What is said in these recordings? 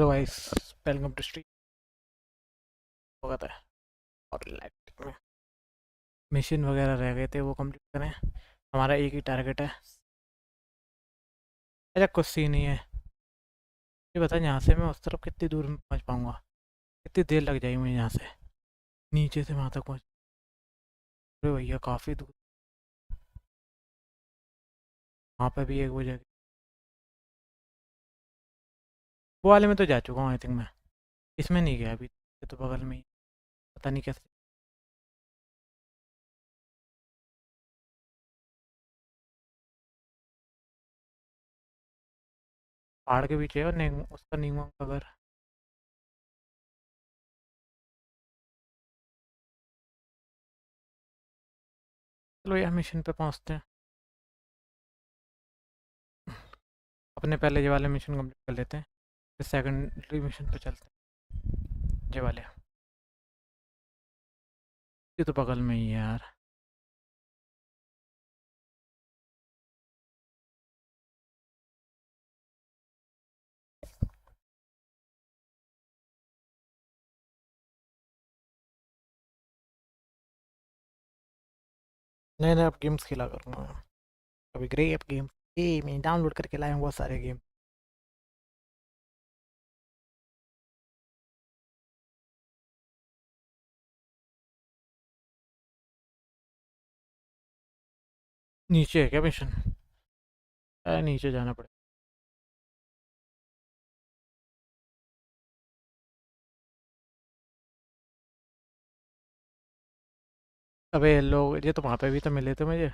Hello guys, welcome to street. स्वागत है। और लाइट में मिशन वगैरह रह गए थे, वो कंप्लीट करें। हमारा एक ही टारगेट है। ऐसा कुछ सीन नहीं है। ये बता, यहाँ से मैं उस तरफ कितनी दूर में पहुँच पाऊँगा? कितनी देर लग जाएगी मुझे यहाँ से नीचे से वहाँ तक पहुँच? अरे भैया, काफ़ी दूर। वहाँ पे भी एक वो जगह, वो वाले में तो जा चुका हूँ आई थिंक मैं। इसमें नहीं गया अभी, ये तो बगल में ही। पता नहीं कैसे। पहाड़ के पीछे है और उसका नींव का घर। चलो यार, मिशन पे पहुँचते हैं। अपने पहले ये वाले मिशन कंप्लीट कर लेते हैं, फिर सेकेंडरी मिशन पे चलते हैं। ये वाले, ये तो बगल में ही है यार। नए नए अब गेम्स खेला करूँगा मैं। अभी ग्रेप गेम, ये मैं डाउनलोड करके लाया हूँ बहुत सारे गेम। नीचे है क्या मिशन? नीचे जाना पड़ेगा। अबे लोग, ये तो वहाँ पे भी तो मिले थे मुझे।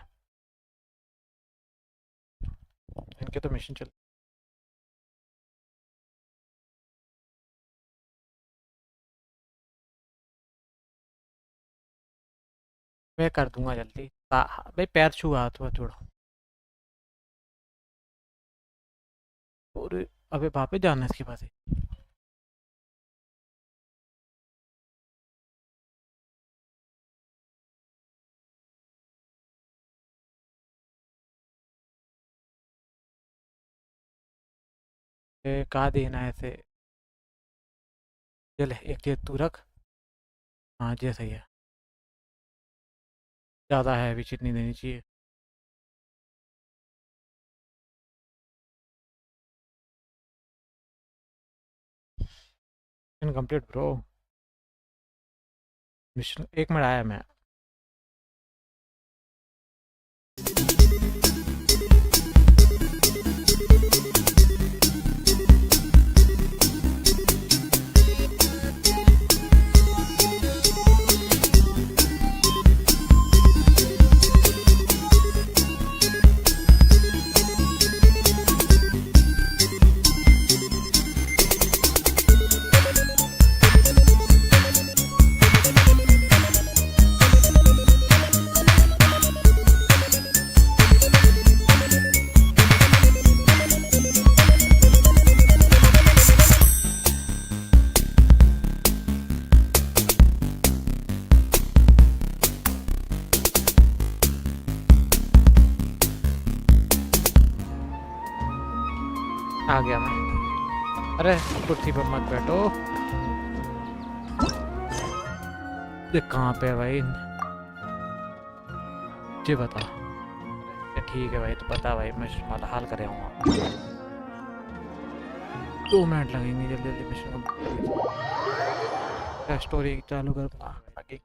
इनके तो मिशन चल। मैं कर दूंगा जल्दी। भाई पैर छुआ, हाथ हुआ छोड़ो। और अबे वहाँ पे जाना है इसके पास ही। कहाँ देना है ऐसे? चल एक चीज तू रख। हाँ ये सही है। ज़्यादा है, अभी चीज नहीं देनी चाहिए। Incomplete bro. मिशन एक मिनट आया मैं। आ गया मैं। अरे कुर्सी पर मत बैठो। ये कहाँ पे है भाई? जी बता। ये ठीक है भाई, तो पता भाई, मैं तुम्हारा हाल करे आऊँगा। 2 मिनट लगेंगे, जल्दी जल्दी मिशन को स्टोरी चालू कर आगे।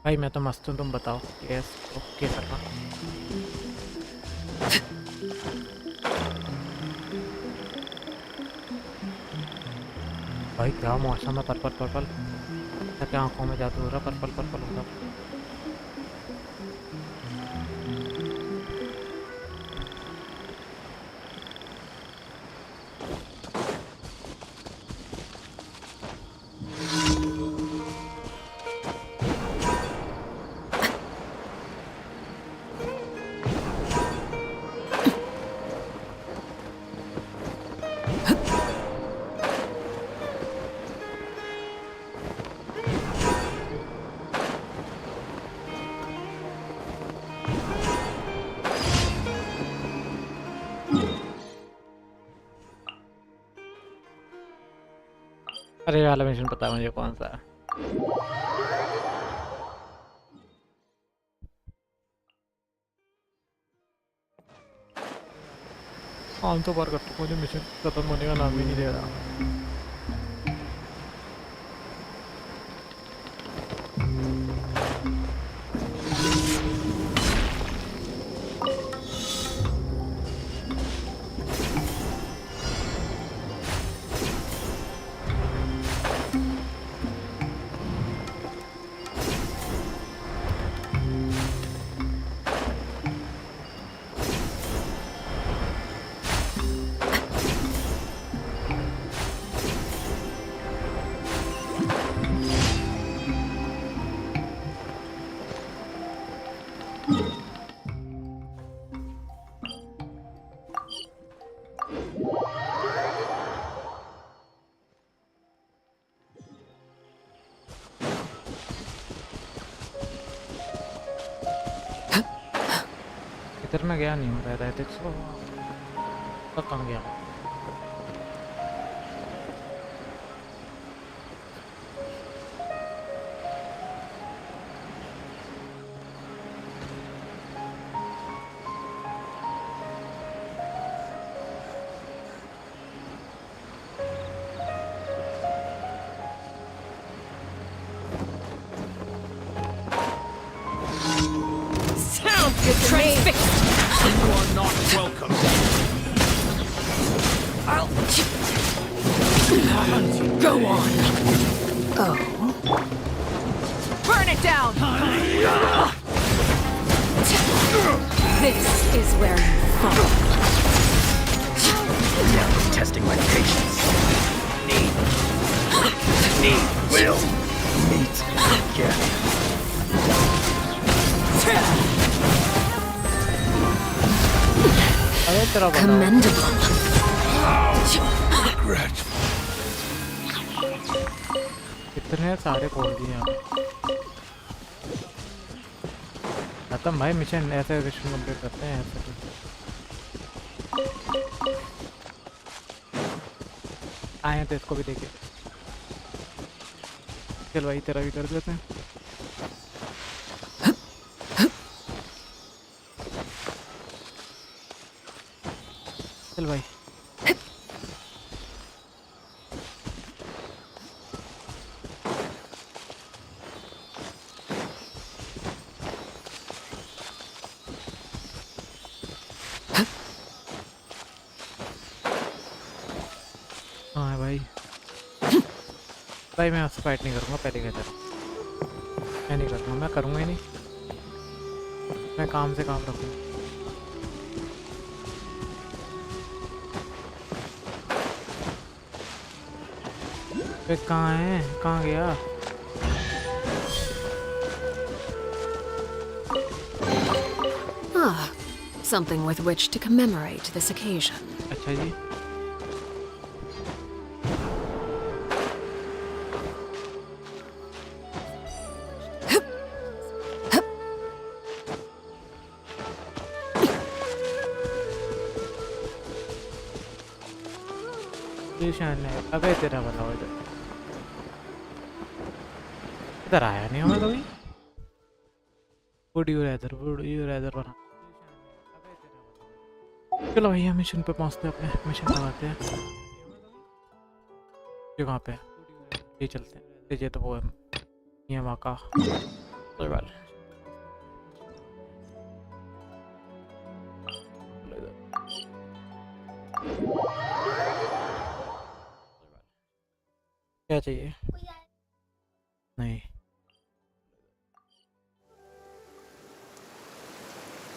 भाई मैं तो मस्त हूँ, तुम बताओ। यस, ओके करना। भाई क्या मौसम है, पर्पल पर्पल। क्या आंखों में जादू हो रहा, पर्पल पर्पल हो रहा। अरे वाला मिशन पता है मुझे कौन सा है। कौन तो बार कर चुका, मुझे मिशन खत्म होने का नाम ही नहीं दे रहा। इधर में गया नहीं हो रहा है, देख सो कहाँ गया। Transfixed! You are not welcome. Go on! Oh. Burn it down! This is where you fall. Now you're testing my patience. Will meet again. अरे तेरा बताओ। Commendable. Regret. इतने सारे खोल दिए यहाँ पे। खत्म भाई मिशन, ऐसे मिशन कंप्लीट करते हैं ऐसे। आए तो इसको भी देखे। चल भाई तेरा भी कर देते हैं। चल भाई हाँ भाई भाई मैं आपसे फाइट नहीं करूँगा, पहले कहता हूँ मैं नहीं करूँगा, मैं करूँगा ही नहीं, मैं काम से काम रखूँगा। वे कहाँ है, कहाँ गया? Ah, something with which to commemorate this occasion. अच्छा जी शान है। अबे तेरा बताओ इधर इधर आया नहीं हमें कभी। वुड यू रैदर बना। चलो भैया मिशन पे पहुंचते हैं, अपने मिशन लगाते हैं। ये कहाँ पे है? ये चलते हैं, ये तो वो है ये वहाँ का कोई बात नहीं। क्या चाहिए? नहीं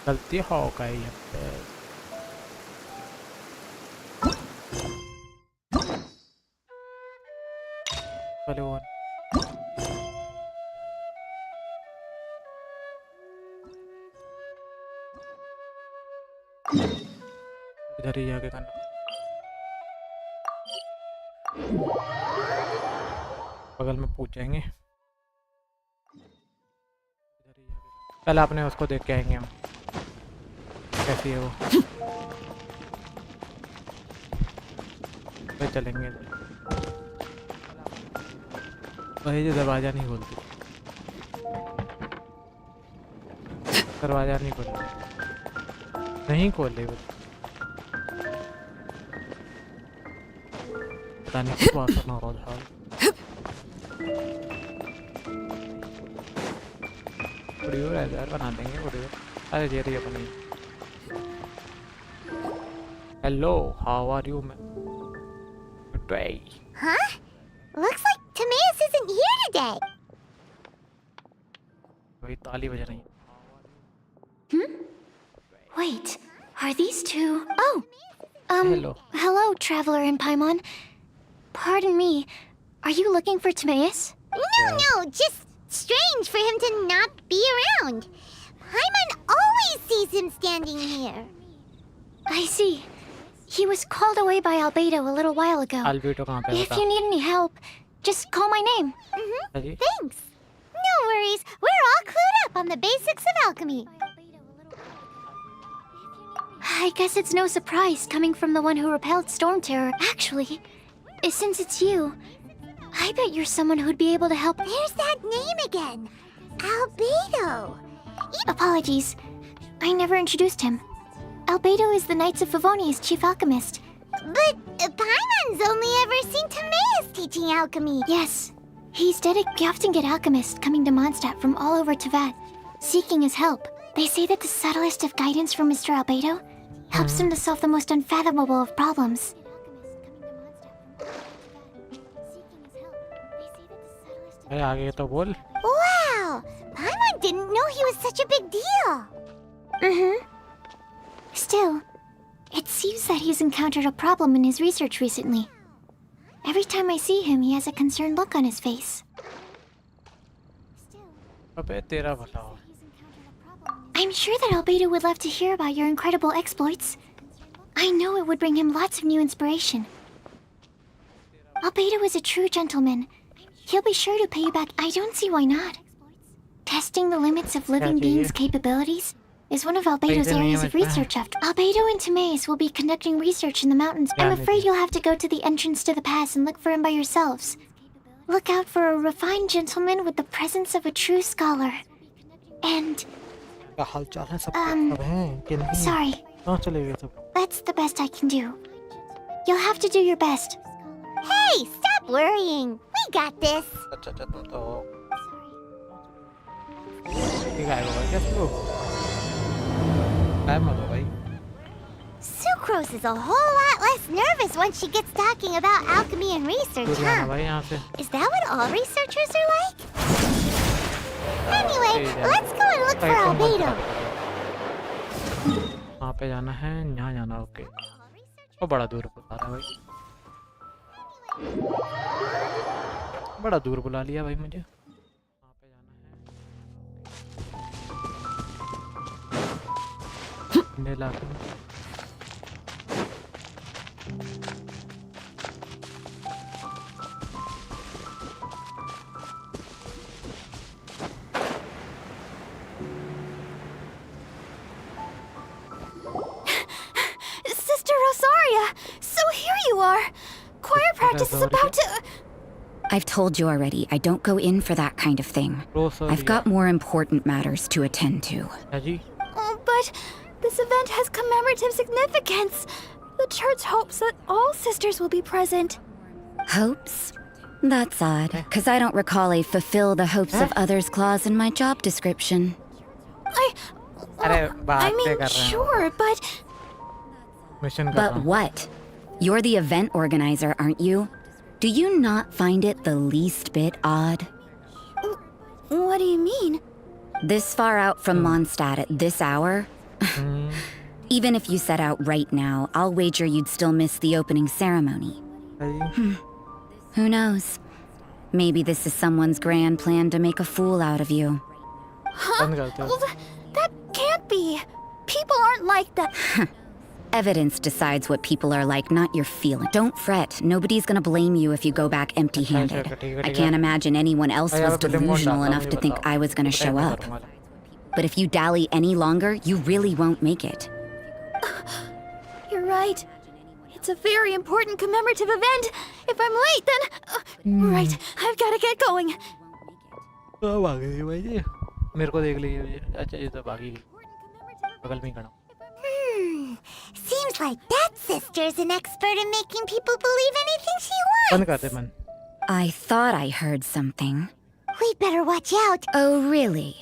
गलती हो गई है पे। पहले वो इधर ही जाके करना। बगल में पूछ जाएंगे, पहले आपने उसको देख के आएंगे हम कैसी है वो, फिर चलेंगे। भाई जो दरवाजा नहीं खोलती, दरवाजा नहीं खोल नहीं खोल रही वो। पता नहीं किस बात करना हो रहा है। वीडियो यार बना देंगे वीडियो। अरे ये रही अपनी। Hello, how are you ma'am? Good day. Huh? Looks like Timaeus isn't here today. वही ताली बज रही है। Wait, are these two? Oh, Hello. hello, Traveler in Paimon. Pardon me, are you looking for Timaeus? No, just strange for him to not be around. Paimon always sees him standing here. I see. He was called away by Albedo a little while ago. अल्बेटो कहाँ पे If होता? you need any help, just call my name. है जी? Thanks. No worries, we're all clued up on the basics of alchemy. I guess it's no surprise coming from the one who repelled Storm Terror. Actually, since it's you, I bet you're someone who'd be able to help. There's that name again. Albedo. Apologies, I never introduced him. Albedo is the Knights of Favonia's chief alchemist. But Paimon's only ever seen Timaeus teaching alchemy. Yes, he's dedicated. We often get alchemists coming to Mondstadt from all over Teyvat, seeking his help. They say that the subtlest of guidance from Mr. Albedo helps him to solve the most unfathomable of problems. अरे आगे तो बोल। Wow, Paimon didn't know he was such a big deal. Still, it seems that he's encountered a problem in his research recently. Every time I see him, he has a concerned look on his face. अबे तेरा भला हो। I'm sure that Albedo would love to hear about your incredible exploits. I know it would bring him lots of new inspiration. Albedo is a true gentleman. He'll be sure to pay you back. I don't see why not. Testing the limits of living beings' capabilities is one of Albedo's areas of research. After Albedo and Timaeus will be conducting research in the mountains. I'm afraid you'll have to go to the entrance to the pass and look for him by yourselves. Look out for a refined gentleman with the presence of a true scholar. And क्या हाल चाल है सब सब हैं कि नहीं? sorry, कहाँ चले गए सब? that's the best I can do. You'll have to do your best. Hey, stop worrying. We got this. अच्छा अच्छा तो ठीक है भाई कैसे हो? टाइम हो भाई। Sucrose is a whole lot less nervous once she gets talking about alchemy and research, दूर जाना huh? भाई यहाँ से। Is that what all researchers are like? Anyway, let's go and look for Albedo. वहाँ पे जाना है, यहाँ जाना ओके। वो बड़ा दूर बुला रहा है भाई। बड़ा दूर बुला लिया भाई मुझे। वहाँ पे जाना है। नीला Sister Rosaria! So here you are! Choir practice is about to... I've told you already, I don't go in for that kind of thing. I've got more important matters to attend to. है जी। Oh, but this event has commemorative significance. The church hopes that all sisters will be present. Hopes? That's odd, because I don't recall a fulfill the hopes of others clause in my job description. अरे बात I पे mean, कर रहे हैं। sure, but... mission कर रहा But हूँ। what? You're the event organizer, aren't you? Do you not find it the least bit odd? What do you mean? This far out from Mondstadt at this hour? Even if you set out right now, I'll wager you'd still miss the opening ceremony. है जी। Who knows? Maybe this is someone's grand plan to make a fool out of you. बंद करते हो। Well, that can't be. People aren't like that. Evidence decides what people are like, not your feeling. Don't fret. Nobody's gonna blame you if you go back empty-handed. I can't imagine anyone else was delusional enough to think I was gonna show up. But if you dally any longer, you really won't make it. You're right. It's a very important commemorative event. If I'm late, then... Right, I've got to get going. तो भाग गई भाई ये मेरे को देख लीजिए ये अच्छा ये तो भागी गई बगल में ही खड़ा हूँ। Seems like that sister's an expert in making people believe anything she बंद wants. कर दे मन I thought I heard something. We'd better watch out. Oh, really?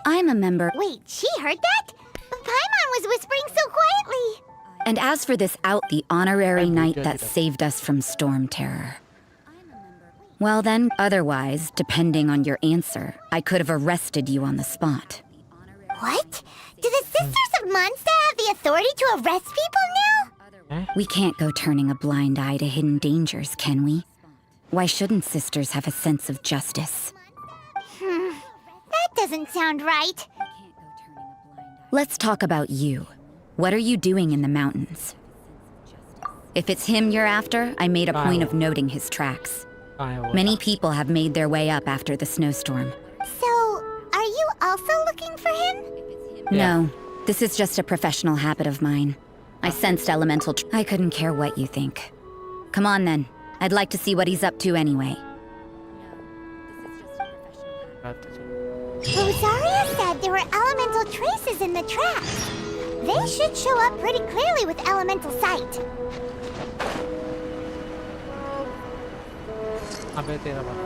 I'm a member. Wait, she heard that? But Paimon was whispering so quietly. And as for this the honorary knight that saved us from storm terror. Well then, otherwise, depending on your answer, I could have arrested you on the spot. What? Do the Sisters of Monster have the authority to arrest people now? We can't go turning a blind eye to hidden dangers, can we? Why shouldn't sisters have a sense of justice? That doesn't sound right. Let's talk about you. What are you doing in the mountains? If it's him you're after, I made a point of noting his tracks. कहाँ है वो Many people have made their way up after the snowstorm. So, are you also looking for him? No, this is just a professional habit of mine. I sensed elemental. I couldn't care what you think. Come on then. I'd like to see what he's up to anyway. Rosaria said there were elemental traces in the tracks. They should show up pretty clearly with elemental sight. अबे तेरा बात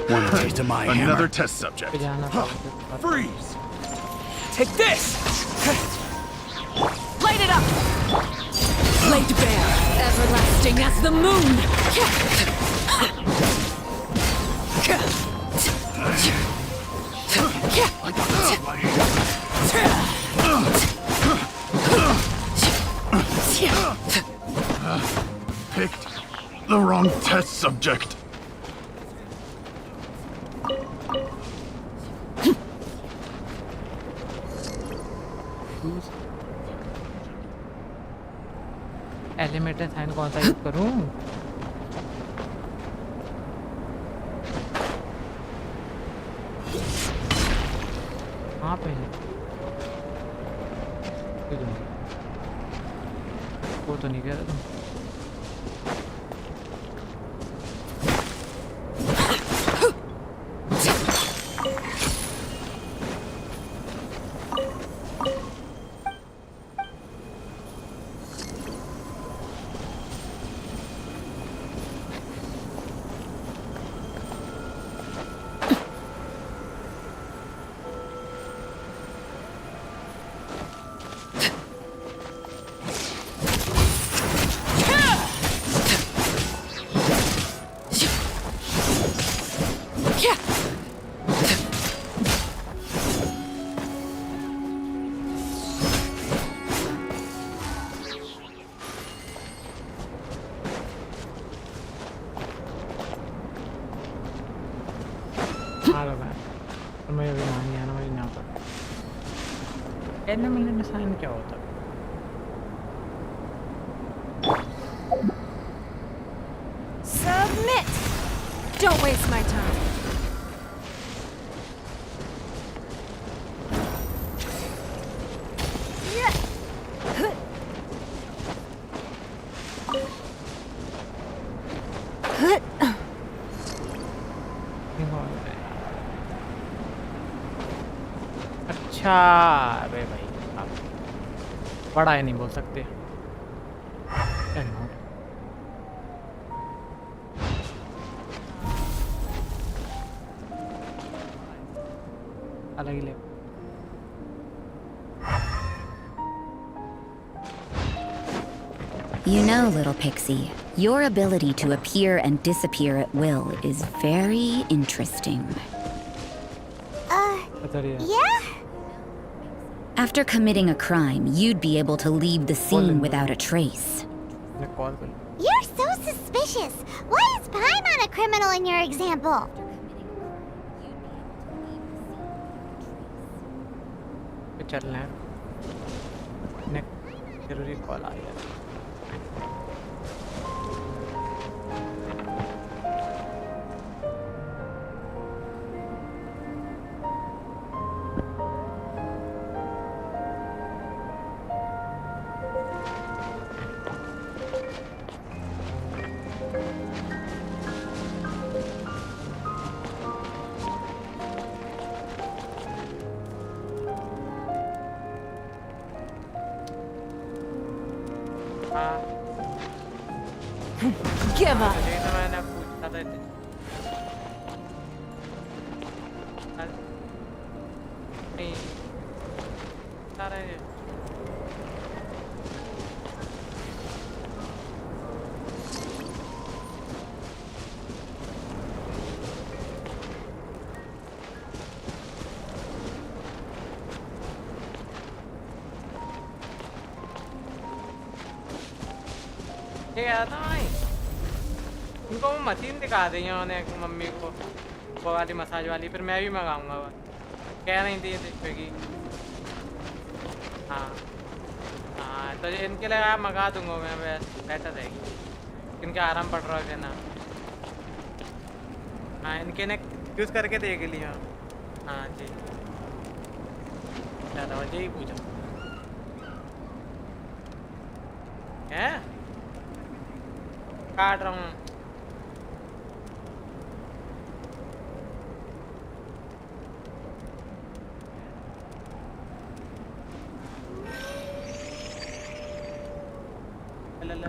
One day to my Another hammer. test subject. पे जाना था Freeze! Take this! Light it up! Laid bare, everlasting as the moon! I got this right here. Picked the wrong test subject. Elementary sign कौन सा use करूं कहाँ पे है इधर। वो तो नहीं कह रहा तुम आ रहा है और मैं अभी मान गया ना मुझे यहाँ पर एलिमेंटर साइन क्या होता है Submit! Don't waste my time. अच्छा अरे भाई आप बड़ा है नहीं बोल सकते अलग ही ले You know, little pixie, your ability to appear and disappear at will is very interesting. Yeah? After committing a crime, you'd be able to leave the scene without a trace. मैं कॉल कर लूँ You're so suspicious. Why is Paimon a criminal in your example? पे चलना है next जरूरी call आ गया हाँ Give up. यही तो मैंने पूछा था इतने नहीं बता रहे हैं ये कह रहा था भाई उनको वो मशीन दिखा दी है उन्हें मम्मी को वो वाली मसाज वाली फिर मैं भी मंगाऊंगा वो कह रही थी ये देखोगी हाँ हाँ तो इनके लिए आप मंगा दूंगा मैं बेहतर रहेगी इनके आराम पड़ रहा है ना हाँ इनके ने यूज़ करके देख लिया हाँ जी ज़्यादा वजह ही पूछा है काट रहा हूँ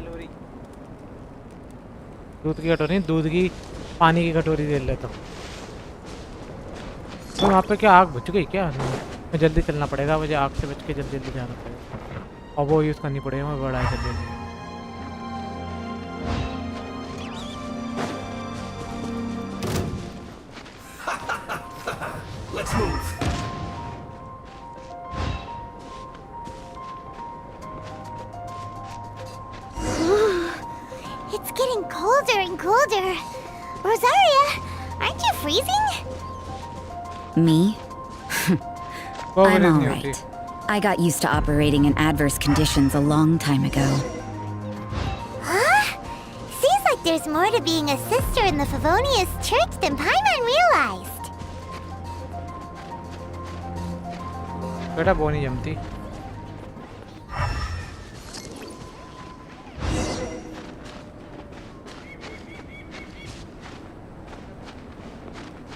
लोरी दूध की कटोरी दूध की पानी की कटोरी दे लेता हूँ तो वहाँ पे क्या आग बुझ गई क्या मैं जल्दी चलना पड़ेगा मुझे आग से बच के जल्दी जल्दी जाना पड़ेगा और वो यूज़ करनी पड़ेगी मैं बड़ा है जल्दी Let's move. It's getting colder and colder. Rosaria, aren't you freezing? Me? वो I'm बड़ी all नहीं होती right. I got used to operating in adverse conditions a long time ago. Huh? Seems like there's more to being a sister in the Favonius Church than Paimon realized. बेटा वो नहीं जमती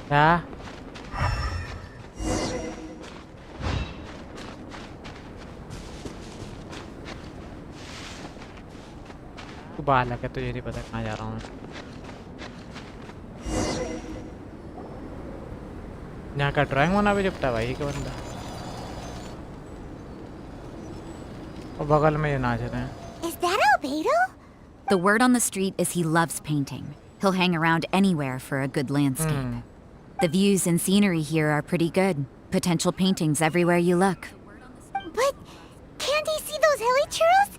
क्या तू बालक है तुझे नहीं पता कहाँ जा रहा हूँ यहाँ का ड्राइंग होना भी जपटा भाई के बंदा और बगल में ये नाच रहे हैं Is that Albedo? The word on the street is he loves painting. He'll hang around anywhere for a good landscape. The views and scenery here are pretty good. Potential paintings everywhere you look. But can't he see those hilly churros?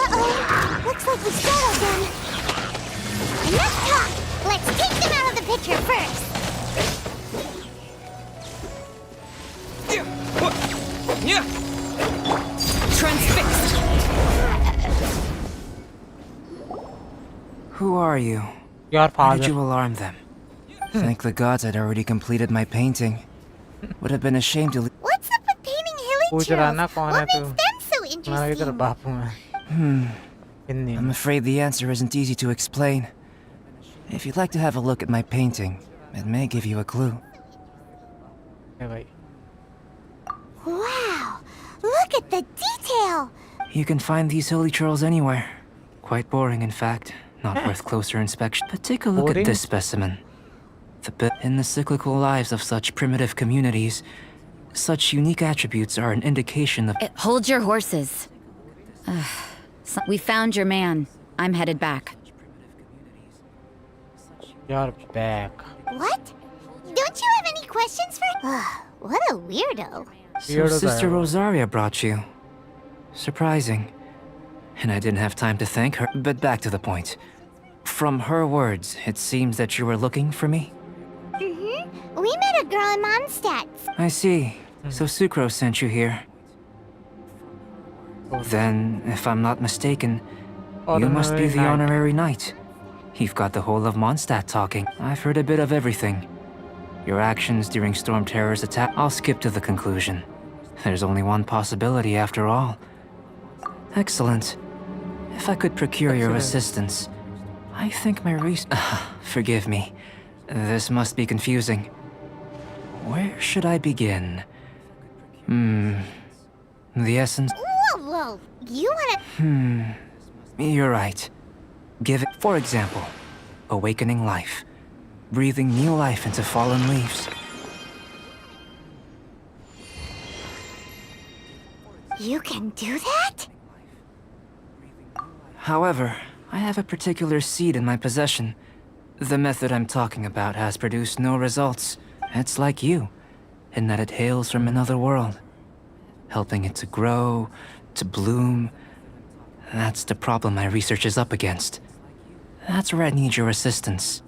Uh-oh. Looks like we startled them. Enough talk. Let's take them out of the picture first. Transfixed. Who are you? Your Why did father you alarm them? Thank the gods I'd already completed my painting. Would have been a shame to leave. What's up with painting hilly पूछ रहा ना churros? कौन What है तू makes them so मैं इधर interesting? बापू मैं Hindi I'm में afraid the answer isn't easy to explain. If you'd like to have a look at my painting, it may give you a clue. है भाई Wow. Look at the detail. You can find these hilly churls anywhere. Quite boring, in fact. Not worth closer inspection. But take a look Boring? at this specimen. In the cyclical lives of such primitive communities, such unique attributes are an indication of. Hold your horses. We found your man. I'm headed back. You're back What? Don't you have any questions for? What a weirdo. So Weirdo Sister guy. Rosaria brought you. Surprising. And I didn't have time to thank her. But back to the point. From her words, it seems that you were looking for me? Mm-hmm. We met a girl in Mondstadt's. I see. So Sucrose sent you here. Then, if I'm not mistaken, you must be Honorary the knight. honorary knight. You've got the whole of Mondstadt talking. I've heard a bit of everything. Your actions during Storm Terror's attack. I'll skip to the conclusion. There's only one possibility after all. Excellent. If I could procure your assistance, I think my forgive me. This must be confusing. Where should I begin? The essence. Whoa, you wanna... You're right. Give it, for example, awakening life, breathing new life into fallen leaves. You can do that? However, I have a particular seed in my possession. The method I'm talking about has produced no results. It's like you, in that it hails from another world. Helping it to grow, to bloom. That's the problem my research is up against. That's where I need your assistance.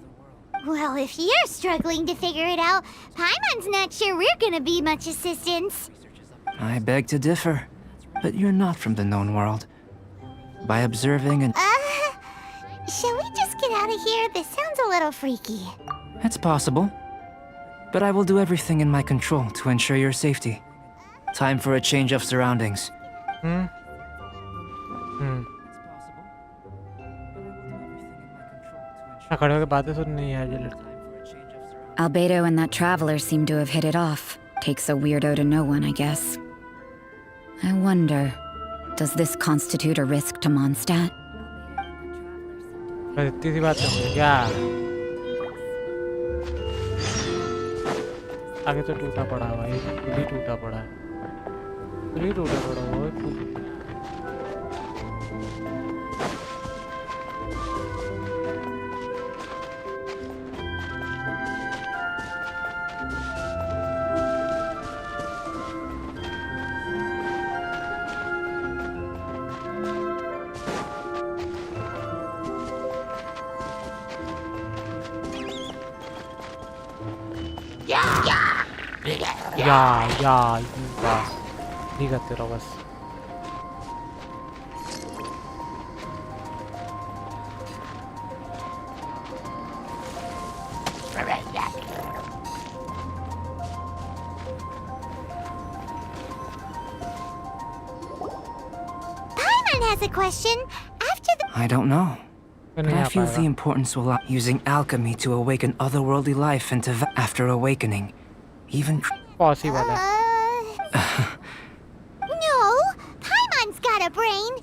Well, if you're struggling to figure it out, Paimon's not sure we're gonna be much assistance. I beg to differ, but you're not from the known world. By observing and... Shall we just get out of here? This sounds a little freaky. It's possible. But I will do everything in my control to ensure your safety. Time for a change of surroundings. खड़े होकर बातें सुननी है ये लड़का. Albedo and that traveler seem to have hit it off. Takes a weirdo to know one, I guess. I wonder, does this constitute a risk to Mondstadt? बस इतनी सी बात है क्या? आगे तो टूटा पड़ा है भाई, पुली टूटा पड़ा है, पुली टूटा पड़ा है पुली. या नहीं करते रहो बस. Paimon has a question. After the... I don't know. But नहीं I आ feel पाएगा. the importance of using alchemy to awaken otherworldly life into after awakening. Even... possible है. No, Paimon's got a brain.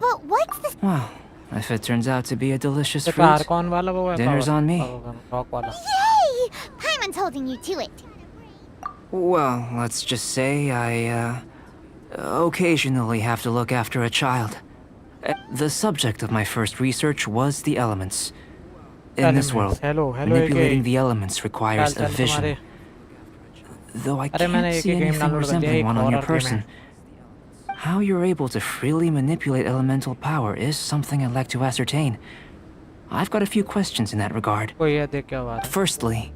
But what's the... Well, if it turns out to be a delicious तो fruit, कारकॉन वाला वो है. dinner's on me. Rock वाला. Yay! Paimon's holding you to it. Well, let's just say I, occasionally have to look after a child. The subject of my first research was the elements. In this world, Hello, manipulating the elements requires a vision. Though I can't see anything resembling one on your person. How you're able to freely manipulate elemental power is something I'd like to ascertain. I've got a few questions in that regard. कोई है देख क्या बात है. Firstly,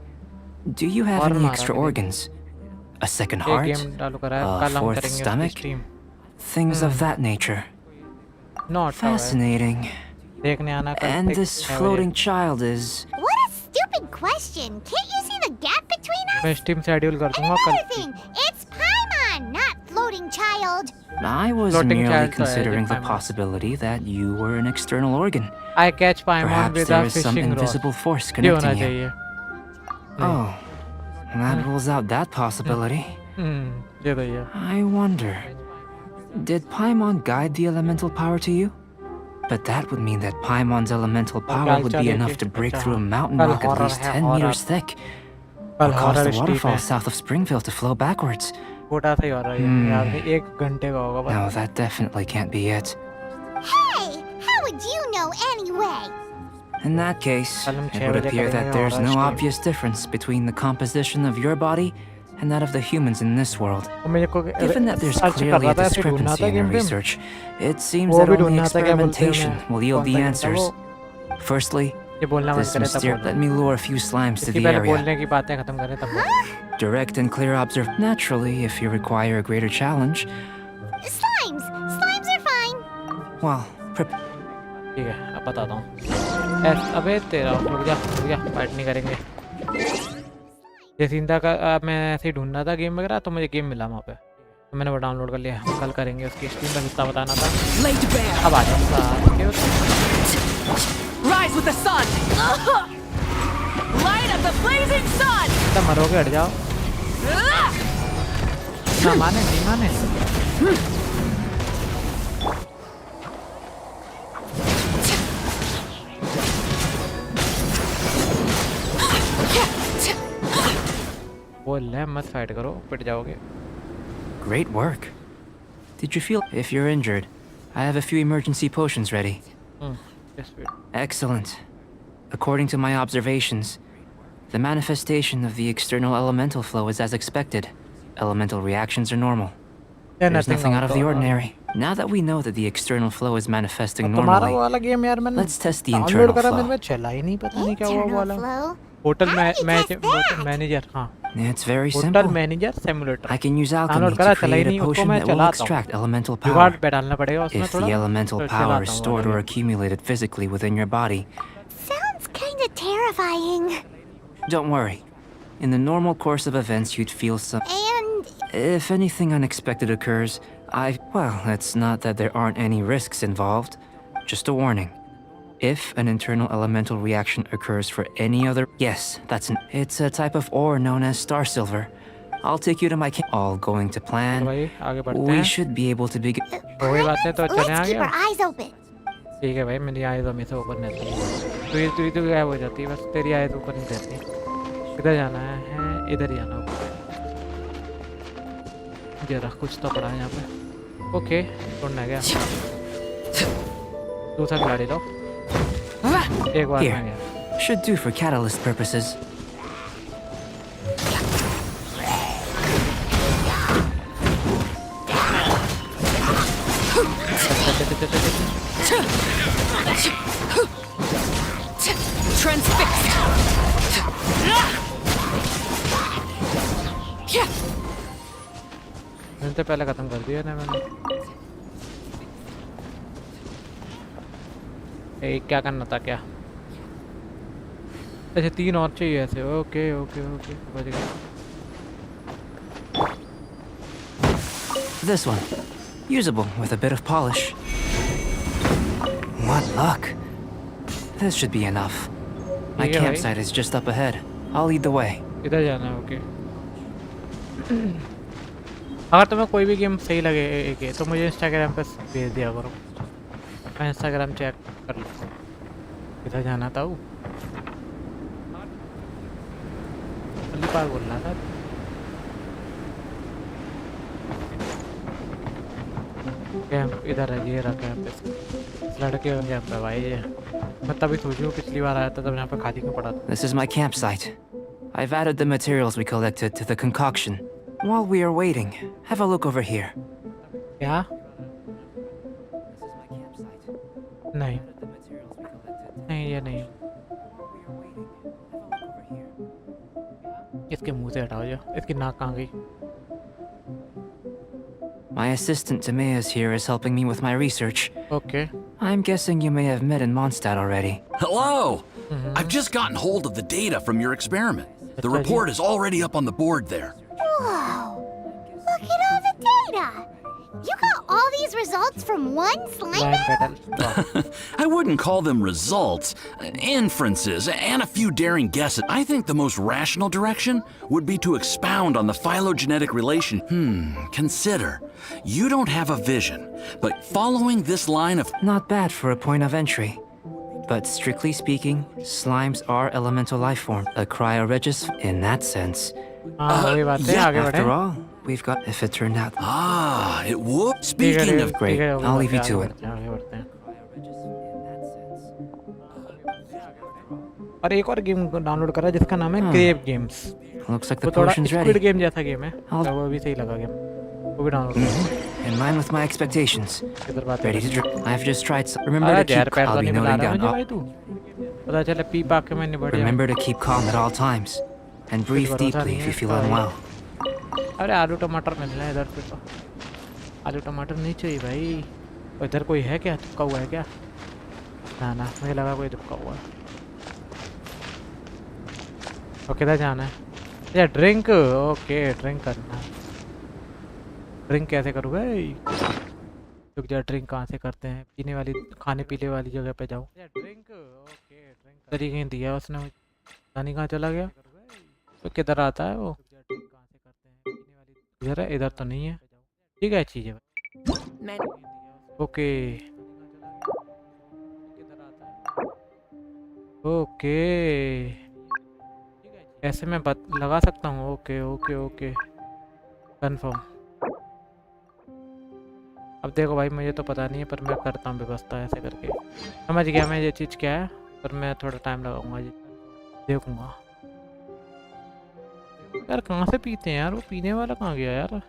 do you have any extra organs? A second ये heart? Game चालू करा है. A कल हम fourth करेंगे उसकी stomach? Stream. Things of that nature. Not Fascinating. देखने आना कल. And this floating child is... What a stupid question. Can't you see the gap between us? मैं स्ट्रीम शेड्यूल कर दूंगा कल. Another thing, it's Paimon, not floating child. I was Floating merely child तो है, considering the Paimon. possibility that you were an external organ. I catch Paimon Perhaps with there a is some fishing rod. invisible force ये होना connecting you. चाहिए. Oh, that rules out that possibility. ये तो ये. I wonder, did Paimon guide the elemental power to you? But that would mean that Paimon's elemental power would be enough to break through a mountain rock at least 10 meters thick, or cause the waterfall south of Springfield to flow backwards. छोटा सा ही हो रहा है यार. 1 घंटे का होगा बस. No, that definitely can't be it. Hey, how would you know anyway? In that case, it would appear that there's no obvious difference between the composition of your body and that of the humans in this world. मेरे को Given that there's search कर clearly रहा a था ऐसे ढूंढना discrepancy था in your game पे. research, it seems वो that भी only ढूंढना था क्या बोलते हैं experimentation मैं. will yield कौन the सा गेम था answers. वो? Firstly, ये बोलना मत this करे तब mysterious... बोलना. Let me lure a few slimes to इसकी the पहले area. बोलने की बातें खत्म करें तब बोलना. Direct and clear observe. Naturally, if you require a greater challenge, Slimes. Slimes are fine. well, ठीक है अब बताता हूँ. अबे तेरा रुक जा फाइट नहीं करेंगे. ये सीन था मैं ऐसे ही ढूंढना था गेम वगैरह तो मुझे गेम मिला वहाँ पे तो मैंने वो डाउनलोड कर लिया. हम कल करेंगे उसकी स्ट्रीम का हिस्सा बताना था. Laid bare. अब आ जाओ. Rise with the sun. Light up the blazing sun. मरोगे हट जाओ. ना माने नहीं माने। बोल ले मत फाइट करो, पिट जाओगे। Great work. Did you feel? If you're injured, I have a few emergency potions ready. yes, wait. Excellent. According to my observations, the manifestation of the external elemental flow is as expected. Elemental reactions are normal. Yeah, There's nothing out of the out. ordinary. Now that we know that the external flow is manifesting तुम्हारा normally, वो वाला game यार मैंने let's test the download internal करा, flow. मेरे में चला ही नहीं, पता नहीं क्या हुआ वो Internal वाला। flow? Hotel How do you test that? Manager, हाँ It's very hotel simple. Manager simulator I can use alchemy download to करा, चला ही create a नहीं, उसको potion मैं that will चलाता हूँ। extract elemental जुगाड़ power. पे डालना पड़ेगा उसमें If थोड़ा, the elemental तो power चलाता is हूँ stored वाला or game. accumulated physically within your body, Sounds kinda terrifying. don't worry. In the normal course of events, you'd feel some. And If anything unexpected occurs, well, it's not that there aren't any risks involved. Just a warning. If an internal elemental reaction occurs for any other. Yes, it's a type of ore known as star silver. I'll take you to my camp. All going to तो plan. भाई आगे बढ़ते We हैं। should be able to begin. हो गई बातें तो चले let's keep आगे। our eyes open. ठीक है भाई, मेरी आइज़ हमेशा ओपन रहती है। तू गायब हो जाती है, बस तेरी आइज़ ओपन नहीं रहती। किधर जाना है? इधर ही जाना होगा। जरा कुछ तो पड़ा है यहाँ पे। ओके, ढूंढना गया। दूसरा गाड़ी लो। एक बार में गया। Here. Should do for catalyst purposes. Transfixed. मैंने तो पहले खत्म कर दिया ना मैंने। क्या करना था क्या? अच्छा 3 और चाहिए ऐसे। ओके ओके ओके, समझ गया। This one. Usable with a bit of polish. What luck. This should be enough. My ठीक है भाई। campsite is just up ahead. I'll lead the way. इधर जाना है, ओके। अगर तुम्हें कोई भी गेम सही लगे तो मुझे इंस्टाग्राम पे भेज दिया करो, मैं इंस्टाग्राम चेक कर लूँ। इधर जाना था वो पहली बार बोलना था। कैंप इधर है, ये रहा कैंप। पे लड़के हो कैंप पे भाई। ये मैं तभी सोचूं, पिछली बार आया था तब यहाँ पे खाली क्यों पड़ा था। This is my campsite. I've added the materials we collected to the concoction. While we are waiting, have a look over here. क्या? नहीं नहीं, ये नहीं। इसके मुंह से हटाओ, जो इसकी नाक कहाँ गई? My assistant Timaeus here is helping me with my research. Okay I'm guessing you may have met in Mondstadt already. Hello! I've just gotten hold of the data from your experiment. The That's report is already up on the board there. Whoa! Look at all the data! You got all these results from one slime line battle? Petal. I wouldn't call them results, inferences, and a few daring guesses. I think the most rational direction would be to expound on the phylogenetic relation. Consider. You don't have a vision, but following this line of... Not bad for a point of entry. But strictly speaking, slimes are elemental life form, a cryoregis in that sense. हाँ वही बात है, yeah, आगे बढ़े। After all, we've got if it turned out. Ah, it would. ठीक है, Speaking of... Great. ठीक है, I'll leave you आगे to बढ़ते it. हैं, आगे बढ़ते हैं। और एक और गेम डाउनलोड करा जिसका नाम है क्रेव गेम्स। Looks like वो the थोड़ा potion's स्क्विड ready. गेम जैसा गेम है, I'll- तो वो भी सही लगा गेम, वो भी डाउनलोड करा। In line with my expectations. किधर बात Ready to है? drink. I've just tried some. Remember अरे to यार keep. पैर तो I'll be नहीं मिला noting रहा मुझे down. भाई, तू पता चले पी पा के मैं निबड़ जाऊं। Remember to keep calm at all times, and breathe भरोसा deeply नहीं if है you feel इसका भाई। unwell. अरे आलू टमाटर मिल रहे हैं इधर पे तो। आलू टमाटर नहीं चाहिए भाई। और इधर कोई है क्या, चिपका हुआ है क्या? ना ना, मुझे लगा कोई चिपका हुआ है। और किधर जाना है? या ड्रिंक, ओके ड्रिंक करना है। ड्रिंक कैसे करूँ भाई? रुक जा, ड्रिंक कहाँ से करते हैं? पीने वाली, खाने पीने वाली जगह पे जाओ। ड्रिंक, ओके ड्रिंक तरीके दिया उसने मुझे, पता नहीं कहाँ चला गया। तो किधर आता है वो? इधर है, इधर तो नहीं है। ठीक है चीज़ है भाई। ओके ओके, ऐसे मैं लगा सकता हूँ। Okay okay okay confirm. अब देखो भाई, मुझे तो पता नहीं है, पर मैं करता हूँ व्यवस्था ऐसे करके। समझ गया मैं ये चीज़ क्या है, पर मैं थोड़ा टाइम लगाऊंगा जी, देखूंगा। यार कहाँ से पीते हैं यार, वो पीने वाला कहाँ गया यार?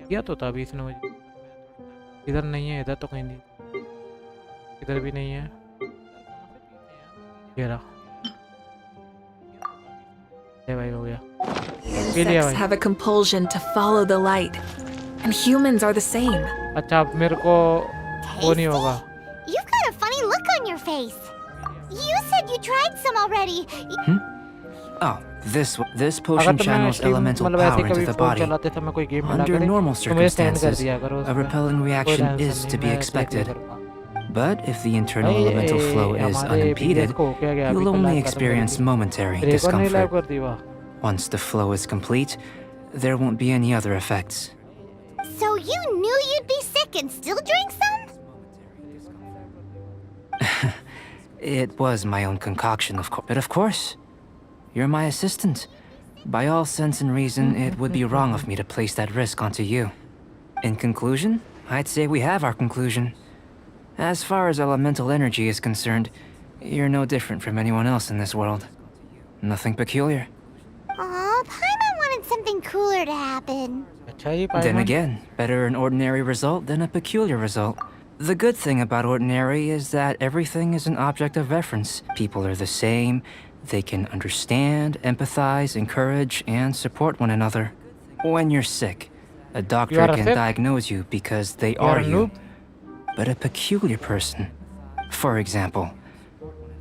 किया तो था अभी इसने मुझे। इधर नहीं है, इधर तो कहीं नहीं, इधर भी नहीं है। ये रहा। ये भाई हो गया। Insects have a compulsion to follow the light, and humans are the same. अच्छा अब मेरे को वो नहीं होगा। You've got a funny look on your face. You said you tried some already. Oh, this अगर potion तो मैं channels elemental मतलब ऐसे power कभी into the फोन body. चलाते समय कोई गेम मिला Under करे normal तो मुझे सेंड कर circumstances, दिया करो a उसमें। repelling कोई reaction टेंशन is नहीं, to be मैं देख expected. लिया करूँगा। But if the internal भाई, elemental flow is हमारे unimpeded, BTS को क्या गया, अभी you'll तो only लाइव खत्म कर experience दी। momentary फिर एक और नहीं लाइव discomfort. कर दी वाह। Once the flow is complete, there won't be any other effects. So you knew you'd be sick and still drank some? It was my own concoction, of course. But of course, you're my assistant. By all sense and reason, it would be wrong of me to place that risk onto you. In conclusion, I'd say we have our conclusion. As far as elemental energy is concerned, you're no different from anyone else in this world. Nothing peculiar. Aw, Paimon wanted something cooler to happen. अच्छा जी Then पाइमन। again, better an ordinary result than a peculiar result. The good thing about ordinary is that everything is an object of reference. People are the same. They can understand, empathize, encourage, and support one another. When you're sick, a doctor are can sick? diagnose you because they are are a you. noob? But a peculiar person, for example,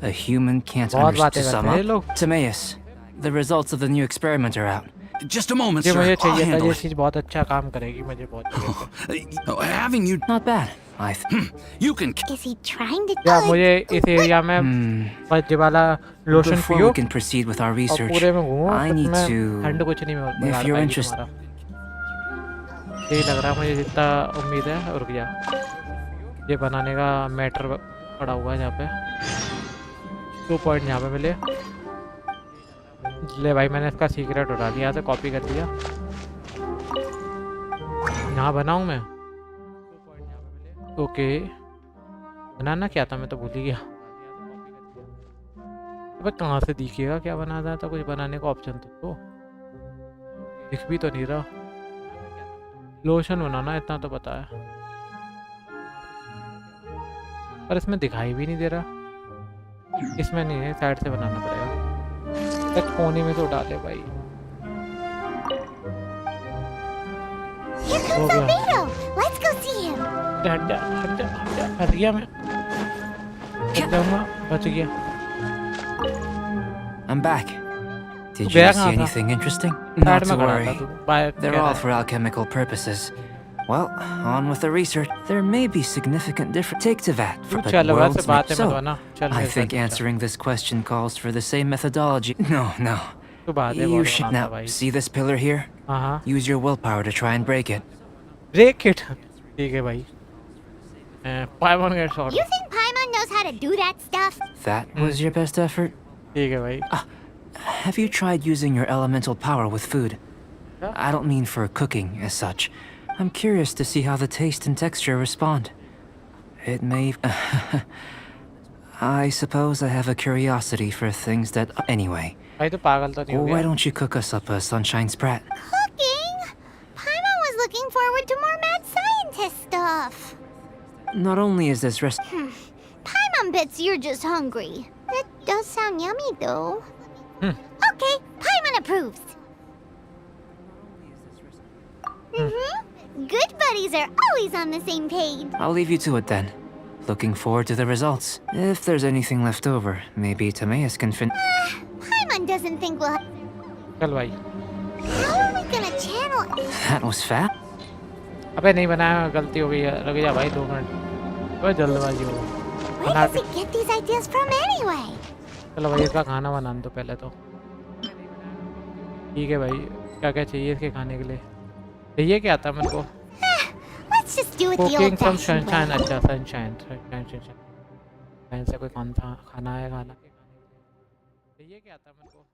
a human can't बहुत understand. To बातें sum करते हैं ये up, लोग। Timaeus, the results of the new experiment are out. Just a moment, ये sir. मुझे I'll चाहिए था, handle ये it. चीज़ बहुत अच्छा काम करेगी मुझे बहुत चाहिए। Having you, Not bad, you can. Is he trying to या do मुझे इस एरिया में बस ये वाला लोशन Before पियो we can proceed with our और research, पूरे में घूमो, I तो need तुम्हें to. ठंड कुछ नहीं If बता you're पाएगी interested. तुम्हारा। यही लग रहा है मुझे, जितना उम्मीद है। रुक जा, ये बनाने का मैटर पड़ा हुआ है यहाँ पे। 2 पॉइंट यहाँ पे मिले। ले भाई, मैंने इसका सीक्रेट उठा लिया, यहाँ से कॉपी कर दिया। यहाँ बनाऊँ मैं? ओके, बनाना क्या था, मैं तो भूल ही गया। अबे कहाँ से दिखेगा क्या बनाना था? कुछ बनाने का ऑप्शन तो दिख भी तो नहीं रहा। लोशन बनाना इतना तो पता है, पर इसमें दिखाई भी नहीं दे रहा। इसमें नहीं है, साइड से बनाना पड़ेगा। एक कोने में तो डाले भाई। Here comes Albedo. Let's go see him. हट जा हट जा हट जा, फंस गया मैं। हट जाऊंगा, बच गया। I'm back. Did you गया see कहाँ था? anything interesting? साइड Not में to खड़ा worry. था तू। Bye They're all for alchemical purposes. Well, on with the research. There may be significant difference. Take to that. तू But चल, worlds वैसे बातें so, मत बना। चल I मेरे think साथ चल। answering this question calls for the same methodology. No. तू बातें You बहुत should बनाता now भाई। see this pillar here. हाँ हाँ, Use your willpower to try and break it. Break it. ठीक है भाई। Paimon get shot. You think Paimon knows how to do that stuff? That was your best effort. ठीक है भाई। Have you tried using your elemental power with food? Yeah. I don't mean for cooking as such. I'm curious to see how the taste and texture respond. It may. I suppose I have a curiosity for things that. Anyway, भाई तो पागल तो नहीं हो why गया? don't you cook us up a sunshine sprat? Cooking? Paimon was looking forward to more mad scientist stuff. Not only is this rest. Paimon bets you're just hungry. That does sound yummy, though. Okay, Paimon approves. Good buddies are always on the same page. I'll leave you to it then. Looking forward to the results. If there's anything left over, maybe Timaeus can Paimon doesn't think we'll. चल भाई। How are we gonna channel it? That was fat. अबे नहीं बनाया, गलती हो गई है। रुक जा भाई 2 मिनट। ओए जल्दबाजी हो। Where does he get these ideas from anyway? चलो भाई, इसका खाना बनाने दो पहले तो। ठीक है भाई, क्या क्या चाहिए इसके खाने के लिए? ये क्या था मेरे को? Let's just do it the cooking from old-fashioned sunshine. way. अच्छा सनशाइन, सनशाइन सनशाइन से कोई कौन था खाना है खाना? ये क्या था मेरे को?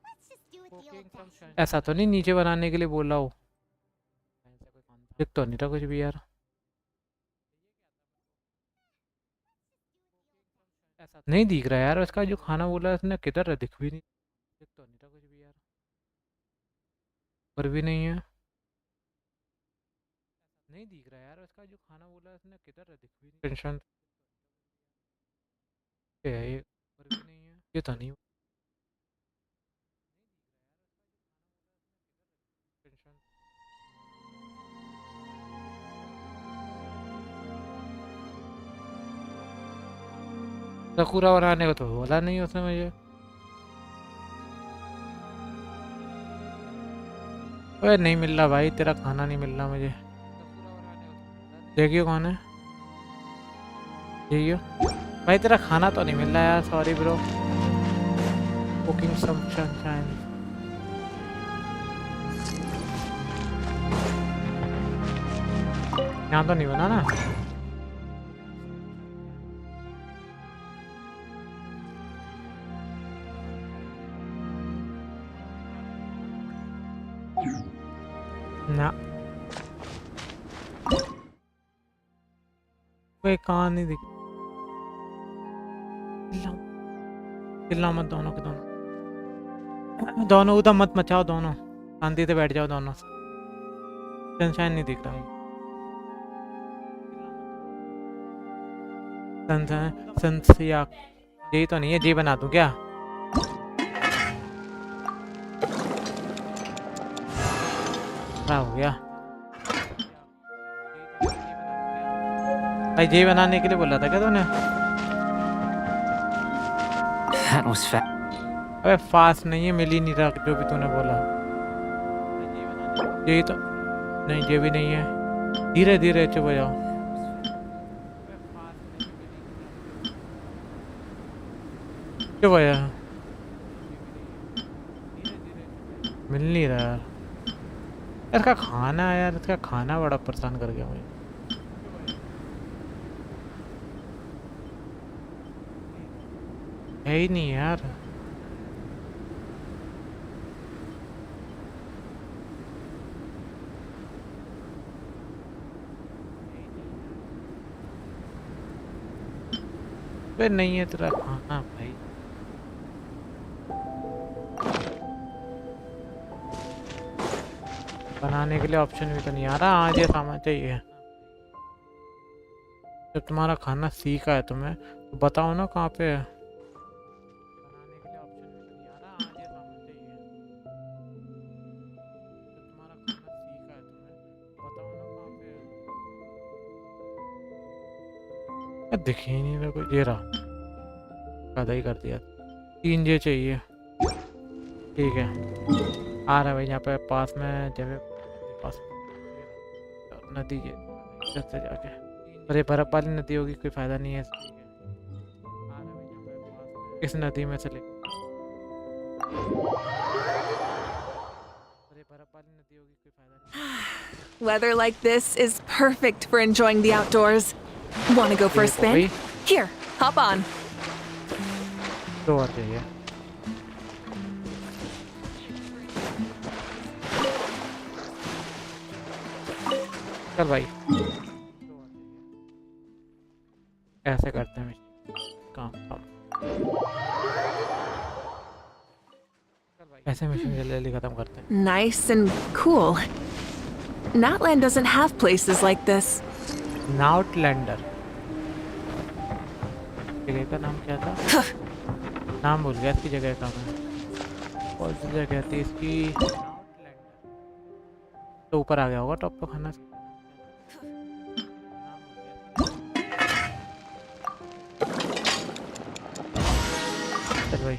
Let's just do it the cooking from old-fashioned way. ऐसा तो नहीं नीचे बनाने के लिए बोला हो? दिख तो नहीं था कुछ भी यार। ऐसा नहीं दिख रहा यार, उसका जो खाना बोला उसने किधर है, दिख भी नहीं, दिख तो नहीं था कुछ भी यार, पर भी नहीं है, नहीं दिख रहा यार उसका जो खाना बोला उसने किधर है, दिख भी नहीं, टेंशन है ये, पर भी नहीं है, ये तो नहीं टेंशन। सकुरा बनाने को तो बोला नहीं उसने मुझे। अरे नहीं मिल रहा भाई, तेरा खाना नहीं मिल रहा मुझे। देखियो कौन है, देखियो भाई, तेरा खाना तो नहीं मिल रहा यार, sorry bro. Cooking some sunshine, यहाँ तो नहीं बना ना। ना कोई कहाँ नहीं दिख, चिल्ला मत दोनों के दोनों, दोनों उधर मत मचाओ, दोनों शांति से बैठ जाओ दोनों। सनशाइन नहीं दिख रहा, सनशाइन सनसिया यही तो नहीं है, जी बना दूं क्या? क्या हो गया भाई, जी बनाने के लिए बोला था क्या तूने? That was fast. अबे फास्ट नहीं है, मिल ही नहीं रहा जो भी तूने बोला, यही तो नहीं, ये भी नहीं है, धीरे धीरे चुप हो जाओ। चुप हो जाओ, मिल नहीं रहा यार, इसका खाना है यार, इसका खाना बड़ा परेशान कर गया मुझे। है ही नहीं यार, वे नहीं है तेरा खाना भाई। बनाने के लिए ऑप्शन भी तो नहीं आ रहा, आज ये सामान चाहिए। जब तुम्हारा खाना सीखा है तुम्हें तो बताओ ना कहाँ पे है। बनाने के लिए ऑप्शन भी तो नहीं आ रहा, आज ये सामान चाहिए। जब तुम्हारा खाना सीखा है तुम्हें तो बताओ ना कहाँ पे है। दिख ही नहीं रहा कोई, ये रहा, आधा ही कर दिया। 3 ये चाहिए, ठीक है आ रहा है भाई, यहाँ पे पास में जगह पास नदी है, इधर से जाके, अरे बर्फ वाली नदी होगी, कोई फायदा नहीं है। इस नदी में से ले, अरे बर्फ वाली नदी होगी, कोई फायदा नहीं। Weather like this is perfect for enjoying the outdoors. Want to go for a spin? Here, hop on. दो और चाहिए, चल भाई ऐसे करते हैं काम काम, ऐसे मिशन जल्दी जल्दी खत्म करते हैं। Nice and cool. Natland doesn't have places like this. नाउटलैंडर, जगह का नाम क्या था? नाम भूल गया इसकी जगह का मैं, कौन सी जगह थी इसकी? तो ऊपर आ गया होगा टॉप पे खाना। चल भाई,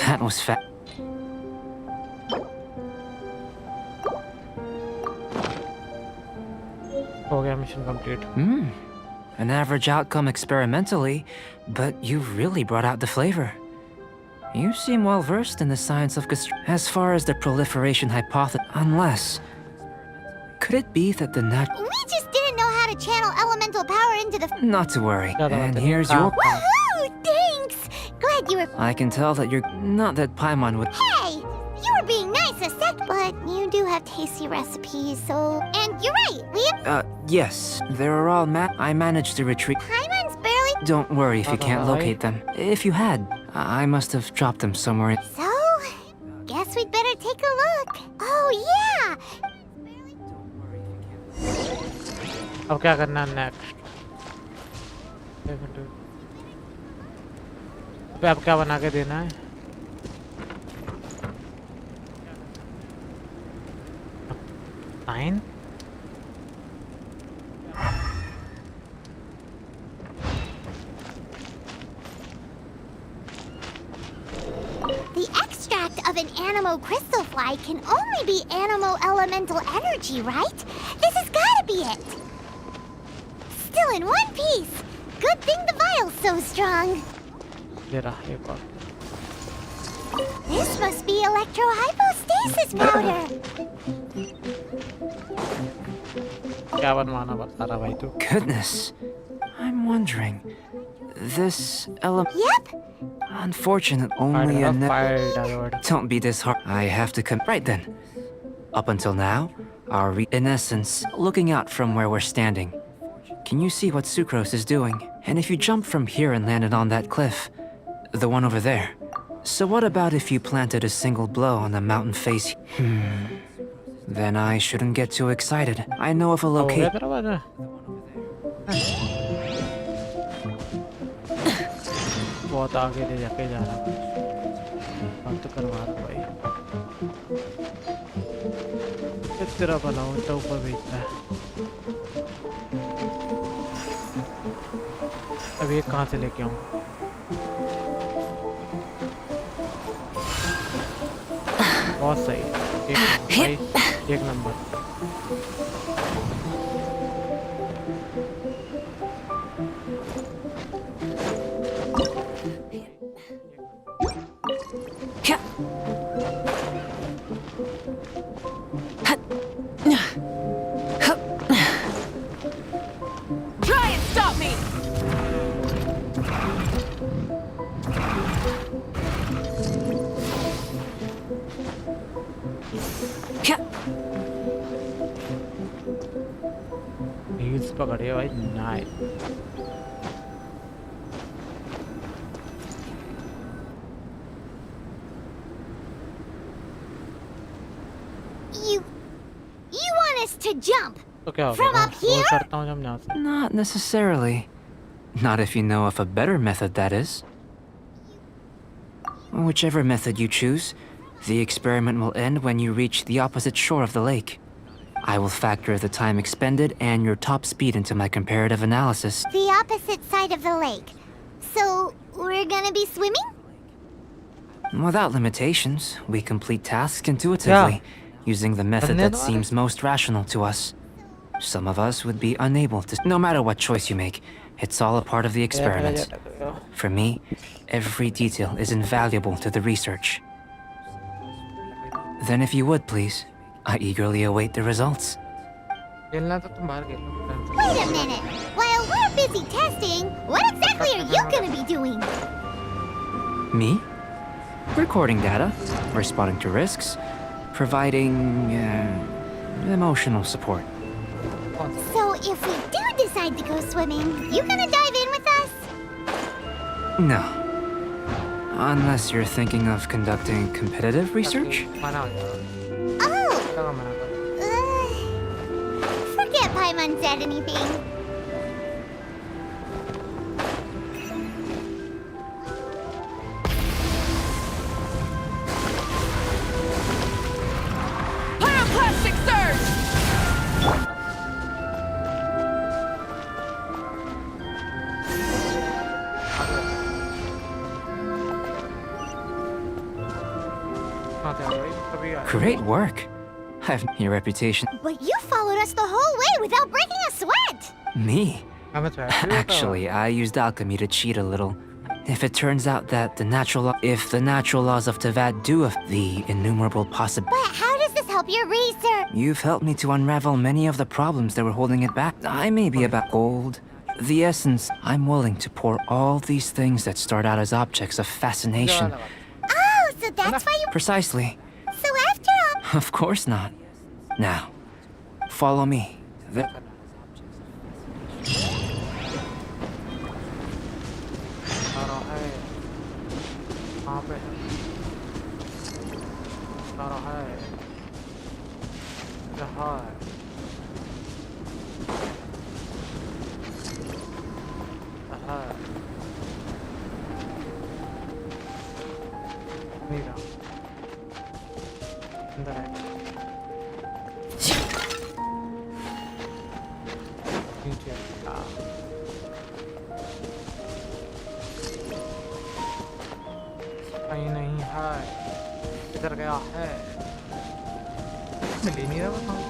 That was fast. हो गया mission complete. An average outcome experimentally, but you really brought out the flavor. You seem well versed in the science of as far as the proliferation hypothesis, unless... Could it be that the nat... We just didn't know how to channel elemental power into the... Not to worry. And here's your... Woohoo! Thanks! Glad you were... I can tell that you're... Not that Paimon would... Hey! You were being nice a sec, but you do have tasty recipes, so... And you're right, we... Yes. They were all I managed to retrieve... Paimon's barely... Don't worry if you can't locate them. If you had, I must have dropped them somewhere. So... Guess we'd better take a look. Oh, yeah! अब क्या करना है next? अबे अब क्या बना के देना है? Fine. The extract of an animo crystal fly can only be animo elemental energy, right? This has gotta be it! Still in one piece! Good thing the vial's so strong. ये रहा एक और. This must be electrohypostasis powder. क्या बनवाना बता रहा भाई तू? Goodness. I'm wondering. This element... Yep. Unfortunate, only a... Don't be disheartened. I have to come... Right then. Up until now, in essence, looking out from where we're standing. Can you see what Sucrose is doing? And if you jump from here and landed on that cliff, the one over there. So what about if you planted a single blow on the mountain face? Then I shouldn't get too excited. I know of a location. बहुत आगे ले जाके जा रहा है. बात तो करवा रहा भाई. किस तरह बनाऊं तो ऊपर भेजता है. अब ये कहाँ से लेके आऊं? बहुत सही. एक number. Try and stop me! Heels पकड़े भाई. Nice. You want us to jump? तो क्या From होगा? up here? करता हूँ जब यहाँ से. Not necessarily. Not if you know of a better method, that is. Whichever method you choose, the experiment will end when you reach the opposite shore of the lake. I will factor the time expended and your top speed into my comparative analysis. The opposite side of the lake. So, we're gonna be swimming? Without limitations, we complete tasks intuitively, using the method that seems most rational to us. Some of us would be unable to... No matter what choice you make, it's all a part of the experiment. For me, every detail is invaluable to the research. Then if you would, please, I eagerly await the results. खेलना तो तुम बाहर खेल लो. Wait a minute! While we're busy testing, what exactly are you gonna be doing? Me? Recording data, responding to risks, providing emotional support. So if we do decide to go swimming, you gonna dive in with us? No. Unless you're thinking of conducting competitive research? Oh! Forget Paimon said anything. Pyroclastic surge! Great work. I've your reputation. But you followed us the whole way without breaking a sweat! Me? Actually, I used alchemy to cheat a little. If it turns out that the natural laws of Tavad do affect the innumerable possibilities. But how does this help your research? You've helped me to unravel many of the problems that were holding it back. I may be about gold, the essence. I'm willing to pour all these things that start out as objects of fascination. Oh, so that's why you... Precisely. So after all... Of course not. Now, follow me. कहीं नहीं है, किधर गया है? मिल ही नहीं रहा बताओ।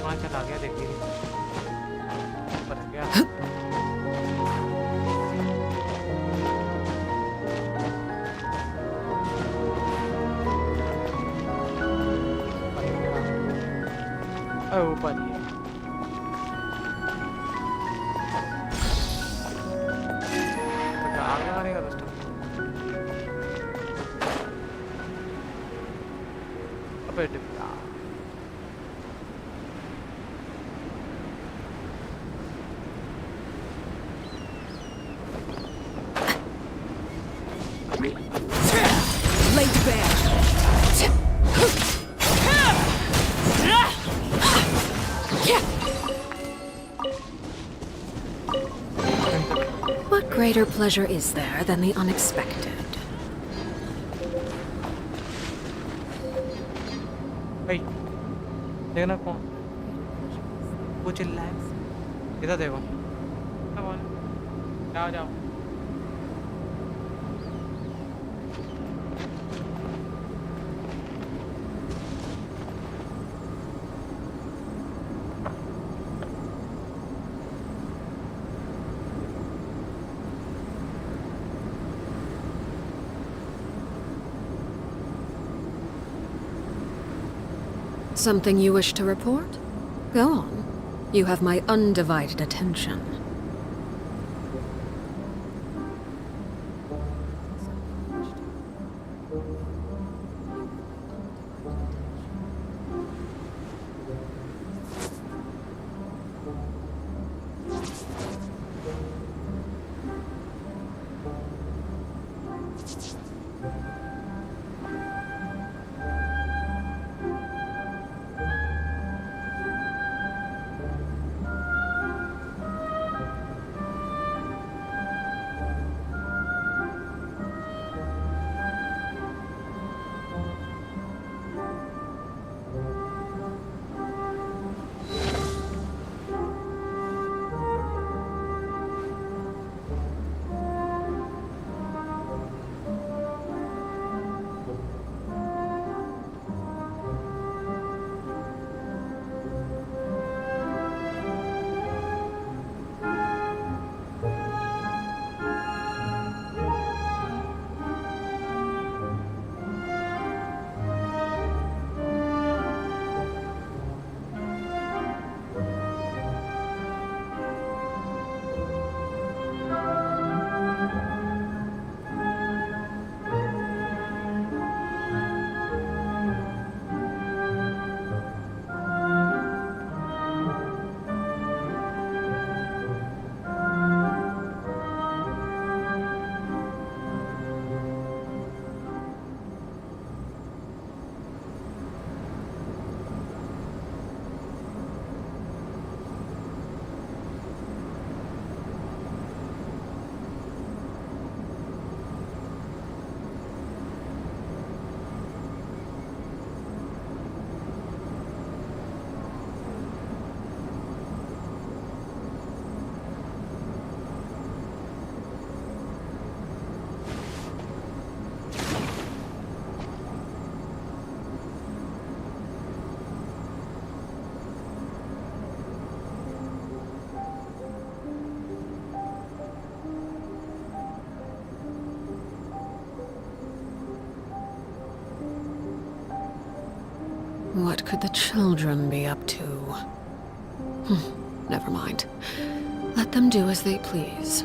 वहाँ चला गया, देख लीजिए ऊपर गया। Oh, buddy. आगे आने का दोस्तों। अबे डिब्बा। Laid bare. What greater pleasure is there than the unexpected? भाई देखना कौन वो चिल्ला है इधर देखो कौन जाओ जाओ Something you wish to report? Go on. You have my undivided attention. What could the children be up to? Never mind. Let them do as they please.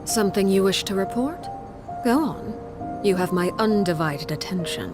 Something you wish to report? Go on. You have my undivided attention.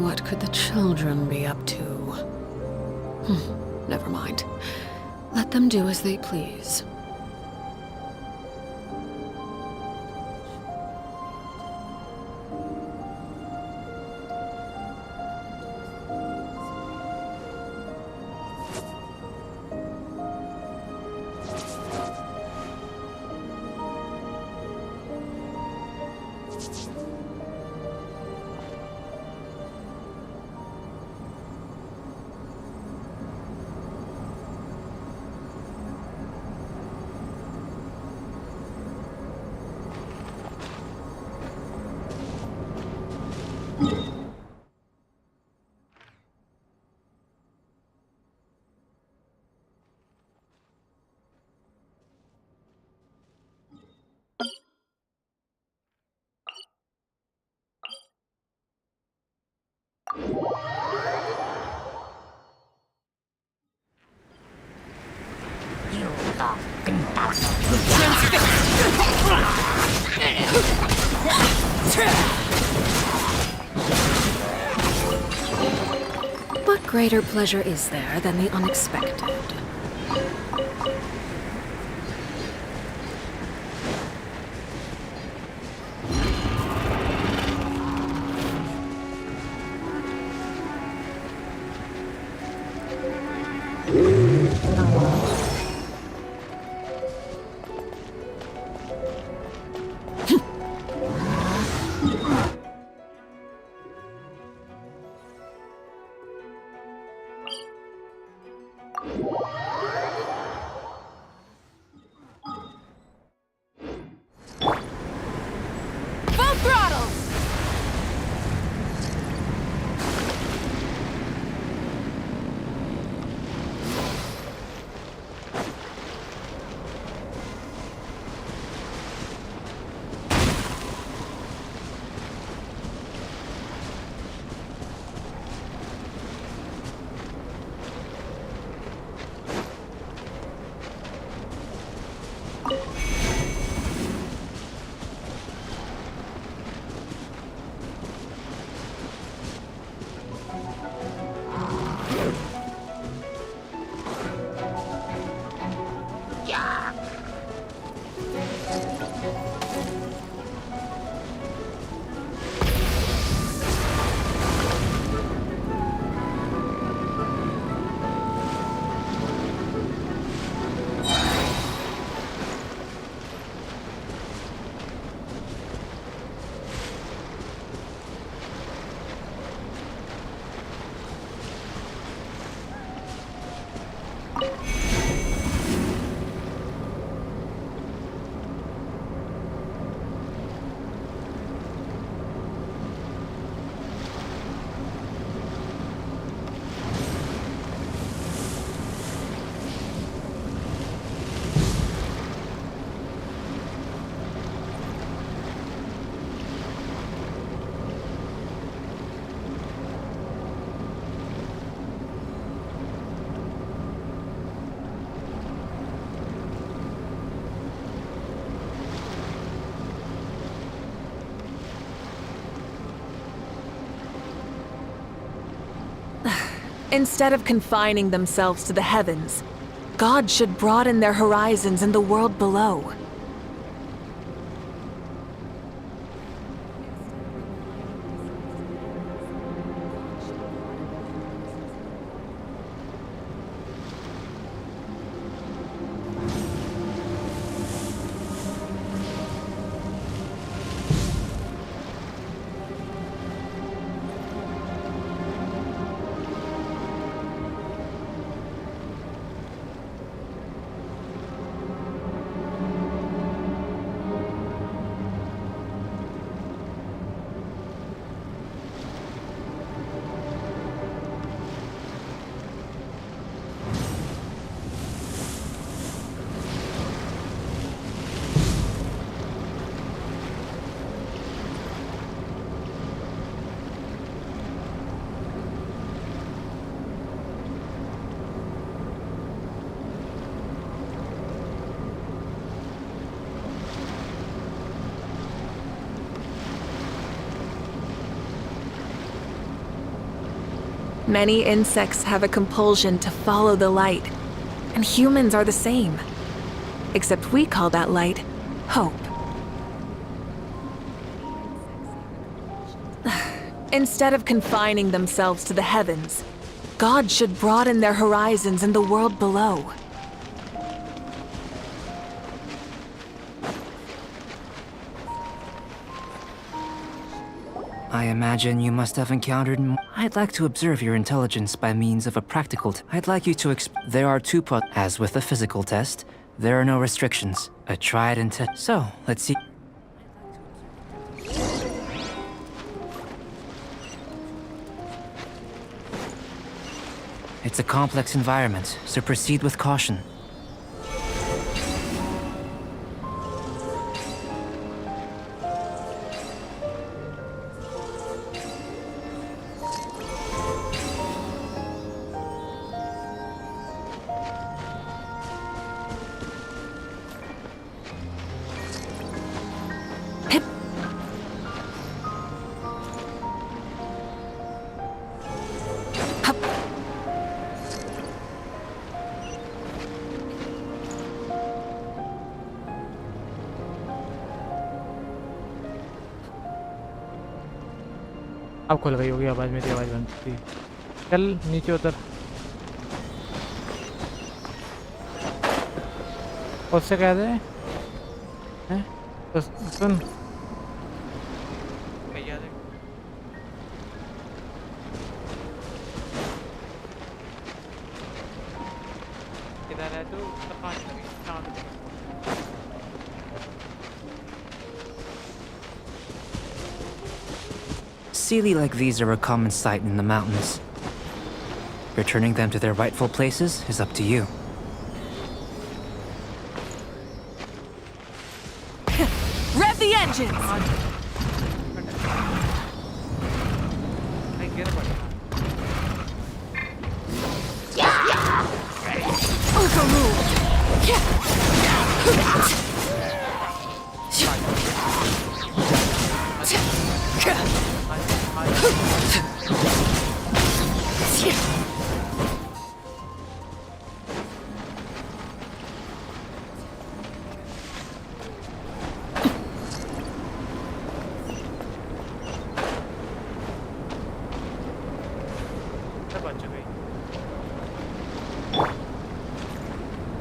What could the children be up to? Never mind. Let them do as they please. What greater pleasure is there than the unexpected? Instead of confining themselves to the heavens, God should broaden their horizons in the world below. Many insects have a compulsion to follow the light, and humans are the same. Except we call that light hope. Instead of confining themselves to the heavens, God should broaden their horizons in the world below. I imagine you must have encountered I'd like to observe your intelligence by means of a practical I'd like you to There are two as with a physical test, there are no restrictions. A tried and So, let's see. It's a complex environment, so proceed with caution. अब खुल गई होगी आवाज़, मेरी आवाज़ बंद थी। चल नीचे उतर, उससे कह दे हैं तो सुन इधर है तू Sealy like these are a common sight in the mountains. Returning them to their rightful places is up to you. Rev the engines!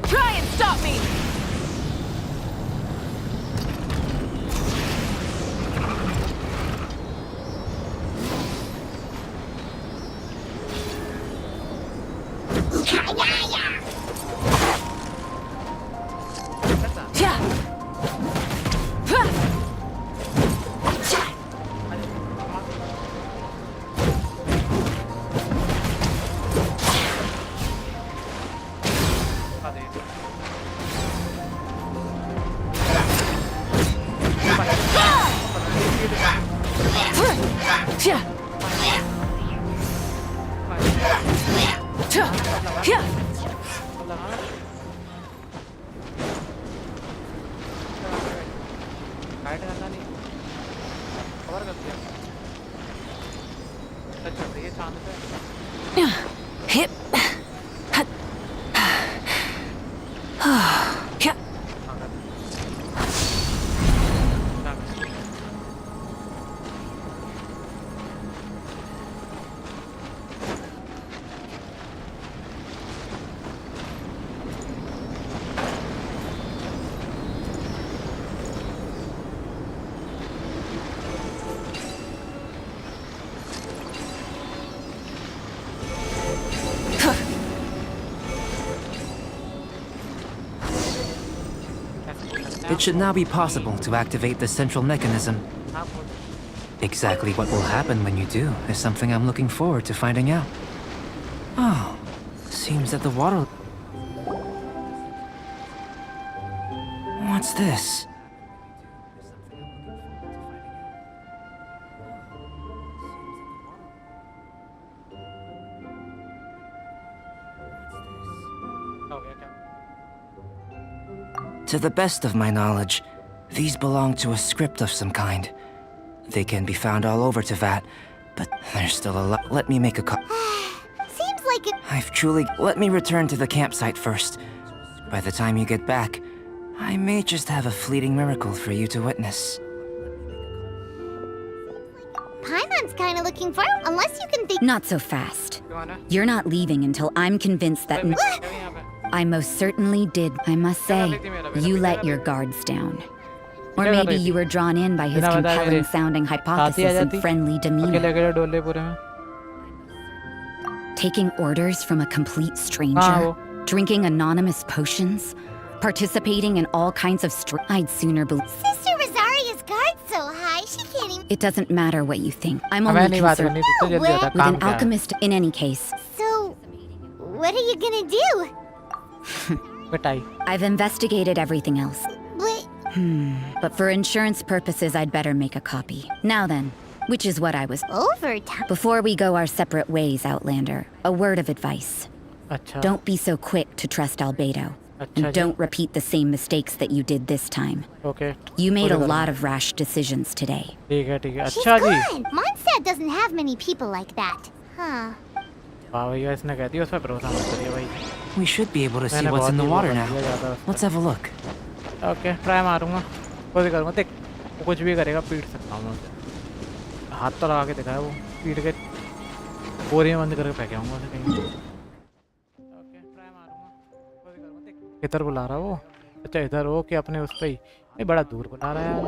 Try and stop me! Hip. Yeah. It should now be possible to activate the central mechanism. Exactly what will happen when you do is something I'm looking forward to finding out. Oh, seems that the water... What's this? To the best of my knowledge, these belong to a script of some kind. They can be found all over Teyvat, but there's still a lot. Let me make a call. Seems like it. I've truly... Let me return to the campsite first. By the time you get back, I may just have a fleeting miracle for you to witness. Paimon's kind of looking for, unless you can think. Not so fast. You're not leaving until I'm convinced that... I most certainly did. I must say, you let your guards down. Or maybe you were drawn in by his compelling-sounding hypothesis and friendly demeanor. Taking orders from a complete stranger, drinking anonymous potions, participating in all kinds of I'd sooner believe... Sister Rosaria's guard's so high, she can't even... It doesn't matter what you think. I'm only concerned with an alchemist in any case. So, what are you gonna do? I've investigated everything else. But for insurance purposes, I'd better make a copy. Now then, which is what I was... Overtime? Before we go our separate ways, Outlander, a word of advice. Don't be so quick to trust Albedo. And don't repeat the same mistakes that you did this time. Okay. You made a lot of rash decisions today. She's gone! Mondstadt doesn't have many people like that. Huh. We should be able to see what's in the water now. Let's have a look. Okay try मारूंगा कोशिश करूंगा देख वो कुछ भी करेगा पीट सकता हूँ मैं उसे हाथ तो लगा के देखा है वो पीट के बोरियां बंद करके फेंक आऊंगा उसे कहीं ओके ट्राई मारूंगा कोशिश करूंगा देख किधर बुला रहा है वो अच्छा इधर हो कि अपने उस पे ही नहीं बड़ा दूर बुला रहा है यार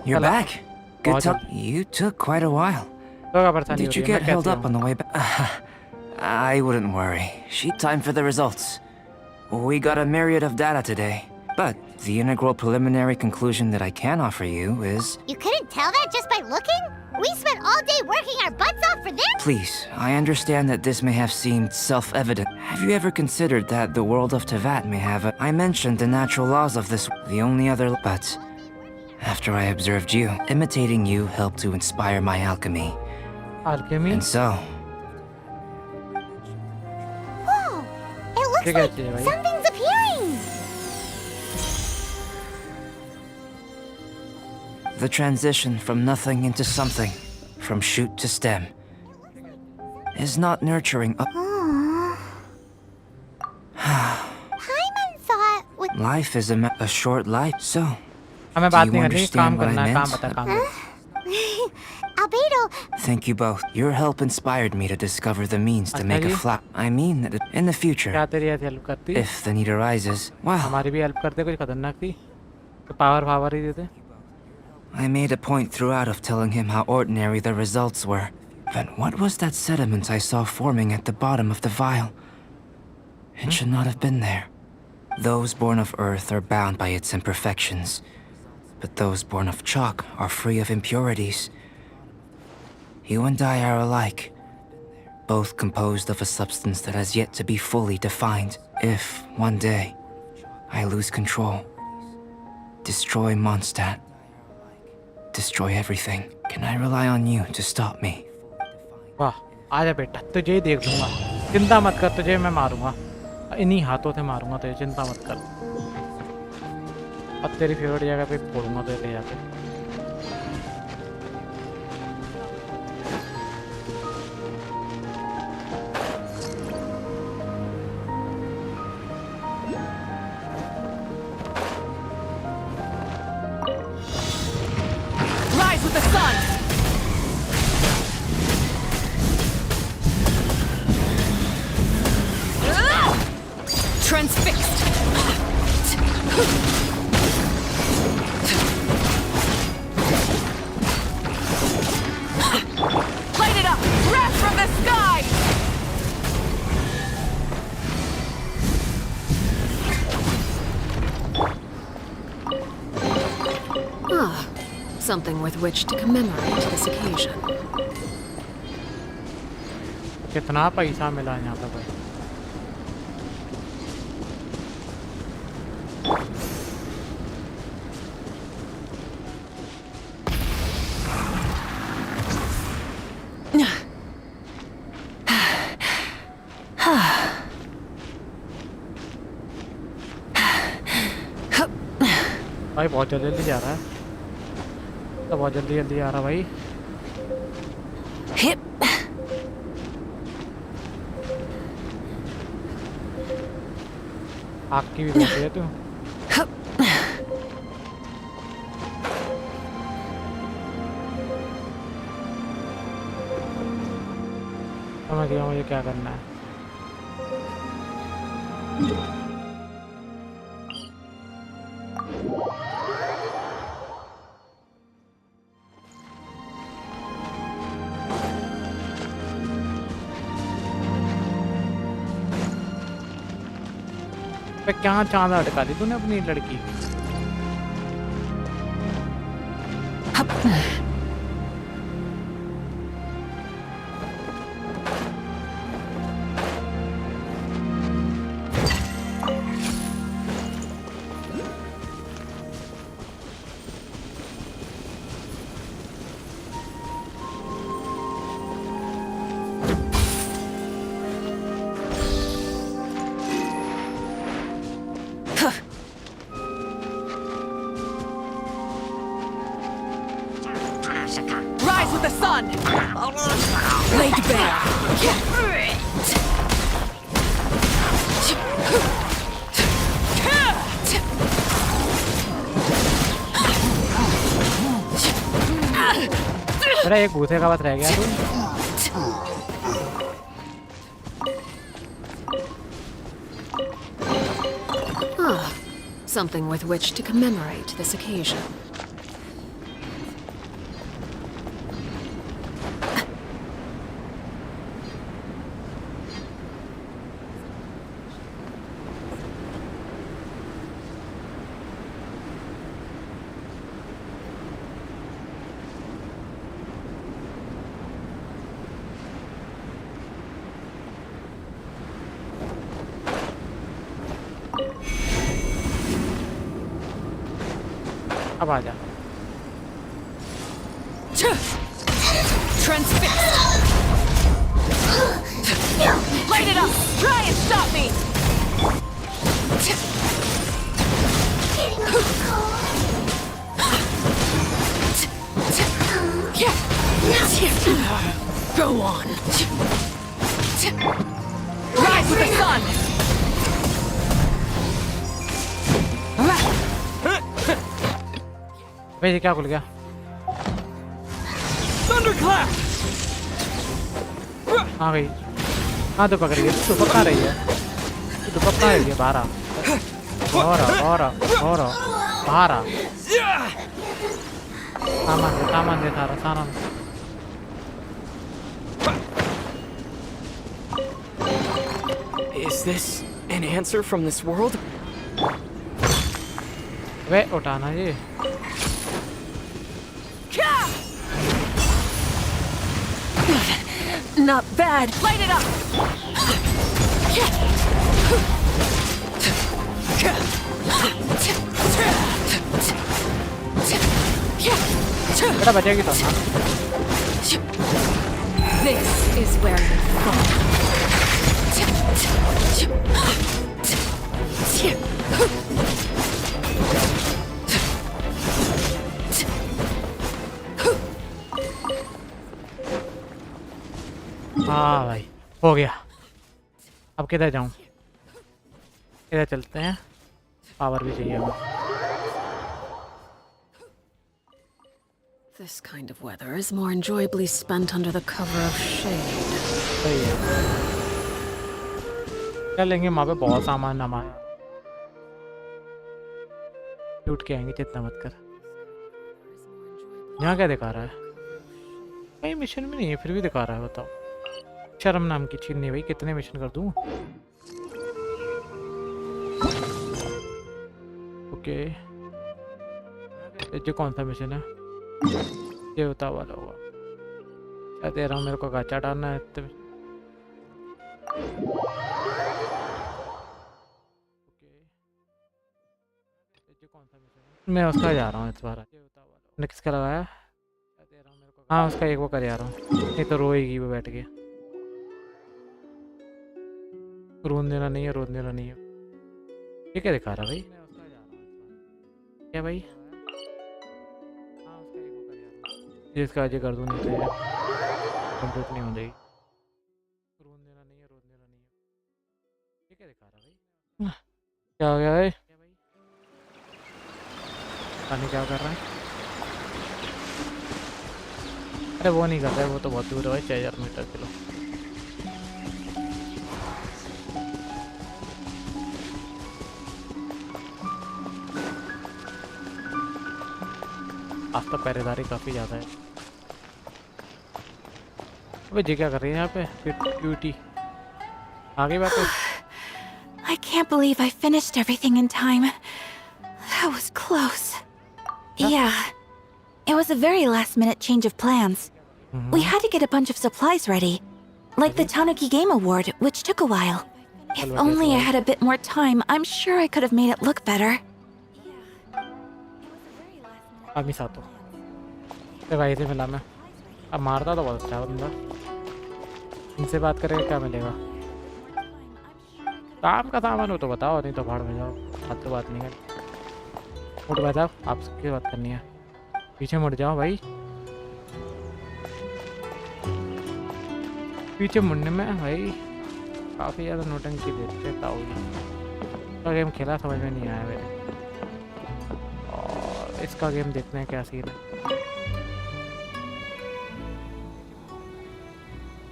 You're back. Good talk. You took quite a while. Did you get held up on the way back? I wouldn't worry. Time for the results. We got a myriad of data today. But the integral preliminary conclusion that I can offer you is... You couldn't tell that just by looking? We spent all day working our butts off for this? Please, I understand that this may have seemed self-evident. Have you ever considered that the world of Teyvat may have a... I mentioned the natural laws of this... The only other... But... After I observed you, imitating you helped to inspire my alchemy. Alchemy? And so... Whoa! It looks like something's appearing! The transition from nothing into something, from shoot to stem, is not nurturing. Paimon thought with... Life is a short life, so... हमें बात नहीं करनी काम करना है काम बता काम Albedo... Thank you both. Your help inspired me to discover the means to make a flap. I mean that in the future, क्या तेरी ऐसी हेल्प करती if the need arises, well... हमारी भी हेल्प करते कुछ खतरनाक थी तो पावर ही देते I made a point throughout of telling him how ordinary the results were. But what was that sediment I saw forming at the bottom of the vial? It should not have been there. Those born of earth are bound by its imperfections. But those born of chalk are free of impurities. You and I are alike, both composed of a substance that has yet to be fully defined. If, one day, I lose control, destroy Mondstadt, destroy everything. Can I rely on you to stop me? वाह आजा बेटा तुझे ही देख लूंगा चिंता मत कर तुझे मैं मारूंगा इन्हीं हाथों से मारूंगा तुझे चिंता मत कर अब तेरी फेवरेट जगह पे फोड़ूंगा तुझे ले जाके Rise with the sun! Transfixed! Light it up! Wrath from the sky! Ah, something with which to commemorate this occasion. कितना पैसा मिला यहाँ पे भाई भाई बहुत जल्दी जा रहा है तो बहुत जल्दी आ रहा भाई Hip! आग की भी बैठी है तू समझ गया मुझे क्या करना है पे क्या चांद अटका दी तूने अपनी लड़की Rise with the sun! Laid bare! अरे एक भूसे का बात रह गया तू Ah, something with which to commemorate this occasion. अब आजा Transfixed! Light it up! Try and stop me! Go on! Rise with the sun! भाई ये क्या खुल गया Thunderclap! हाँ गई हाँ तो पकड़ गई तू पकड़ा रही है तू पकड़ा रही है बाहर आ बाहर आ सामान दे सारा सामान Is this an answer from this world? वे उठाना ये Not bad. Light it up. बेटा बचेगी तो ना। This is where you fall. हाँ भाई हो गया। अब किधर जाऊँ? इधर चलते हैं, पावर भी चाहिए हमें। This kind of weather is more enjoyably spent under the cover of shade. सही है, चलेंगे वहाँ पे बहुत सामान हमारा लूट के आएंगे, चिंता मत कर। यहाँ क्या दिखा रहा है? कहीं मिशन भी नहीं है फिर भी दिखा रहा है, बताओ। शर्म नाम की चीज नहीं भाई, कितने मिशन कर दूँ। ओके ये कौन सा मिशन है? ये होता वाला होगा। क्या दे रहा हूँ, मेरे को गाचा डालना है तो। मैं उसका जा रहा हूँ इस बार। ने किसका लगाया? हाँ उसका एक वो कर जा रहा हूँ, नहीं तो रोएगी वो बैठ के। रोन देना नहीं है, रोन देना नहीं है। ये क्या दिखा रहा भाई? क्या भाई? जिसका आज कर दूँ नहीं तो कंप्लीट नहीं हो जाएगी। रोन देना नहीं है, रोन देना नहीं है। ये क्या दिखा रहा भाई? क्या हो गया भाई? पानी क्या कर रहा है? अरे वो नहीं कर रहा है, वो तो बहुत दूर है भाई, 6000 मीटर किलो। आज तो पहरेदारी काफ़ी ज़्यादा है। अबे जी क्या कर रही है यहाँ पे? क्यूटी आगे बात है। I can't believe I finished everything in time. That was close. Yeah. It was a very last-minute change of plans. We had to get a bunch of supplies ready. Like the Tanuki Game Award, which took a while. If only I had a bit more time, I'm sure I could have made it look better. आदमी साथ हो भाई से मिला मैं। अब मारता तो बहुत अच्छा बंदा। इनसे बात करेंगे क्या मिलेगा? काम का सामान हो तो बताओ, नहीं तो भाड़ में जाओ। बात तो बात नहीं है। उठ भाई साहब, आपसे बात करनी है। पीछे मुड़ जाओ भाई। पीछे मुड़ने में भाई काफ़ी ज़्यादा नोटंकी देते ताऊ। इसका गेम खेला समझ में नहीं आया मेरे। और इसका गेम देखते हैं क्या सीन है।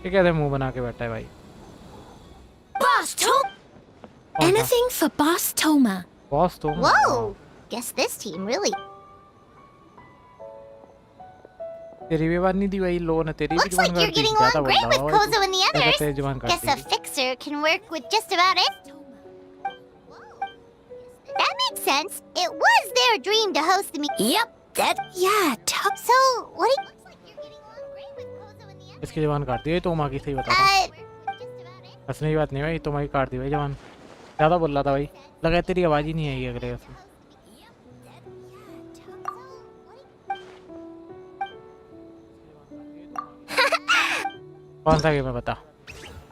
ये क्या मुंह बना के बैठा है भाई? Boss Toma! Anything for Boss Toma. Boss तो Whoa! Guess this team really तेरी भी बात नहीं दी भाई, लोन है तेरी भी looks जुबान like you're काट दी। getting ज़्यादा along बोल great रहा with हूँ Kozo and the तेरी others. जुबान काट Guess a the. fixer can work with just about it. That makes sense. It was their dream to host the meet. Yep, that. Yeah, tough. So, what do you... Looks like you're getting along great with Kozo and the others. इसकी जुबान काट दी तो माँ की सही बता रहा हूँ। हंसने की बात नहीं भाई, तुम्हारी काट दी भाई जुबान। ज़्यादा बोल रहा था भाई, लगा तेरी आवाज़ ही नहीं आएगी अगले उसमें। कौन सा गेम है बता,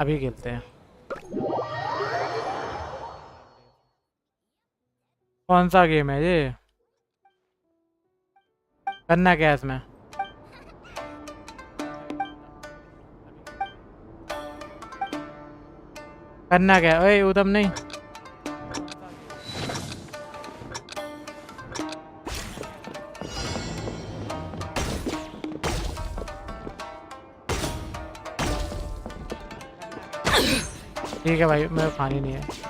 अभी खेलते हैं। कौन सा गेम है ये? करना क्या है इसमें? करना क्या? ओए उदम नहीं। ठीक है भाई, मेरे खानी नहीं है।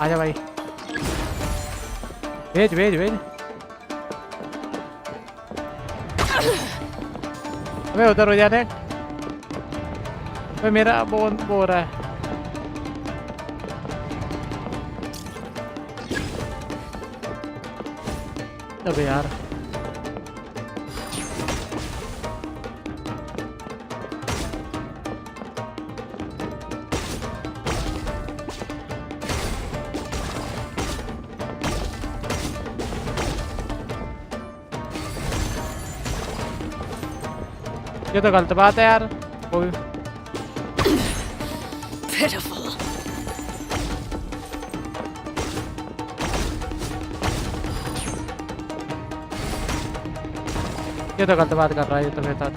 आजा भाई, भेज भेज भेज। अबे उधर हो जाने। भाई मेरा वो हो रहा है। अबे यार ये तो गलत बात है यार। कोई Pitiful. ये तो गलत बात कर रहा है ये तो मेरे साथ।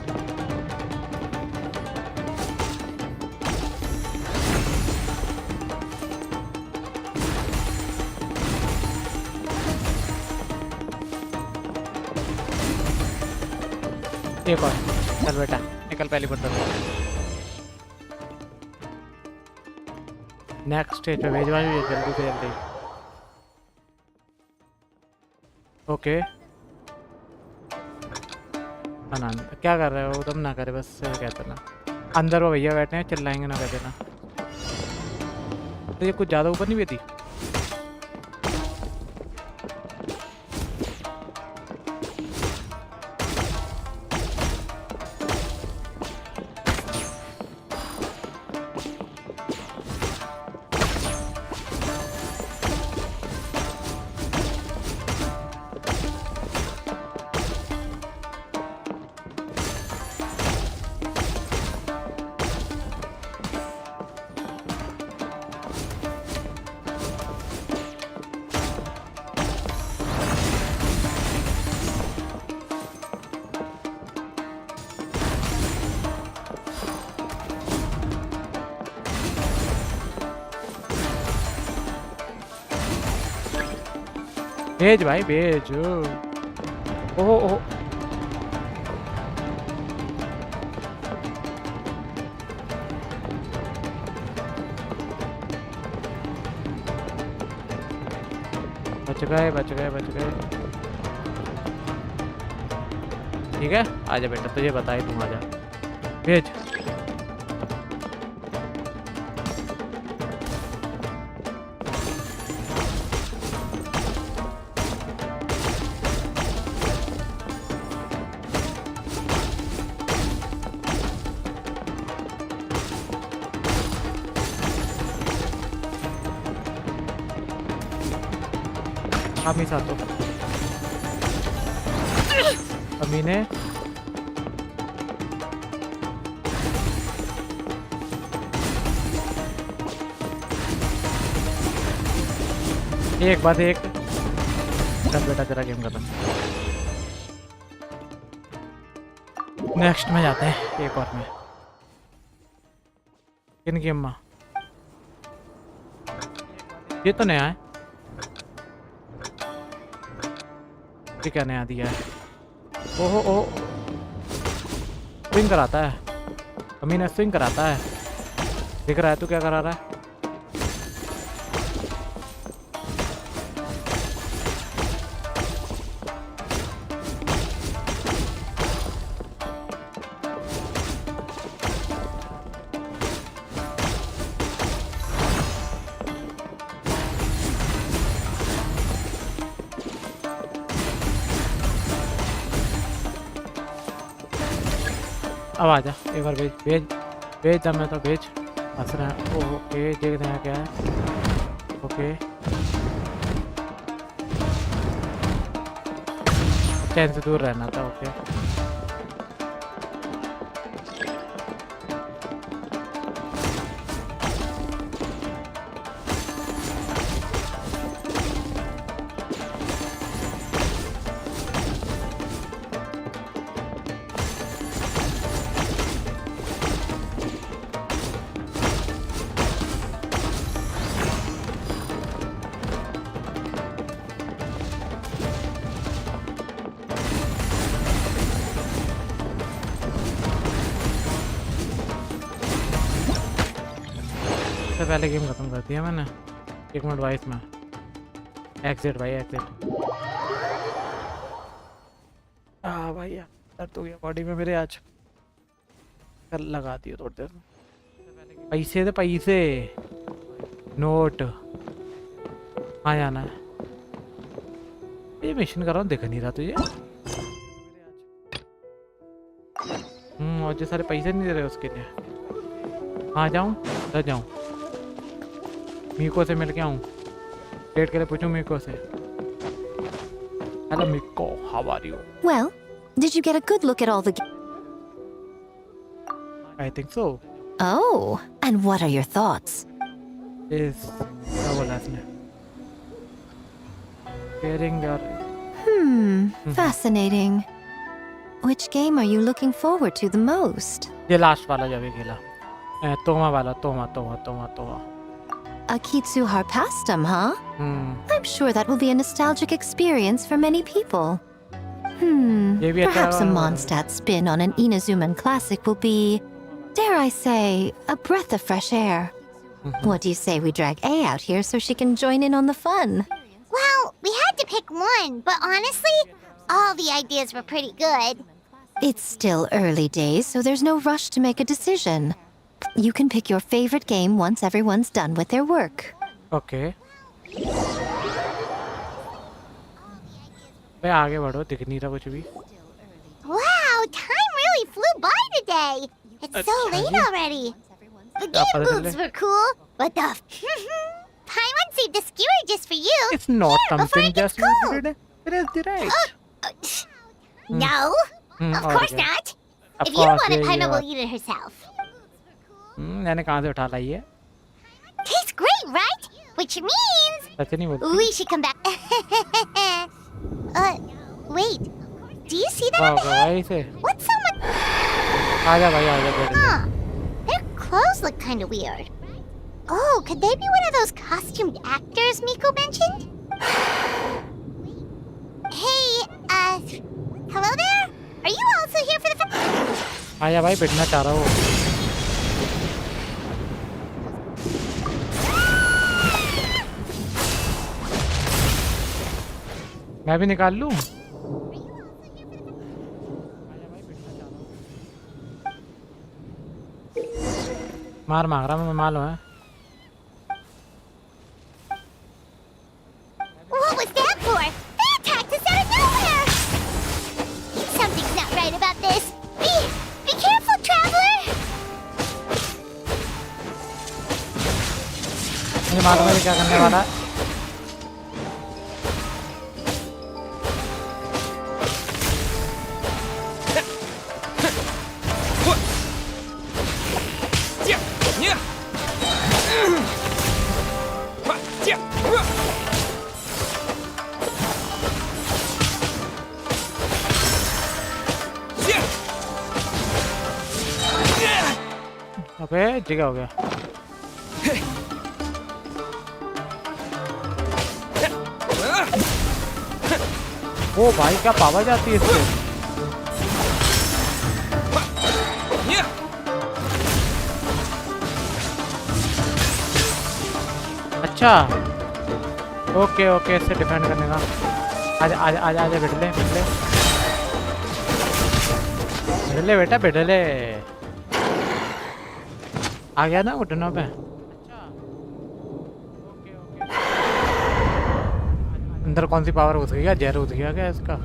एक और चल बेटा निकल पहली बार। नेक्स्ट स्टेज पे भेजवा दीजिए जल्दी से जल्दी। ओके आनंद क्या कर रहे हो तुम? ना करे बस कहते ना अंदर वो भैया बैठे हैं चिल्लाएंगे ना कहते ना। तो ये कुछ ज़्यादा ऊपर नहीं बैठी। भेज भाई भेज। ओहो ओहो बच गए बच गए बच गए। ठीक है आजा बेटा तुझे बताई तुम आजा भेज। हामी सातो अमीने एक बात एक कर बेटा तेरा गेम खत्म। नेक्स्ट में जाते हैं एक और में। किन गेम में ये तो नया है। ये क्या नया दिया है? ओहो ओहो स्विंग कराता है अमीने स्विंग कराता है। दिख रहा है तू क्या करा रहा है? अब आजा एक बार भेज भेज भेज दम मैं तो भेज हंस रहा है। ओके देखते हैं क्या है। ओके चैन से दूर रहना था। ओके सबसे पहले गेम खत्म कर दिया मैंने 1 मिनट 22 में। एग्जिट भाई एग्जिट। भाई यार दर्द हो गया बॉडी में मेरे आज। कल लगा दियो थोड़ी देर में। पैसे तो पैसे नोट कहाँ जाना है ये मिशन कर रहा हूँ दिख नहीं रहा तुझे और जो सारे पैसे नहीं दे रहे उसके लिए कहाँ जाऊँ उधर जाऊँ मीको से मिल के आऊँ डेट के लिए पूछूँ मीको से hello Miko how are you Well, did you get a good look at all the... I think so Oh, and what are your thoughts? इस क्या बोला इसने sharing your Fascinating. Which game are you looking forward to the most? ये last वाला जो भी खेला तोमा वाला तोमा Akitsu Harpastum, huh? I'm sure that will be a nostalgic experience for many people. ये भी अच्छा Perhaps a लगा। Mondstadt spin on an Inazuman classic will be, dare I say, a breath of fresh air. What do you say we drag A out here so she can join in on the fun? Well, we had to pick one, but honestly, all the ideas were pretty good. It's still early days, so there's no rush to make a decision. You can pick your favorite game once everyone's done with their work. Okay भाई आगे बढ़ो दिख नहीं रहा कुछ भी Wow, time really flew by today. It's so late already. The game moves were cool, but the Paimon saved the skewer just for you. It's not Here, before something it gets just you cold. did it is direct No, of और course क्या? not. Of If you don't course, want it, yeah, Paimon yeah. will eat it herself. मैंने कहाँ से उठा लाई है Tastes great, right? Which means सच नहीं बोलती we should come back. Wait. Do you see that वाह up ahead? भाई से What's someone? आजा भाई आजा बैठ ले Huh. Their clothes look kind of weird. Oh, could they be one of those costumed actors Miko mentioned? Hey, hello there? Are you also here for the आजा भाई बैठना चाह रहा हूँ मैं भी निकाल लूँ मार मांग रहा मैं मालूम है What was that for? They attacked us out of nowhere! Something's not right about this. Be careful, traveler! मुझे मालूम है क्या करने वाला है अबे जगह हो गया ओ भाई क्या पावर जाती है इससे अच्छा ओके ओके इससे डिफेंड करने का आजा आजा आजा आजा बैठ ले बैठ ले बैठ ले बेटा बैठ ले आ गया ना घुटनों पे अंदर कौन सी पावर घुस गई क्या जहर घुस गया क्या इसका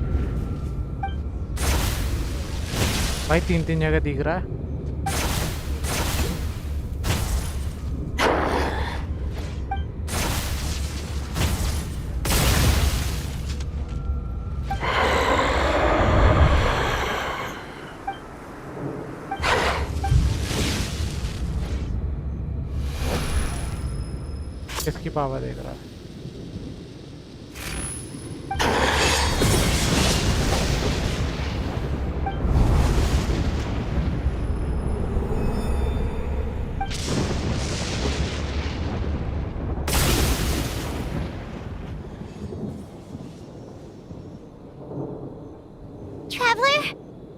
भाई तीन तीन जगह दिख रहा है किसकी पावर देख रहा है Traveler?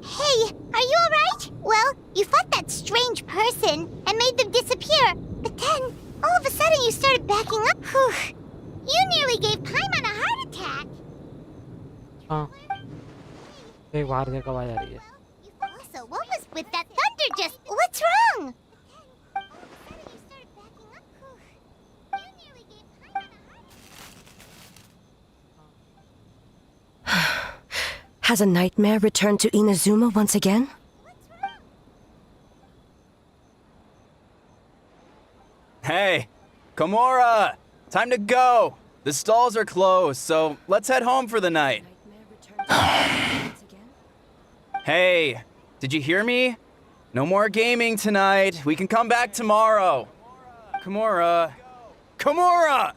Hey, are you alright? Well, you fought that strange person and made them disappear. But then, all of a sudden you started backing up. Whew. You nearly gave Paimon a heart attack. हाँ एक बाहर से आवाज आ रही है Also, what was with that thunder just... What's wrong? Has a nightmare returned to Inazuma once again? Hey, Komura! Time to go! The stalls are closed, so let's head home for the night. Hey, did you hear me? No more gaming tonight. We can come back tomorrow. Komura. Komura!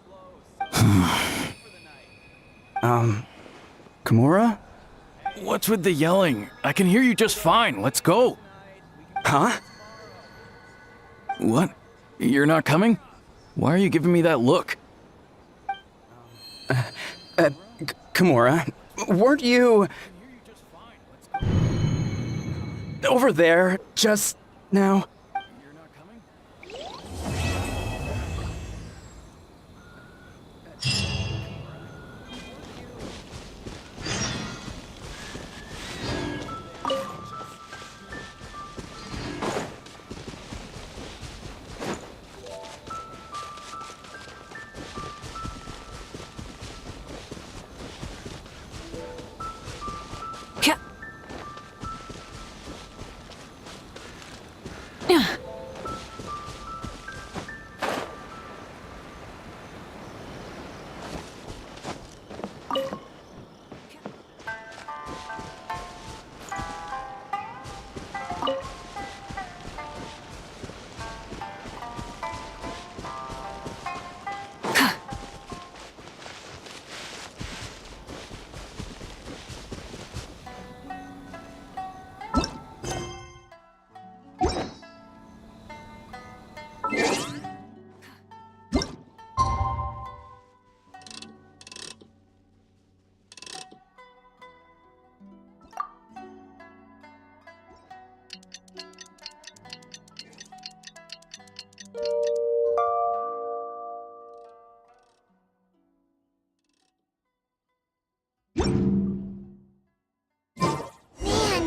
Komura? What's with the yelling? I can hear you just fine. Let's go. Huh? What? You're not coming? Why are you giving me that look? Komura, weren't you over there just now? Man,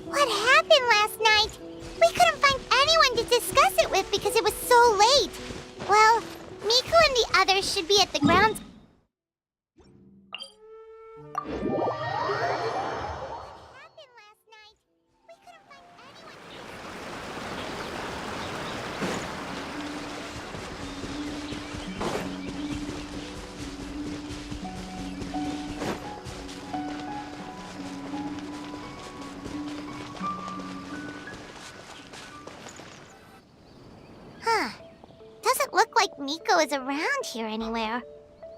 what happened last night? We couldn't find anyone to discuss it with because it was so late. Well, Miku and the others should be at the grounds. Huh. Doesn't look like Miko is around here anywhere.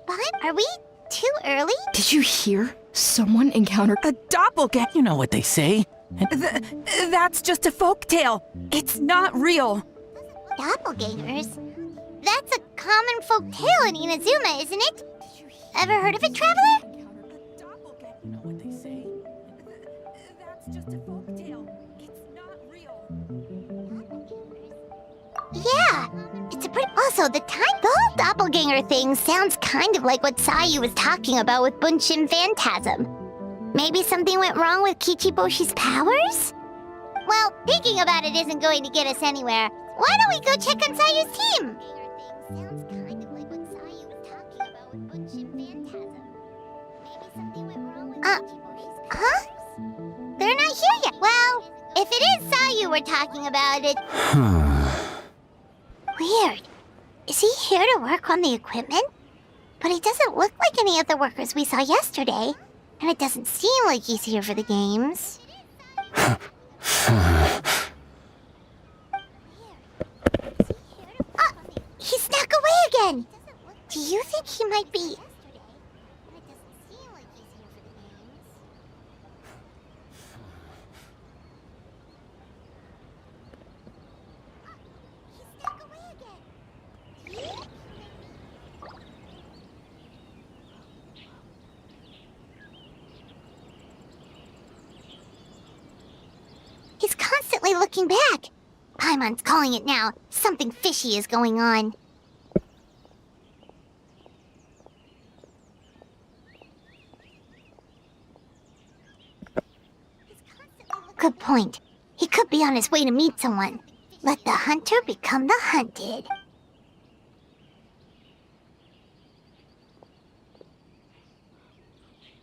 But are we too early? Did you hear? Someone encountered a doppelganger. You know what they say. That's just a folktale. It's not real. Doppelgangers? That's a common folk tale in Inazuma, isn't it? Ever heard of it, Traveler? You know what they say. That's just a folktale. It's not real. Yeah, it's a pretty... Also, the whole doppelganger thing sounds kind of like what Sayu was talking about with Bunshin Phantasm. Maybe something went wrong with Kichiboshi's powers? Well, thinking about it isn't going to get us anywhere. Why don't we go check on Sayu's team? Sounds kind of like what Sayu was talking about with Bunshin Phantasm. Maybe something went wrong with Kichiboshi's powers? Huh? They're not here yet. Well, if it is Sayu we're talking about, it... Weird. Is he here to work on the equipment? But he doesn't look like any of the workers we saw yesterday. And it doesn't seem like he's here for the games. He snuck away again! Do you think he might be... He's constantly looking back. Paimon's calling it now. Something fishy is going on. Good point. He could be on his way to meet someone. Let the hunter become the hunted.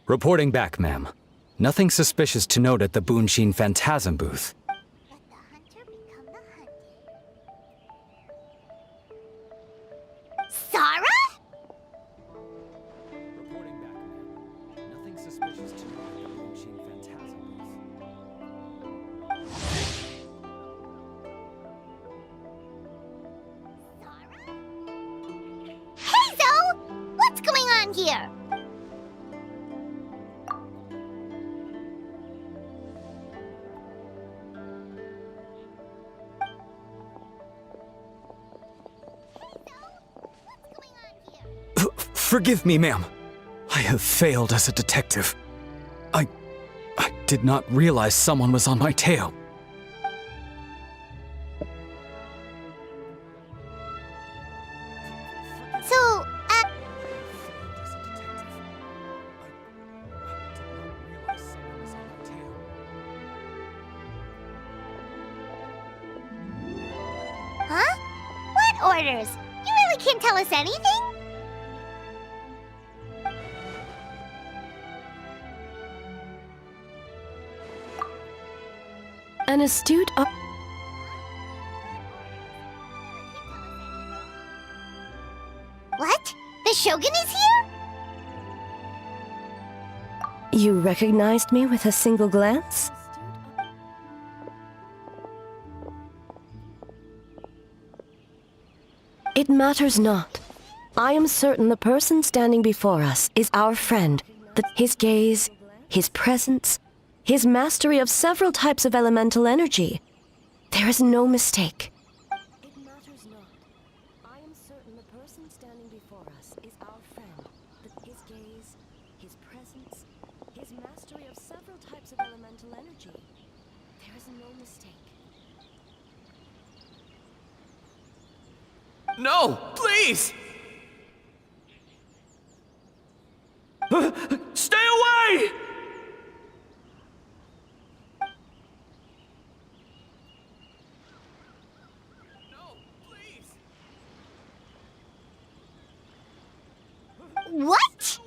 Reporting back, ma'am. Nothing suspicious to note at the Boonshin Phantasm booth. Let the hunter become the hunted. Sarah? Reporting back, ma'am. Nothing suspicious to note at the Boonshin Phantasm booth. Hey, Zoe! What's going on here? Forgive me, ma'am. I have failed as a detective. I did not realize someone was on my tail. So, huh? What orders? You really can't tell us anything? An astute What? The Shogun is here? You recognized me with a single glance? It matters not. I am certain the person standing before us is our friend. His gaze, his presence, his mastery of several types of elemental energy. There is no mistake. It matters not. I am certain the person standing before us is our friend. His gaze, his presence, his mastery of several types of elemental energy. There is no mistake. No, please! Stay away! What?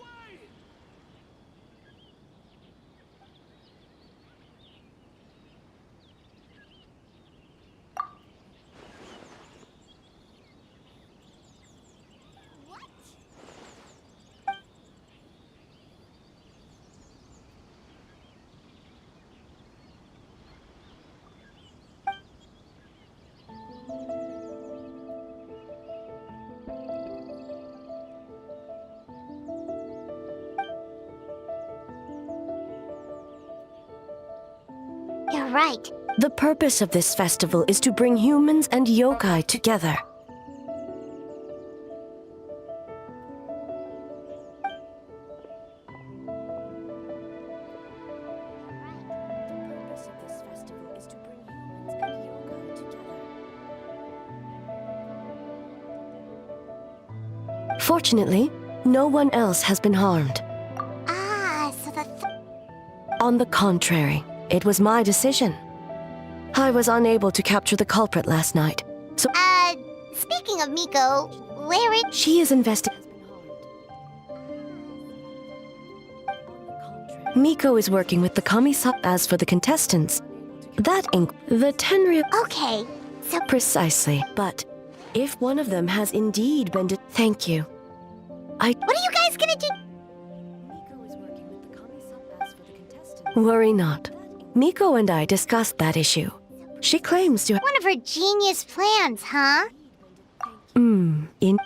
You're right. The purpose of this festival is to bring humans and yokai together. Fortunately, no one else has been harmed. Ah, so On the contrary, it was my decision. I was unable to capture the culprit last night, so... speaking of Miko, where is... She is investigating. Miko is working with the Kami-sama. As for the contestants, that the Tenryu... Okay, so... Precisely, but if one of them has indeed been Thank you. What are you guys gonna do? Worry not. Miko and I discussed that issue. She claims to... One of her genius plans, huh? In... One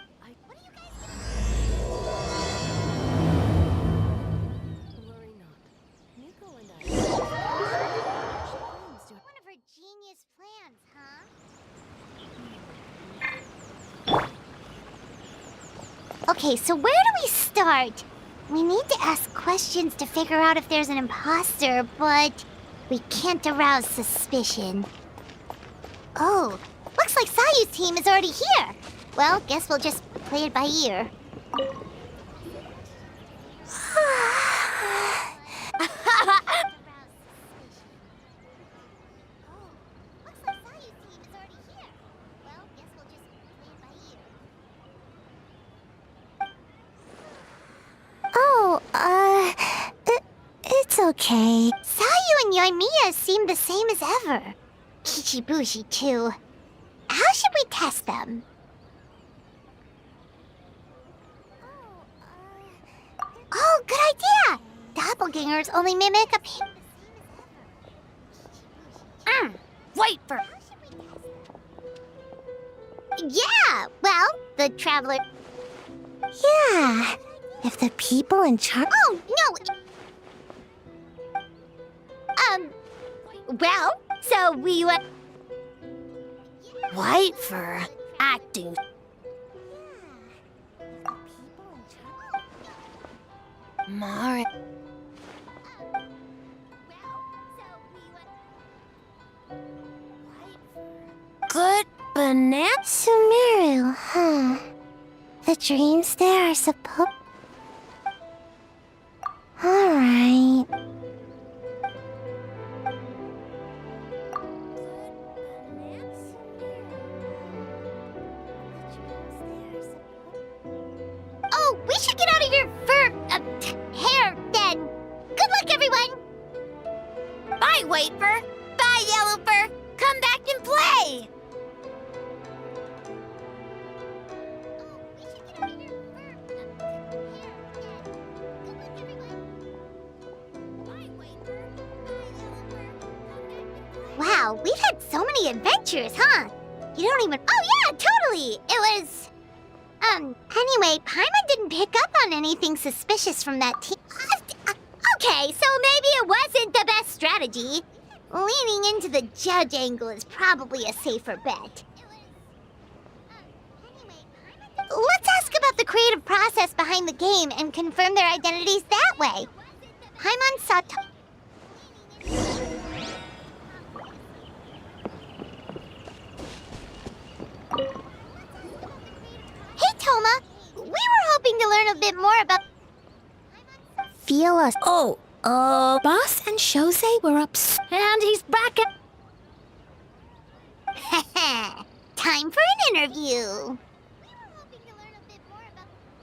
of her genius plans, huh? Okay, so where do we start? We need to ask questions to figure out if there's an imposter, but we can't arouse suspicion. Oh, looks like Sayu's team is already here. Well, guess we'll just play it by ear. It's Okay. Sayu and Yoimiya seem the same as ever. Kichibushi, too. How should we test them? Oh, good idea! Doppelgangers only mimic a wait for... Yeah, well, the traveler... Yeah, if the people in charge... Oh, no! Well, so we went... White fur acting. Mari. Good banana. Sumeru, huh? The dreams there are supposed... Alright. Oh, we should get out of your hair, then. Good luck, everyone! Bye, White fur. Bye, Yellow fur. Come back and play. Wow, we've had so many adventures, huh? You don't even... Oh, yeah, totally! It was... Anyway, Paimon didn't pick up on anything suspicious from that team. Okay, so maybe it wasn't the best strategy. Leaning into the judge angle is probably a safer bet. Let's ask about the creative process behind the game and confirm their identities that way. Paimon saw... Hey, Toma! We were hoping to learn a bit more about... Feel us... Oh, Boss and Shose were up... And he's back at... Time for an interview.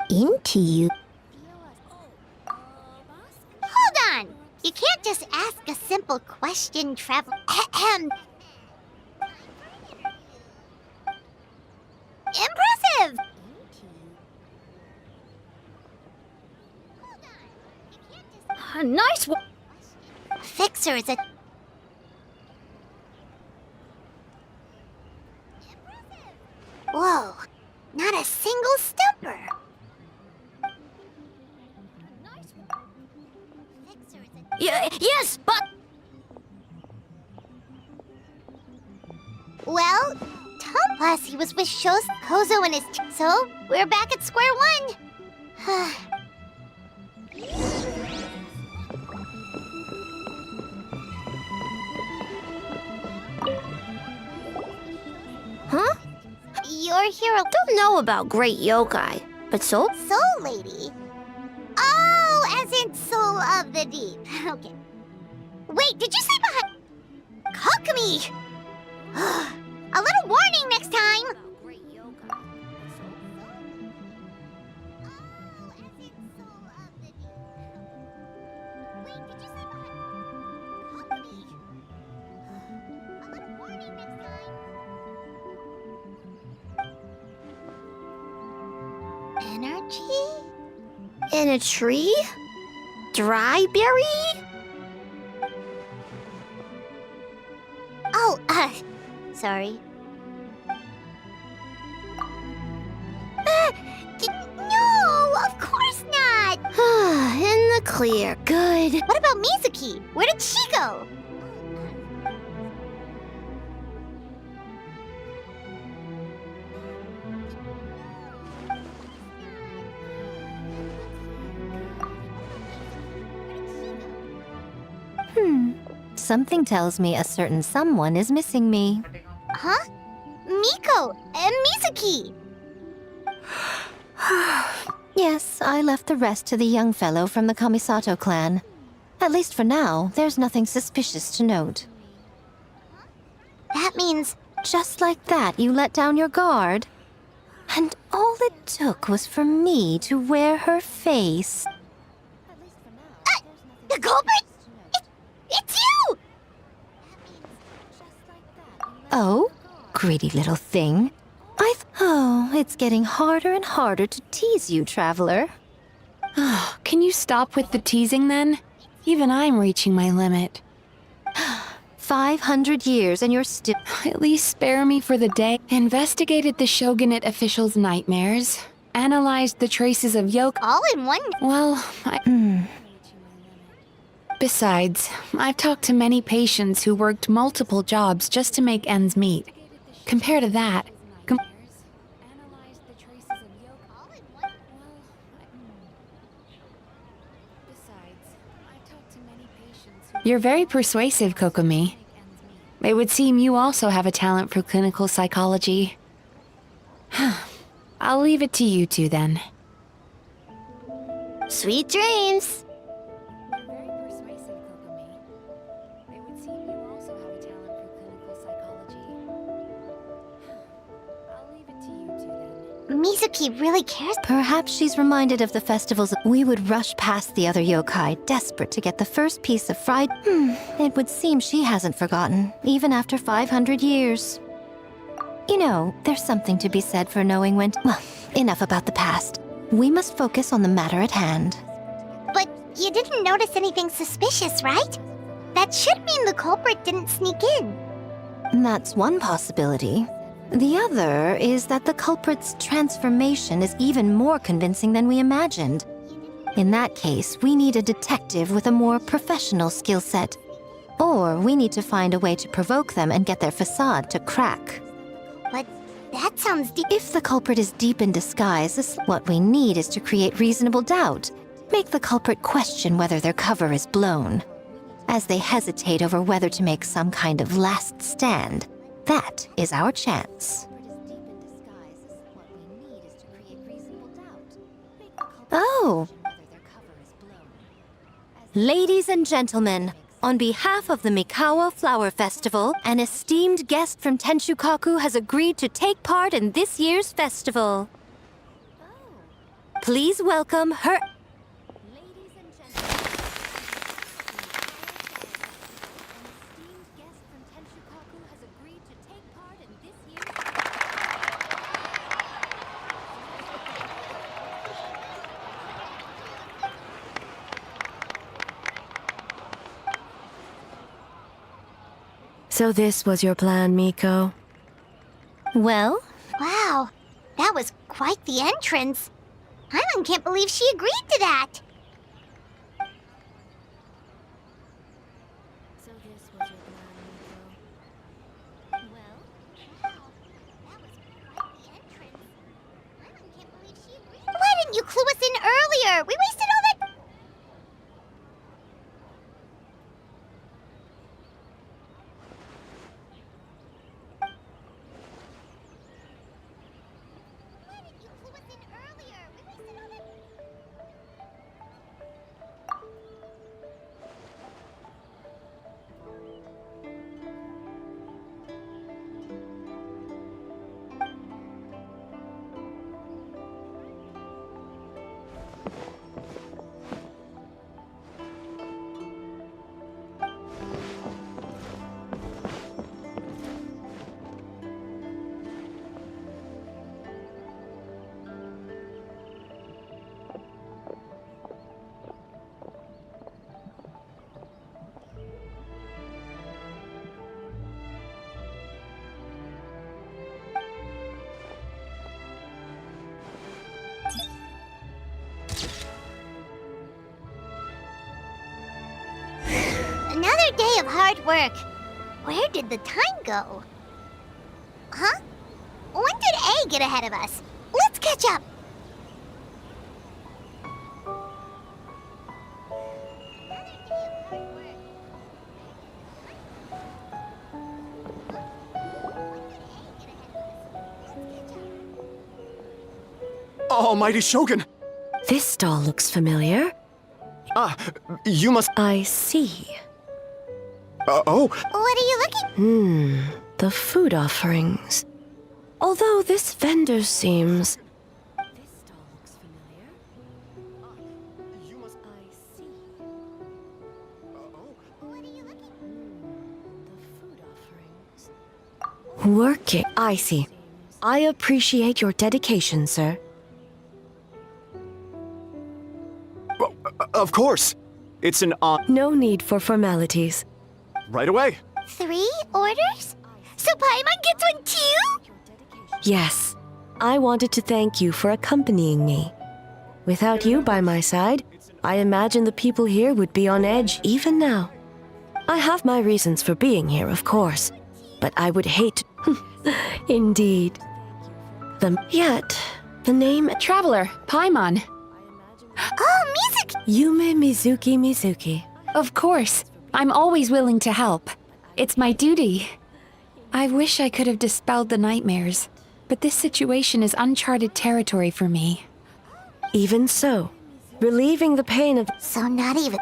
Into you. Hold on! You can't just ask a simple question, Traveler. Impressive! Nice one. Fixer is a... Whoa, not a single stumper. Yes, but... Well, plus he was with Shos, Kozo, and his... So, we're back at square one. Huh? Your hero... Don't know about great yokai, but Soul Lady? Oh, as in Soul of the Deep. Okay. Wait, did you say behind... Kokumi! A little warning next time! Energy? in a tree? Dry berry? Oh, sorry. No, of course not! In the clear, good. What about Mizuki? Where did she go? Something tells me a certain someone is missing me. Huh? Miko and Mizuki! Yes, I left the rest to the young fellow from the Kamisato clan. At least for now, there's nothing suspicious to note. That means... Just like that, you let down your guard? And all it took was for me to wear her face. The culprit? Oh, greedy little thing. Oh, it's getting harder and harder to tease you, traveler. Oh, can you stop with the teasing then? Even I'm reaching my limit. 500 years and you're still... At least spare me for the day. Investigated the shogunate officials' nightmares. Analyzed the traces of yoke. All in one. Well, Besides, I've talked to many patients who worked multiple jobs just to make ends meet. Compared to that, You're very persuasive, Kokomi. It would seem you also have a talent for clinical psychology. I'll leave it to you two then. Sweet dreams. Mizuki really cares. Perhaps she's reminded of the festivals. We would rush past the other yokai, desperate to get the first piece of fried... It would seem she hasn't forgotten, even after 500 years. You know, there's something to be said for knowing when... Well, enough about the past. We must focus on the matter at hand. But you didn't notice anything suspicious, right? That should mean the culprit didn't sneak in. That's one possibility. The other is that the culprit's transformation is even more convincing than we imagined. In that case, we need a detective with a more professional skill set. Or we need to find a way to provoke them and get their facade to crack. But that sounds deep. If the culprit is deep in disguise, what we need is to create reasonable doubt. Make the culprit question whether their cover is blown. As they hesitate over whether to make some kind of last stand. That is our chance. Oh! Ladies and gentlemen, on behalf of the Mikawa Flower Festival, an esteemed guest from Tenshukaku has agreed to take part in this year's festival. Please welcome her... So this was your plan, Miko? Well? Wow, that was quite the entrance. Hyman can't believe she agreed to that. So this was your plan, Miko? Well? Wow, that was quite the entrance. Hyman can't believe she agreed. Why didn't you clue us in earlier? We wasted all that... Another day of hard work. Where did the time go? Huh? When did A get ahead of us? Let's catch up. Almighty Shogun! This stall looks familiar. Ah, you must... I see. Oh. What are you looking? The food offerings. Although this vendor seems... This stall looks familiar. You must... I see. What are you looking? The food offerings. Working. I see. I appreciate your dedication, sir. Of course. It's an No need for formalities. Right away. 3 orders? So Paimon gets one too? Yes. I wanted to thank you for accompanying me. Without you by my side, I imagine the people here would be on edge even now. I have my reasons for being here, of course, but I would hate... Indeed. Yet, the name... Traveler, Paimon. Oh, Mizuki! Yume Mizuki. Of course. I'm always willing to help. It's my duty. I wish I could have dispelled the nightmares, but this situation is uncharted territory for me. Even so, relieving the pain of... So not even...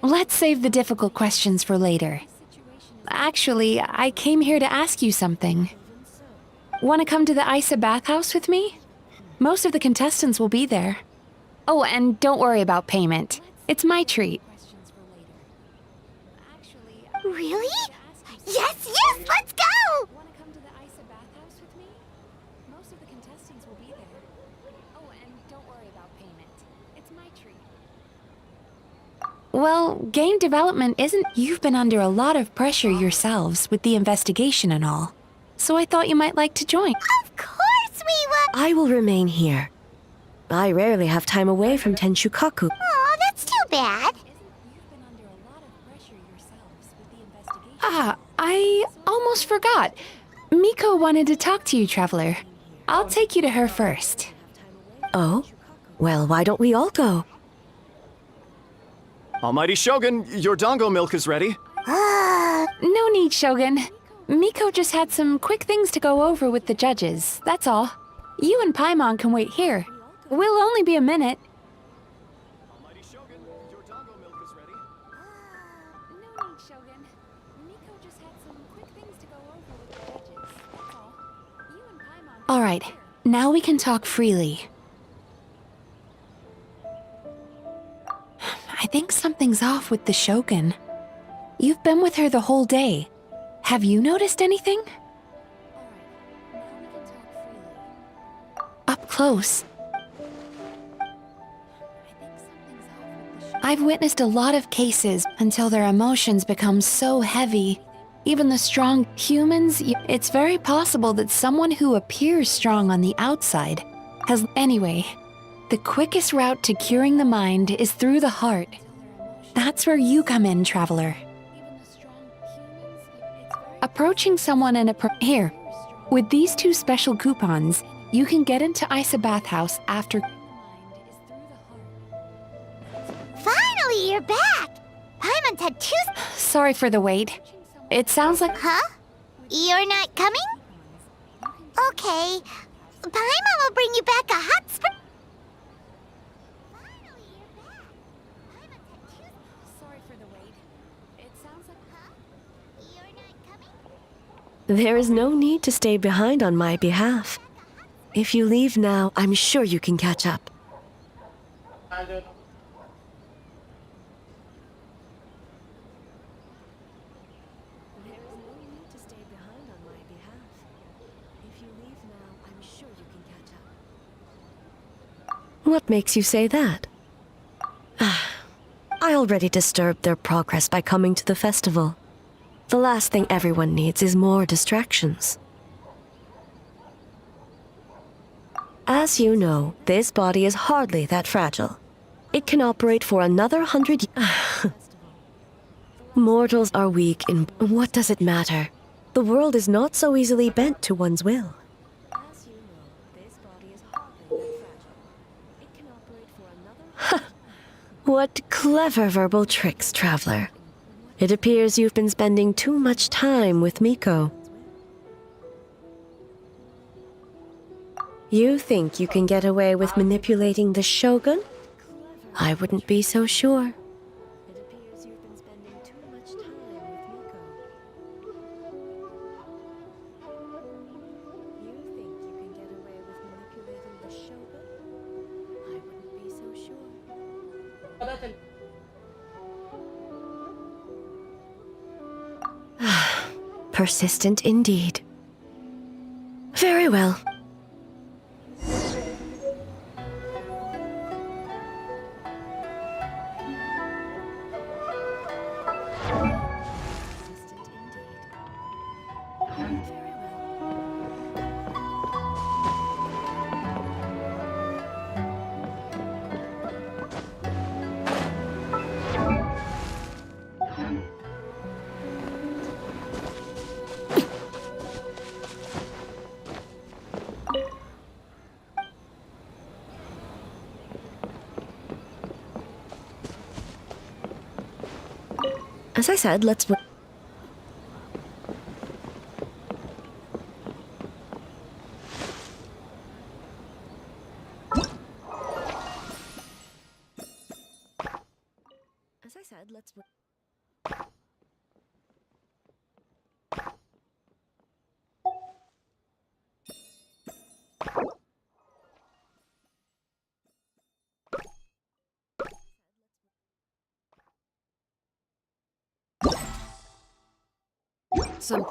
Let's save the difficult questions for later. Actually, I came here to ask you something. Want to come to the Isa bathhouse with me? Most of the contestants will be there. Oh, and don't worry about payment. It's my treat. Really? Yes, let's go! Want to come to the Isa bathhouse with me? Most of the contestants will be there. Oh, and don't worry about payment. It's my treat. Well, game development isn't... You've been under a lot of pressure yourselves with the investigation and all. So I thought you might like to join. Of course we will! I will remain here. I rarely have time away from Tenshukaku. Aw, that's too bad. Ah, I almost forgot. Miko wanted to talk to you, Traveler. I'll take you to her first. Oh? Well, why don't we all go? Almighty Shogun, your dango milk is ready. No need, Shogun. Miko just had some quick things to go over with the judges, that's all. You and Paimon can wait here. We'll only be a minute. Almighty Shogun, your dango milk is ready. No need, Shogun. Miko just had some quick things to go over with the judges, that's all. You and Paimon... All right, now we can talk freely. I think something's off with the Shogun. You've been with her the whole day. Have you noticed anything? Up close. I've witnessed a lot of cases until their emotions become so heavy. Even the strong humans, it's very possible that someone who appears strong on the outside has... Anyway, the quickest route to curing the mind is through the heart. That's where you come in, Traveler. Approaching someone in a... Here, with these 2 special coupons, you can get into Isa Bathhouse after... Finally, you're back! Paimon's had 2... Sorry for the wait. It sounds like... Huh? You're not coming? Okay. Paimon will bring you back a hot spring... There is no need to stay behind on my behalf. If you leave now, I'm sure you can catch up. What makes you say that? I already disturbed their progress by coming to the festival. The last thing everyone needs is more distractions. As you know, this body is hardly that fragile. It can operate for another 100 years. Mortals are weak in... What does it matter? The world is not so easily bent to one's will. What clever verbal tricks, Traveler. It appears you've been spending too much time with Miko. You think you can get away with manipulating the Shogun? I wouldn't be so sure. Persistent indeed. Very well. As I said, let's... As I said, let's... Some...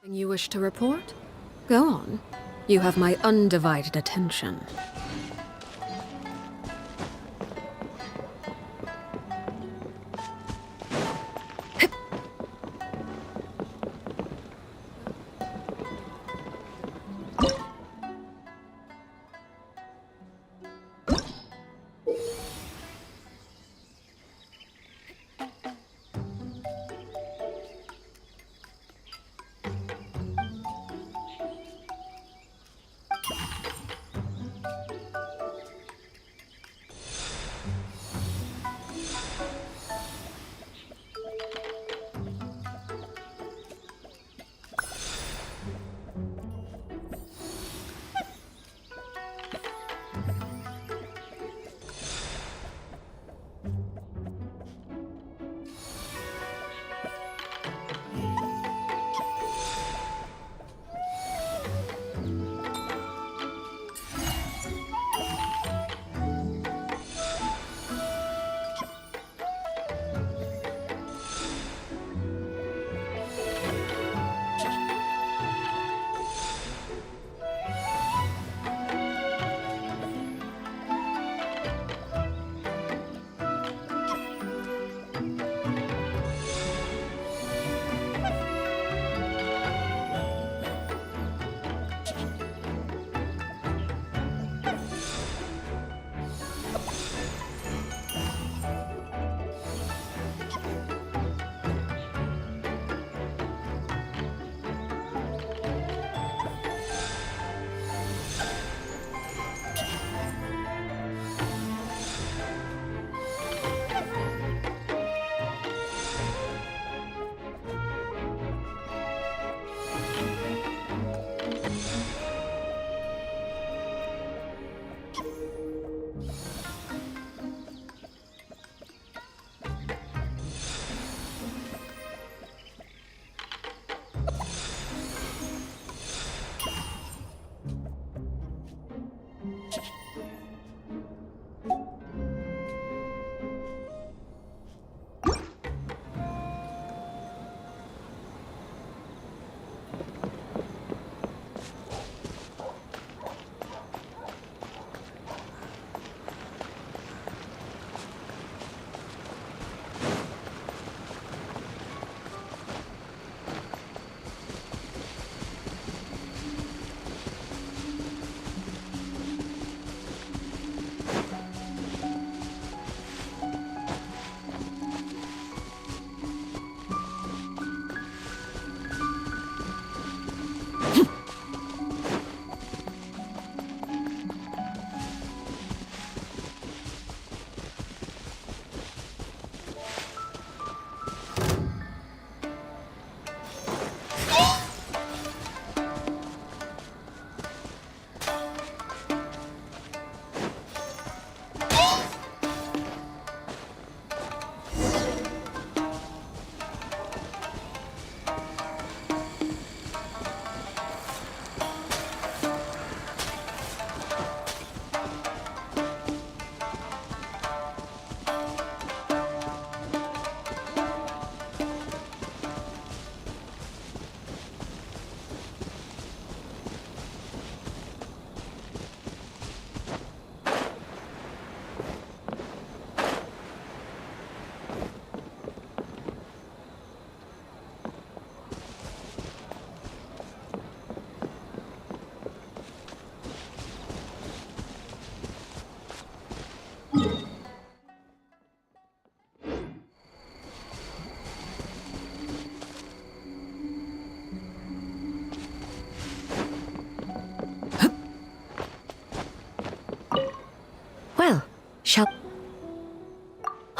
You wish to report? Go on. You have my undivided attention.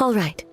All right.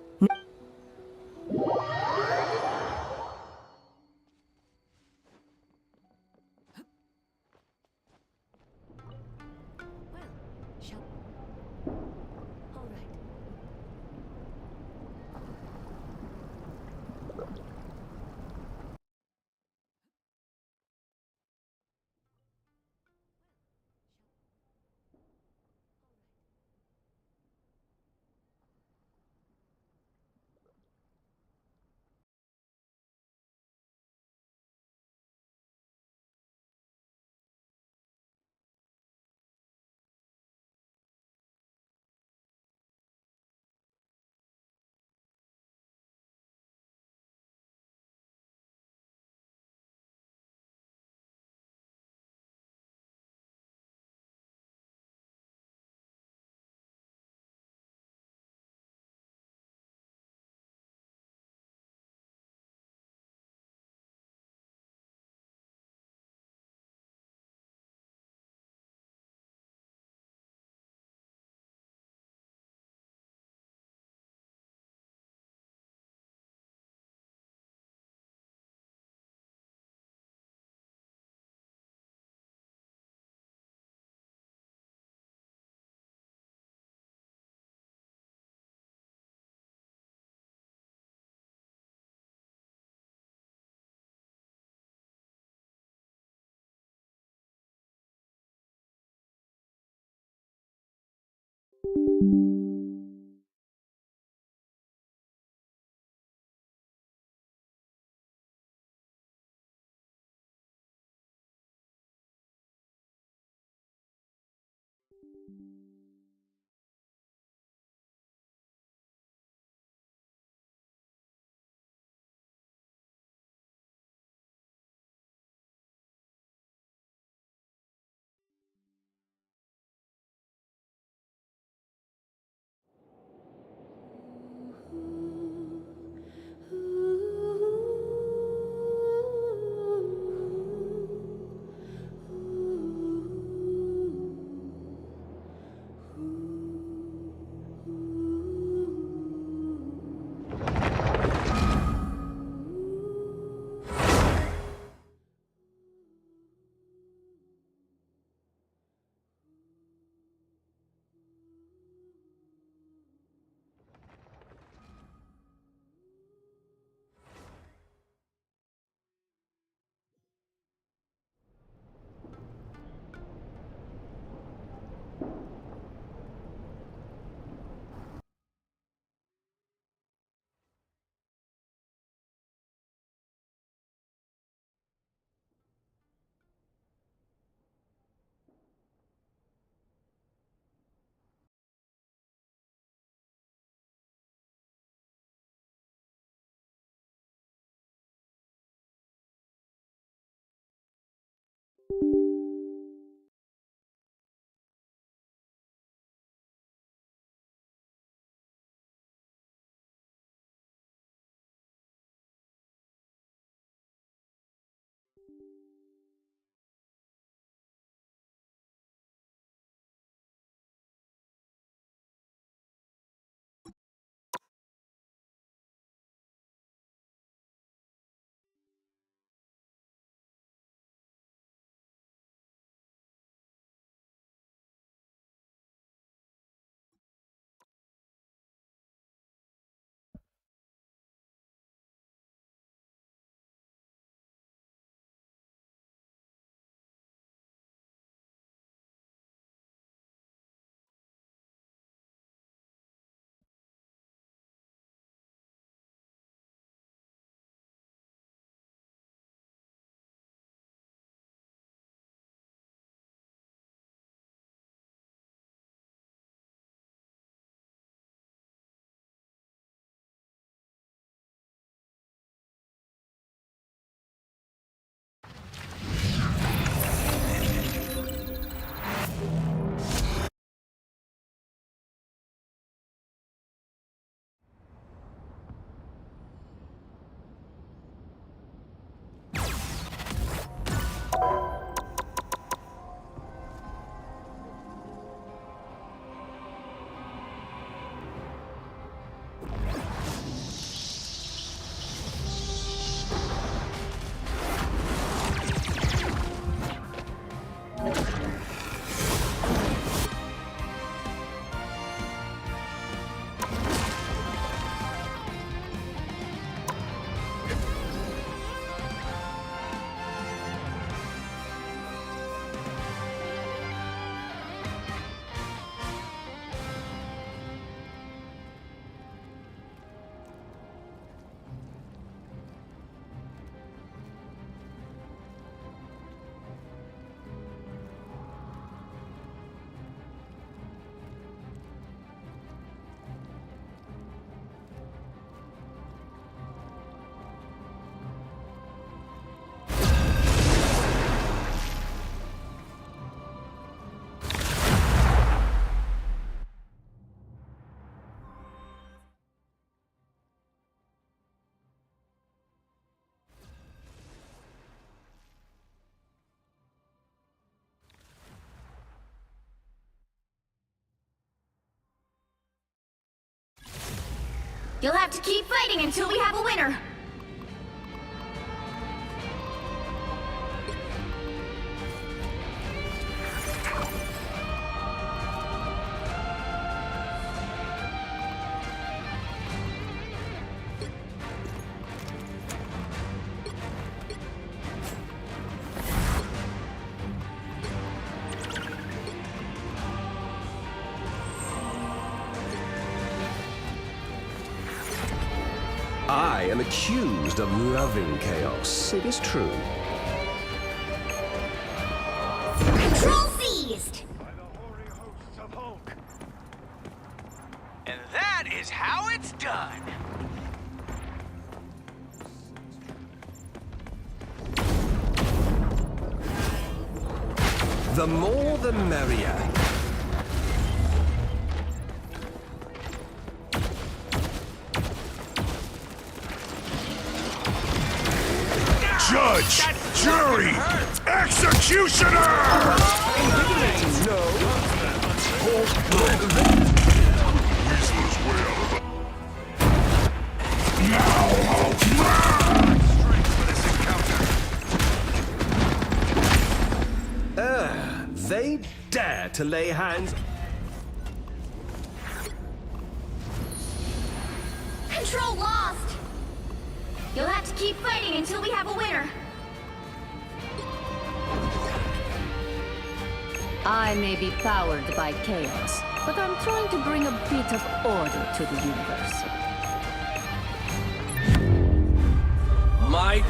You'll have to keep fighting until we have a winner. I am accused of loving chaos. It is true. Control seized! And that is how it's done. The more the merrier. Judge, jury, executioner! They dare to lay hands. Control lost! You'll have to keep fighting until we have a winner. I may be powered by chaos, but I'm trying to bring a bit of order to the universe. My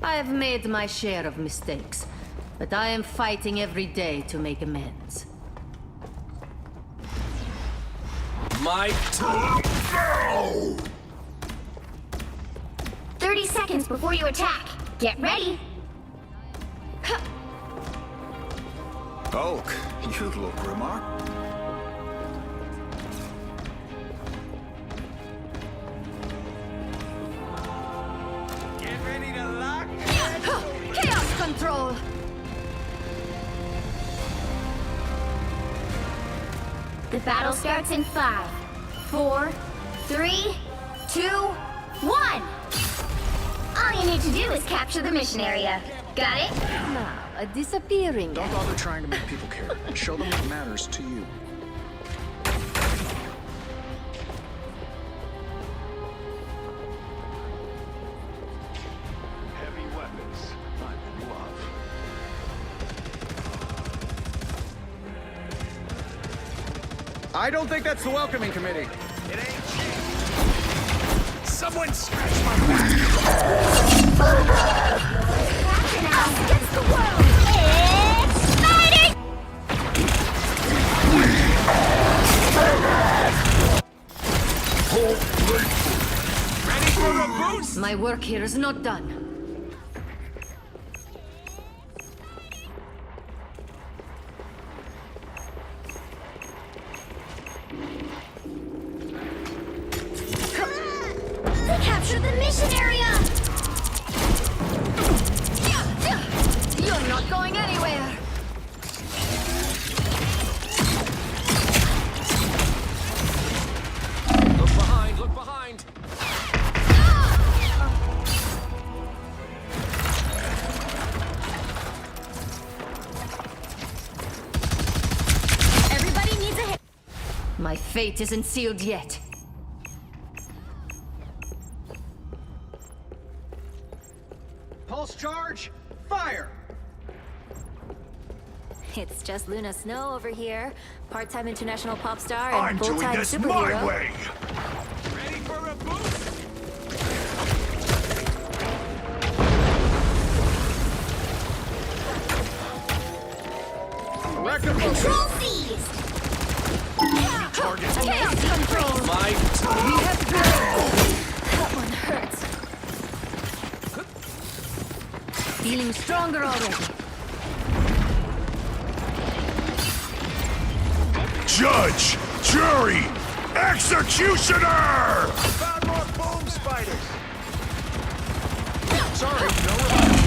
I have made my share of mistakes, but I am fighting every day to make amends. My 30 seconds before you attack. Get ready. Hulk, you look remarkable. Get ready to lock. Chaos control! The battle starts in 5, 4, 3, 2, 1. All you need to do is capture the mission area. Got it? Now, disappearing. Don't bother trying to make people care. Show them what matters to you. Heavy weapons. I'm in love. I don't think that's the welcoming committee. It ain't cheap. Someone scratch my back! Against the world! It's fighting! Ready for a boost? My work here is not done. They captured the mission area! You're not going anywhere! Look behind, look behind. Everybody needs a hit. My fate isn't sealed yet. Pulse charge, fire! It's just Luna Snow over here, part-time international pop star I'm and doing full-time this superhero. my way! Ready for a boost? Control seized! Target. Chaos control! My That one hurts. Feeling stronger already. Judge, jury, executioner! Found more boom spiders! Sorry, no revival.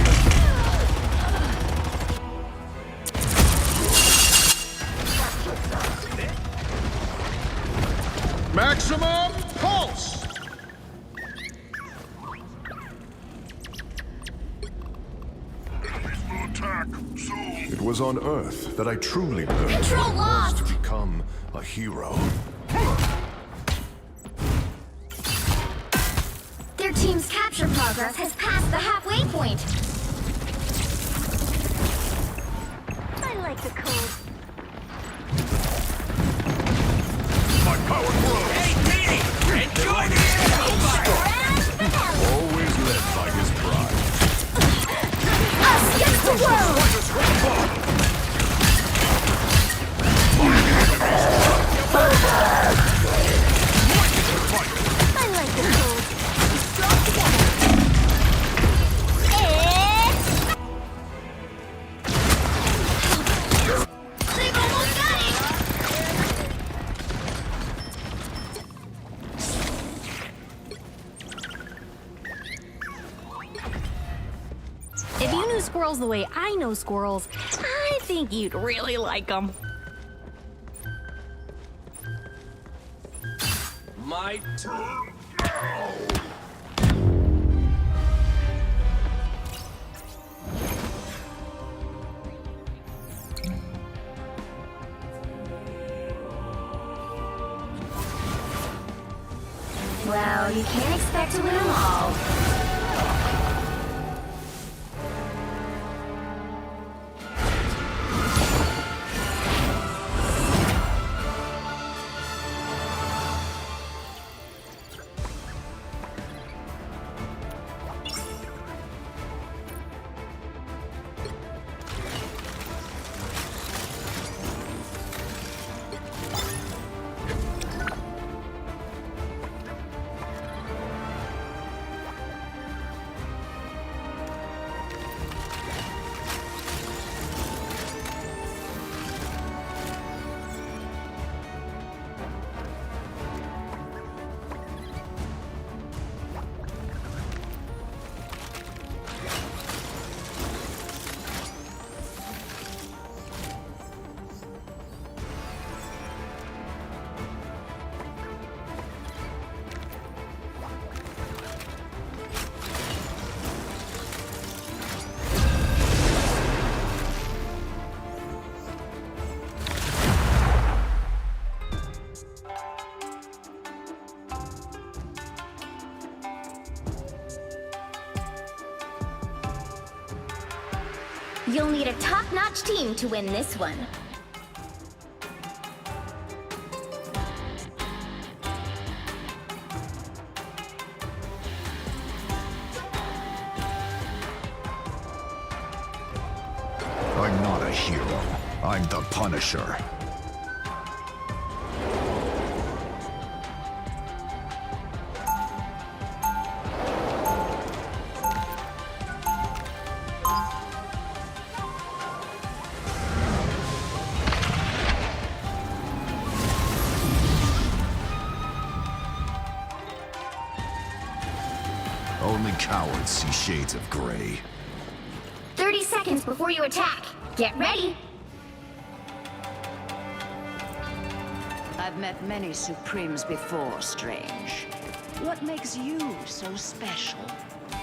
Maximum pulse! It was on Earth that I truly learned Control what it was lost! to become a hero. Their team's capture progress has passed the halfway point. I like the cold. My power grows! Hey, Petey! Enjoy this! Always led by his pride. Us against the world! I like the cold. We strong together. They've almost got it! If you knew squirrels the way I know squirrels, I think you'd really like them. My turn. Well, you can't expect to win them all. You'll need a top-notch team to win this one. I'm not a hero. I'm the Punisher. Only cowards see shades of gray. 30 seconds before you attack. Get ready. I've met many Supremes before, Strange. What makes you so special?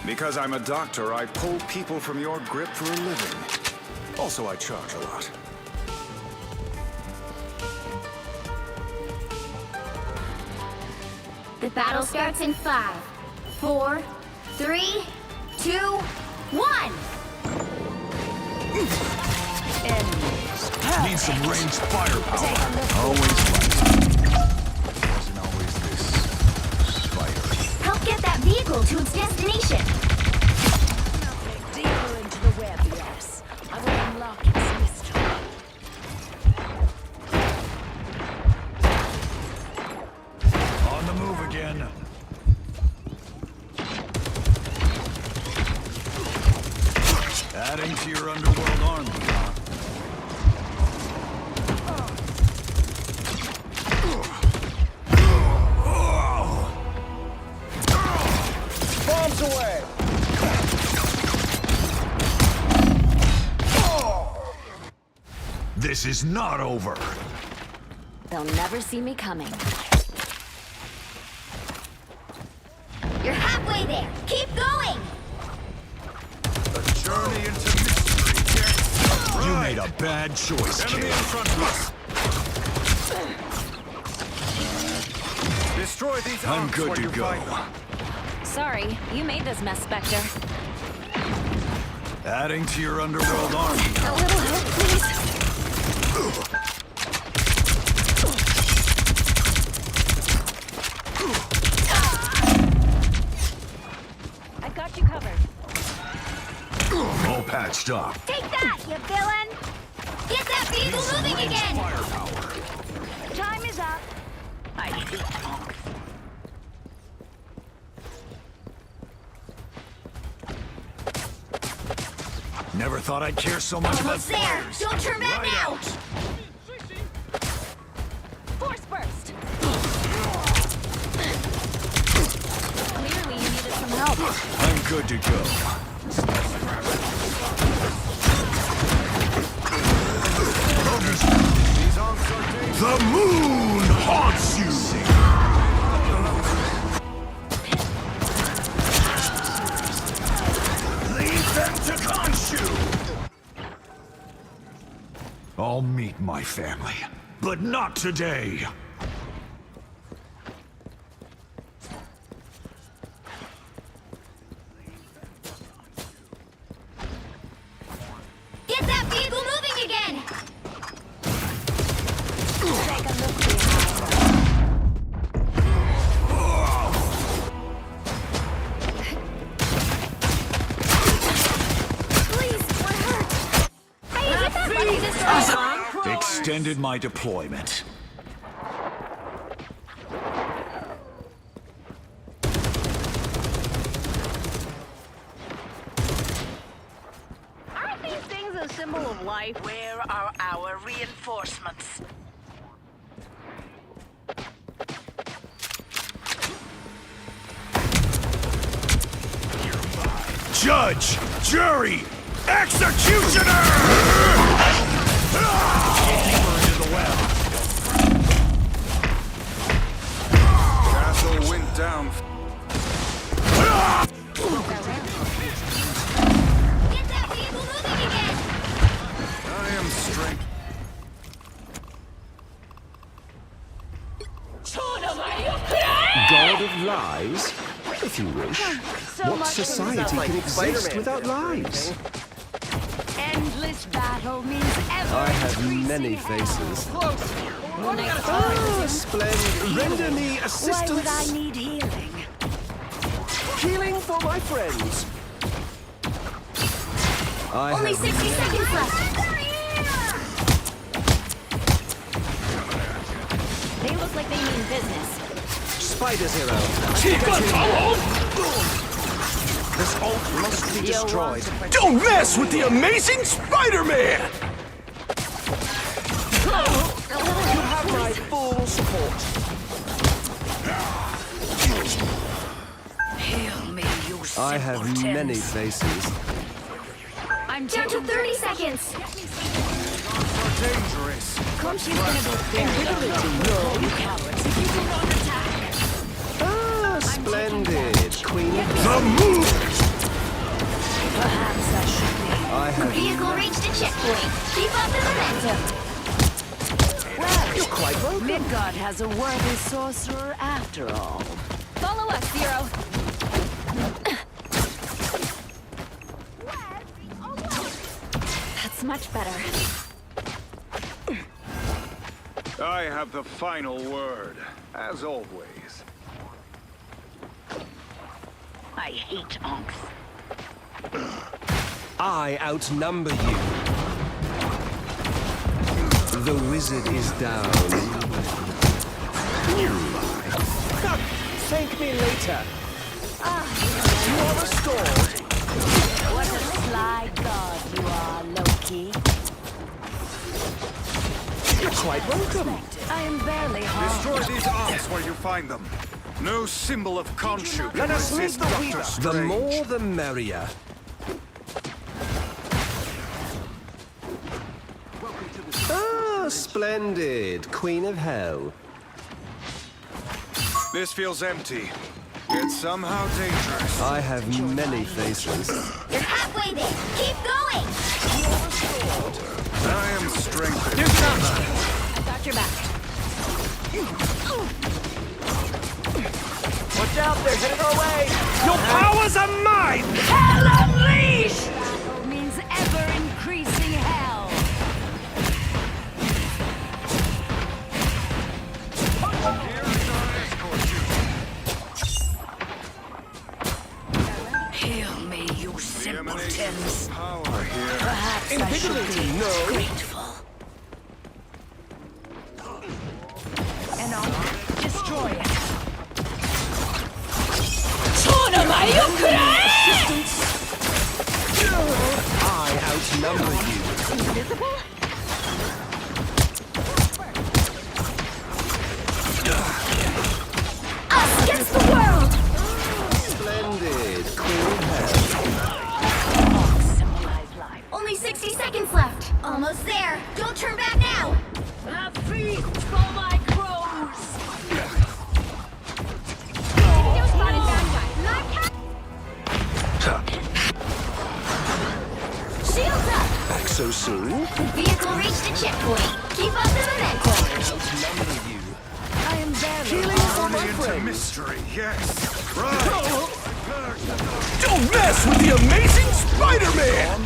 Because I'm a doctor, I pull people from your grip for a living. Also, I charge a lot. The battle starts in 5, 4, 3, 2, 1. Need some ranged firepower. Always right. Wasn't always this spider. Help get that vehicle to its destination. Deeper into the web, yes. I will unlock its mystery. On the move again. Adding to your underworld army, huh? This is not over. They'll never see me coming. You're halfway there. Keep going. A journey into mystery. You made a bad choice, kid. In front of us. Destroy these. I'm good to go. Sorry, you made this mess, Spectre. Adding to your underworld army. A little help, please. I got you covered. All patched up. Take that, you villain. Get that beetle moving again. Firepower. Time is up. I hate punks. Never thought I'd care so much about Almost there. fires. Don't turn back Right now. out. Force burst. Clearly you needed some help. I'm good to go. The moon haunts you! Leave them to Genshin! I'll meet my family, but not today. Get that vehicle moving again. Take a look behind. Please, we're hurt. Hey, get that bunny destroyed. Extended my deployment. Aren't these things a symbol of life? Where are our reinforcements? Judge, jury, executioner! Deeper into the well. Castle went down. Get that vehicle moving again. I am strength. God of lies? If you wish. What society can exist without lies? Endless battle means ever I have many faces. Ah, splendid. Render me Why assistance. would I need healing? Healing for my friends. I Only have 60 seconds left. They look like they mean business. Spider Zero. Keep us alone! This ult must be destroyed. Don't mess with the amazing Spider-Man! You have my full support. Heal me, you I have simpletons. many faces. I'm Down to 30 seconds. Dangerous. She's gonna be very No. you cowards. If you do not attack. Ah, splendid. Queen of The moon! Perhaps I should be. I have Vehicle reached a checkpoint. Keep up the momentum. Well, You're quite welcome. Midgard has a worthy sorcerer after all. Follow us, Zero. That's much better. I have the final word, as always. I hate onks. I outnumber you. The wizard is down. Thank me later. You are restored. What a sly god you are, Loki. You're quite welcome. I am barely harmed. Destroy these arms where you find them. No symbol of Khonshu can Let us meet resist the Dr. weaver. The Strange. more the merrier. Ah, splendid, Queen of Hell. This feels empty, yet somehow dangerous. I have many faces. You're halfway there. Keep going. I am strengthened. I got your back. Watch out, they're headed our way! Your powers are mine! Hell unleashed! Battle means ever-increasing hell. Heal me, you simpletons. Power here. Perhaps I should be grateful. And I'll destroy it. I outnumber you. Invisible? Us against the world. Splendid, Queen of Hell. Symbolize life. Only 60 seconds left. Almost there. Don't turn back now. A feast for my crows! Shields up. Back so soon? Vehicle reached a checkpoint. Keep up the momentum. Outnumber you. I am very Journey into mystery, yes. Right. Don't mess with the amazing Spider-Man!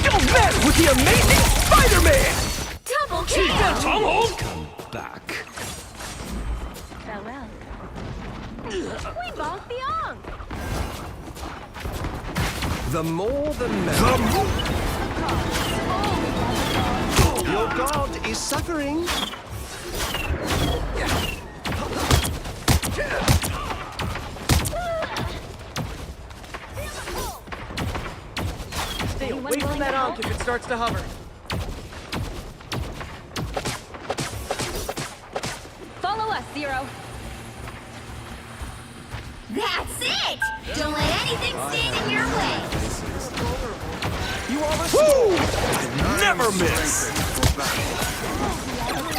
Don't mess with the amazing Spider-Man! Double kill. Come back. Farewell. We bonked the onk. The more the merrier. Your god is suffering. Stay away from that onk if it starts to hover. Follow us, Zero. That's it. Don't let anything stand in your way. You are the Woo! I never miss.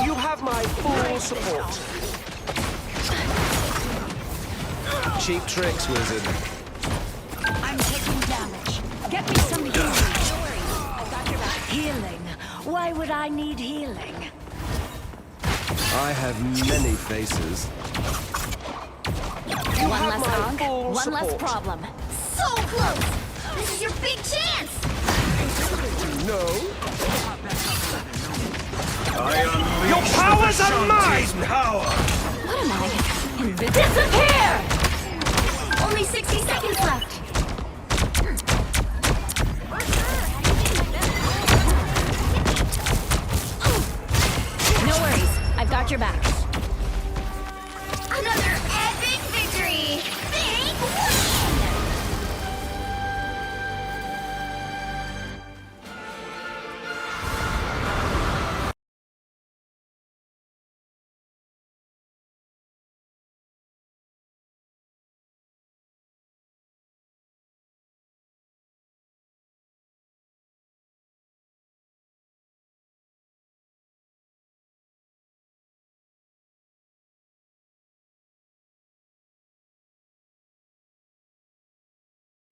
You have my full support. Cheap tricks, wizard. I'm taking damage. Get me some healing. I got your back. Healing? Why would I need healing? I have many faces. One less onk, one less problem. So close. This is your big chance. No. Your powers are mine! Power. What am I? Invisible? Disappear! Only 60 seconds left. No worries. I've got your back. Another epic victory. Big win.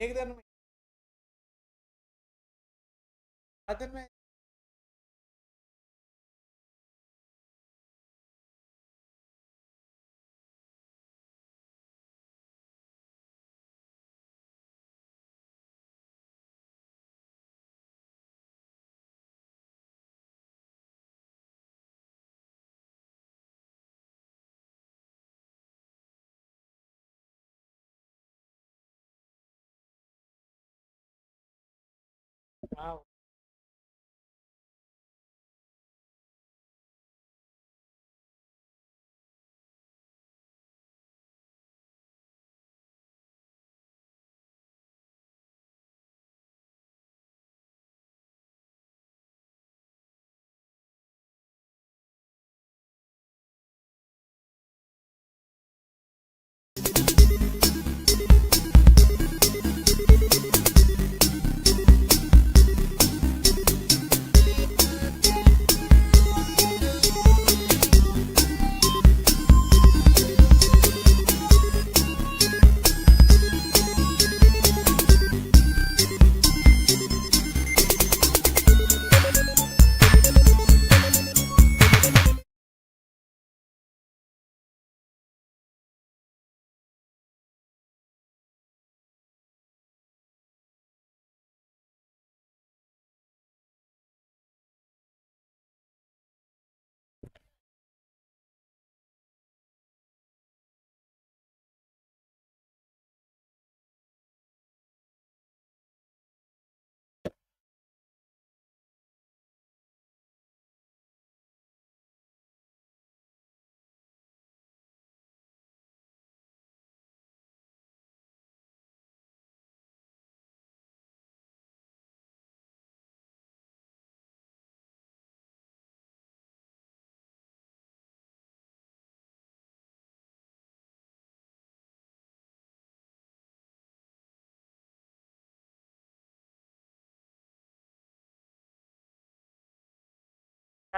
एक दिन में दिन में wow.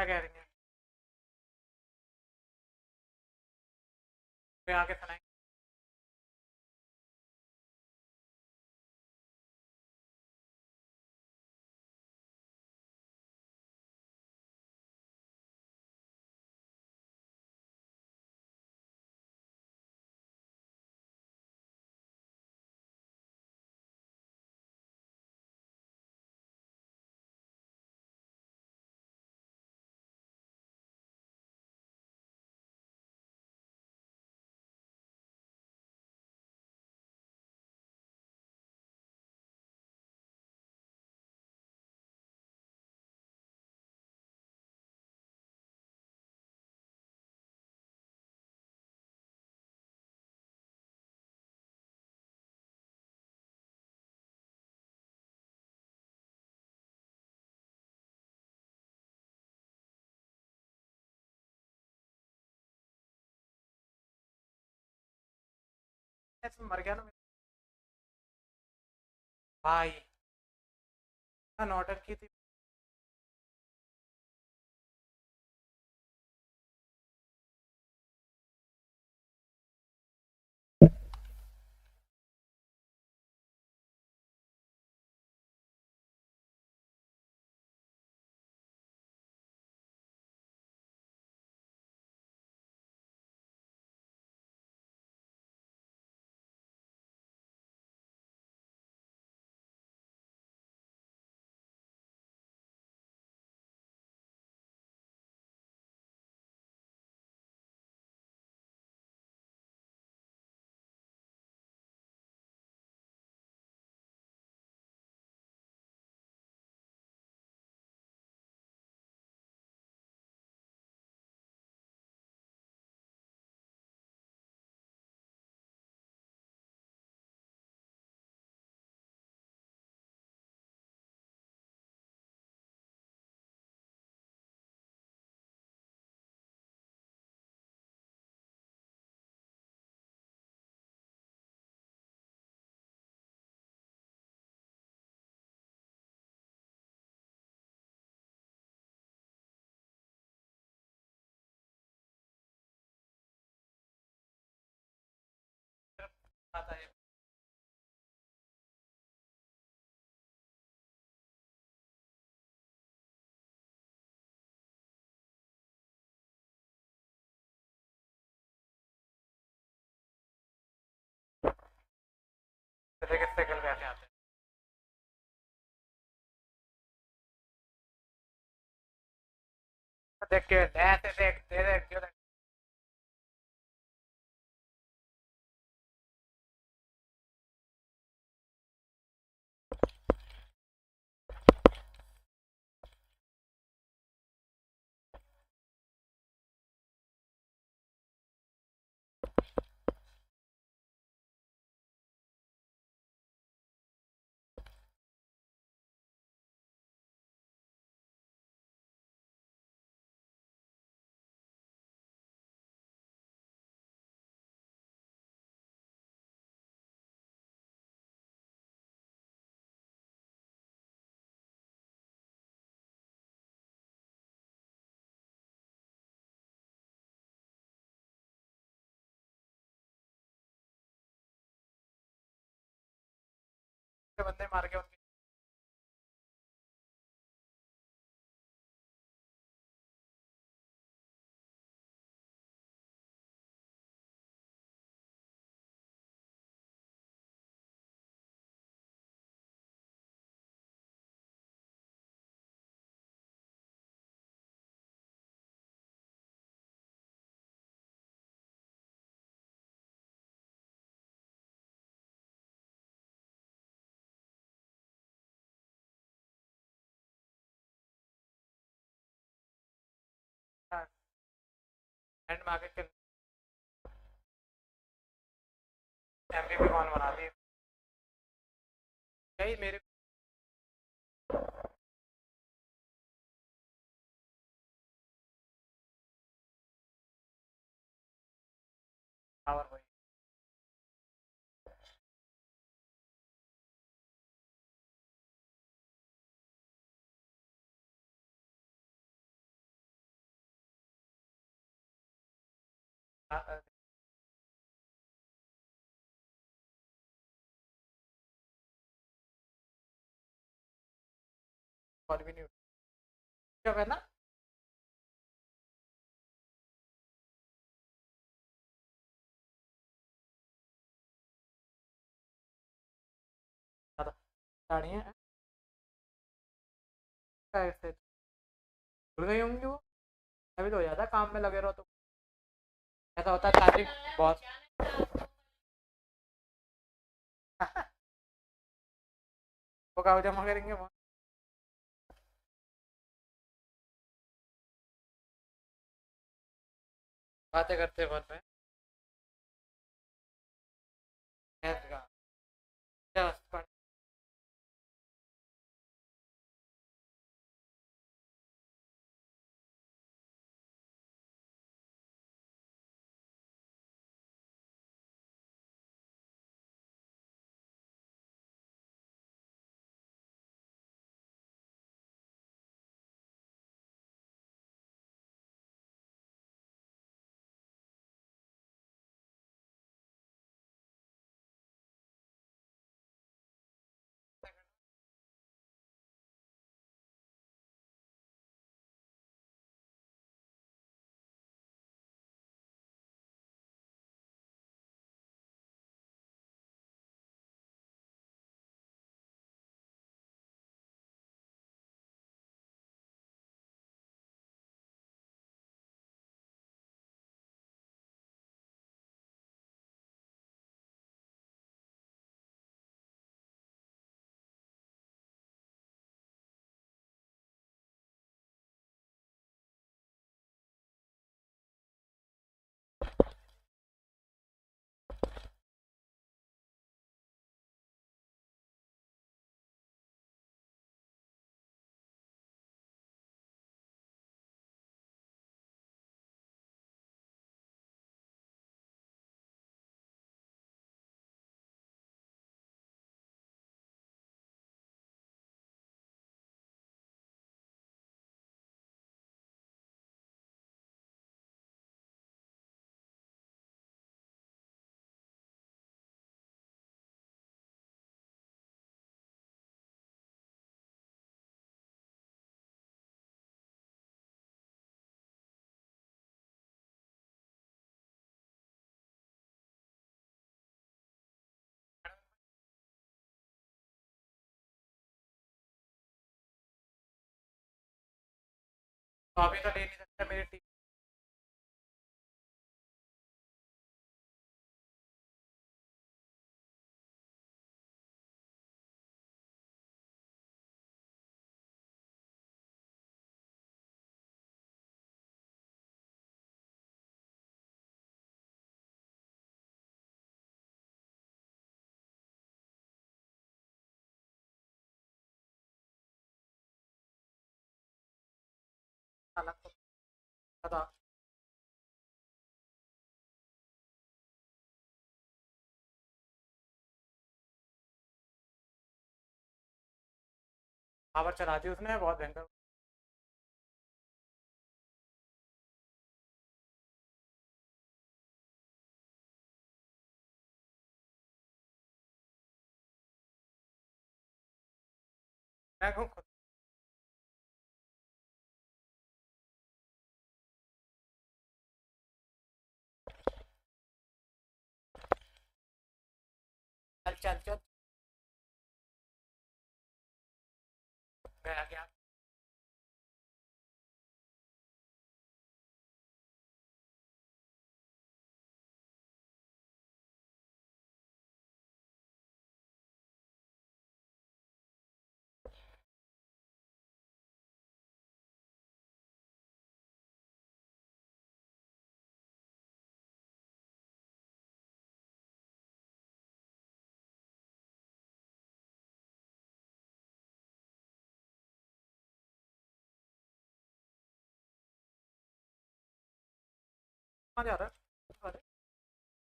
क्या कह रही है? कोई आके सुनाए? ऐसे मर गया ना भाई, नौटंकी थी। आता है किससे कल कैसे आते हैं? देख के ऐसे देख दे देख क्यों देख? बंदे मार के उनके एंड मार के एमवीपी कौन बना दी? यही मेरे पावर भाई। कॉल भी नहीं क्या करना गाड़ी है कैसे भूल गई होंगी वो अभी तो हो जाता है काम में लगे रहो तो ऐसा होता है चार्जिंग बहुत वो कागज जमा करेंगे वो बातें करते फोन पे क्या तो अभी तो ले नहीं सकता मेरी टीम अलग तो पता पावर चला दी उसने बहुत भयंकर मैं कहूँ खुद चल चल चल गया गया कहाँ जा रहा है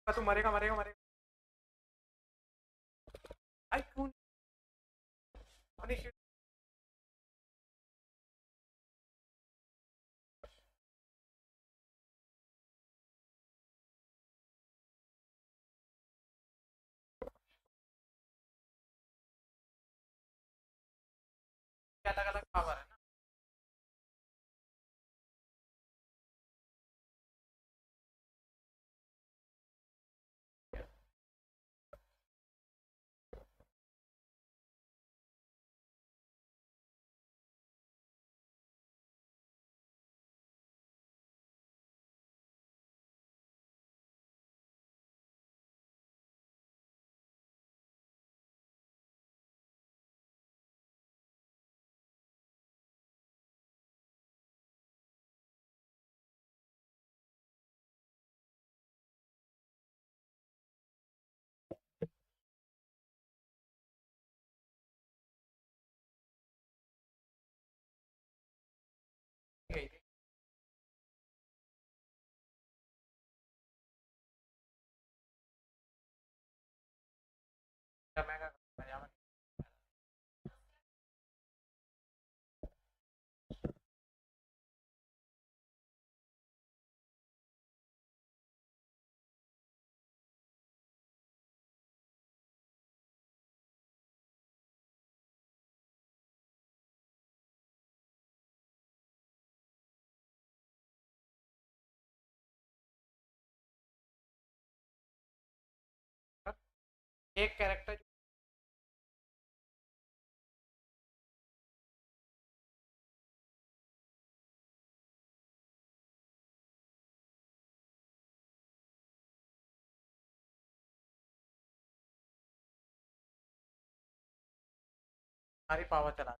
अरे तू मरेगा मरेगा मरेगा आई क्यों नहीं अलग अलग पावर है ना। गई थी। मैं क्या करूं, मैं एक कैरेक्टर सारी पावर चला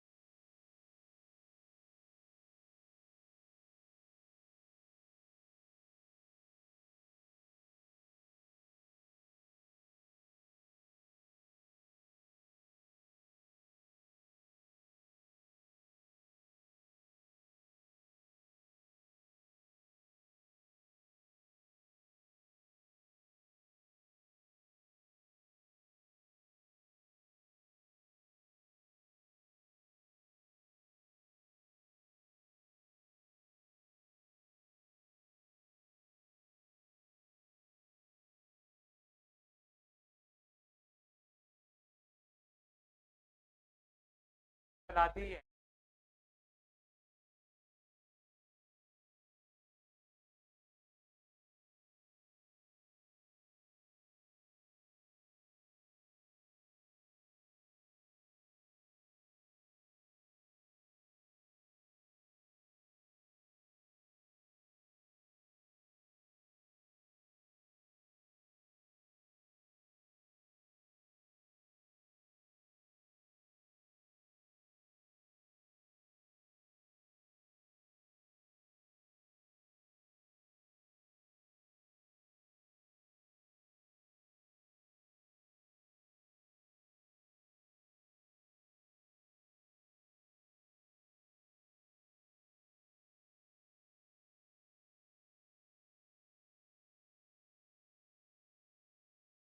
चलाती है।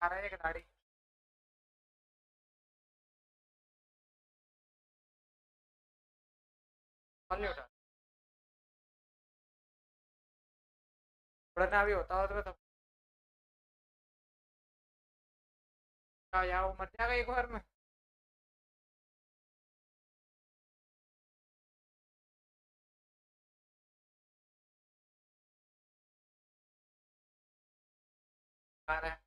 आ रहा है एक गाड़ी। कौन नहीं उठा, उड़ना भी होता हो तो सब यहाँ वो मर जाएगा एक बार में। आ रहा है।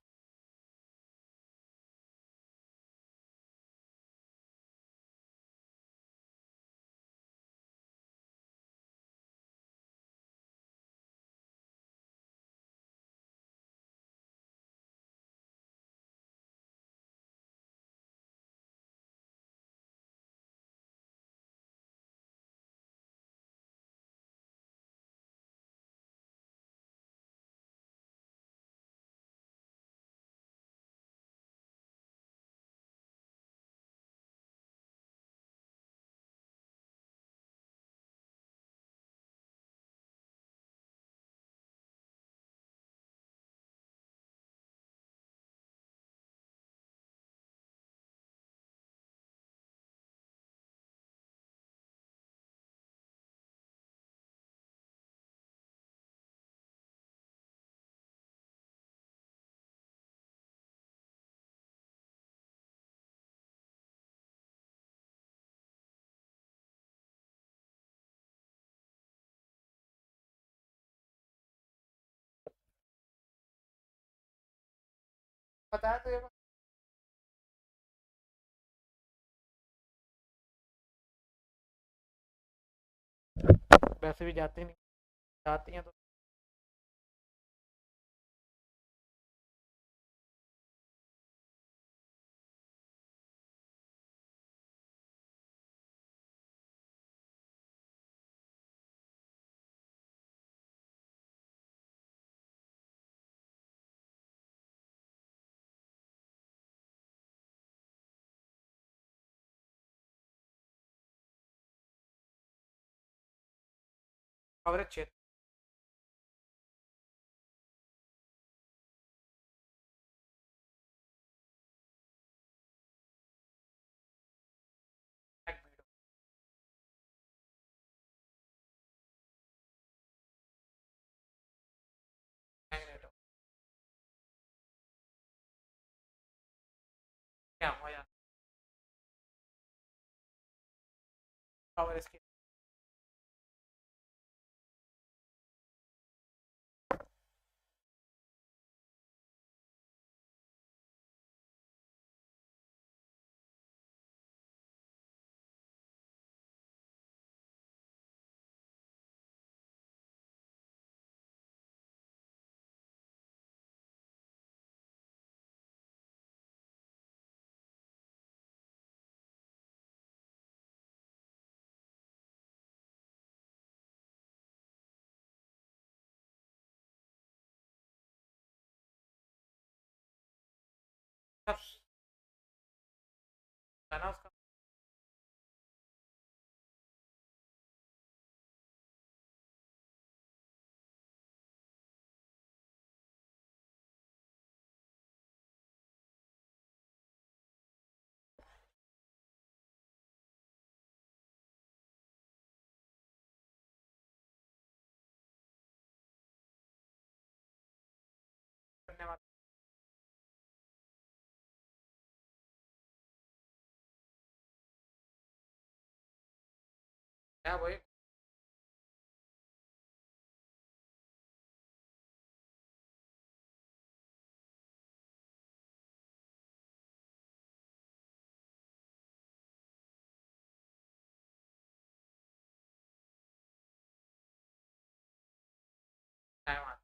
बताया तो ये वैसे भी जाते नहीं, जाती हैं तो कवरेज क्षेत्र क्या हो यार कवरेज की है ना उसका धन्यवाद क्या वही टाइम आता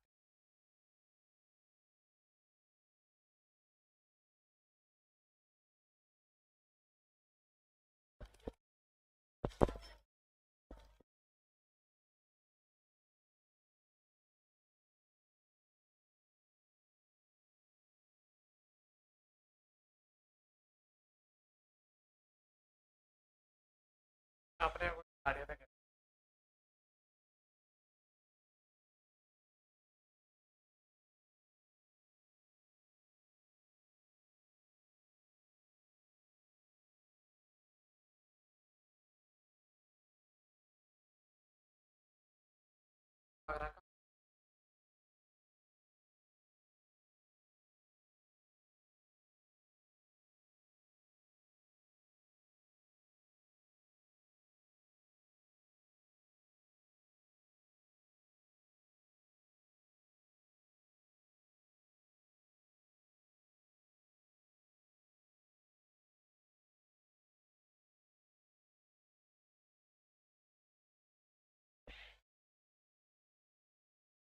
अपने को कार्य तक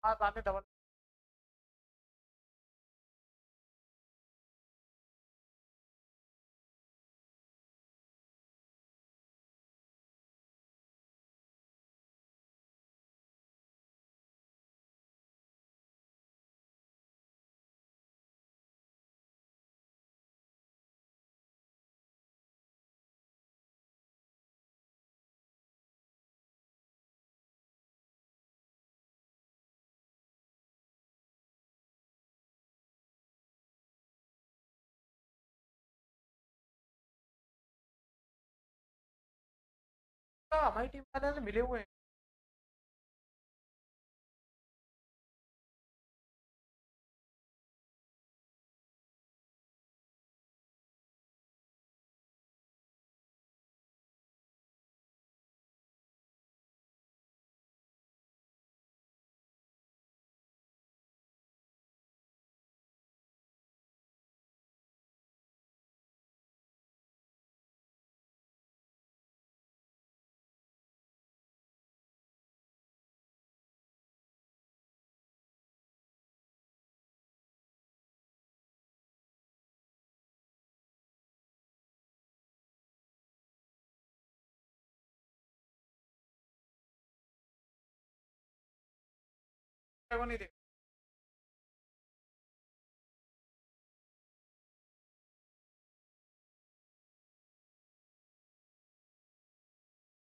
हाँ बाद में डबल हमारी टीम वाले से मिले हुए हैं को नहीं देख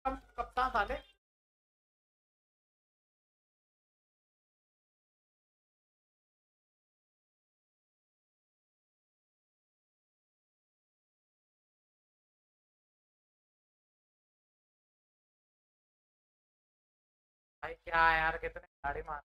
कप्तान साले भाई क्या है यार कितने गाड़ी मार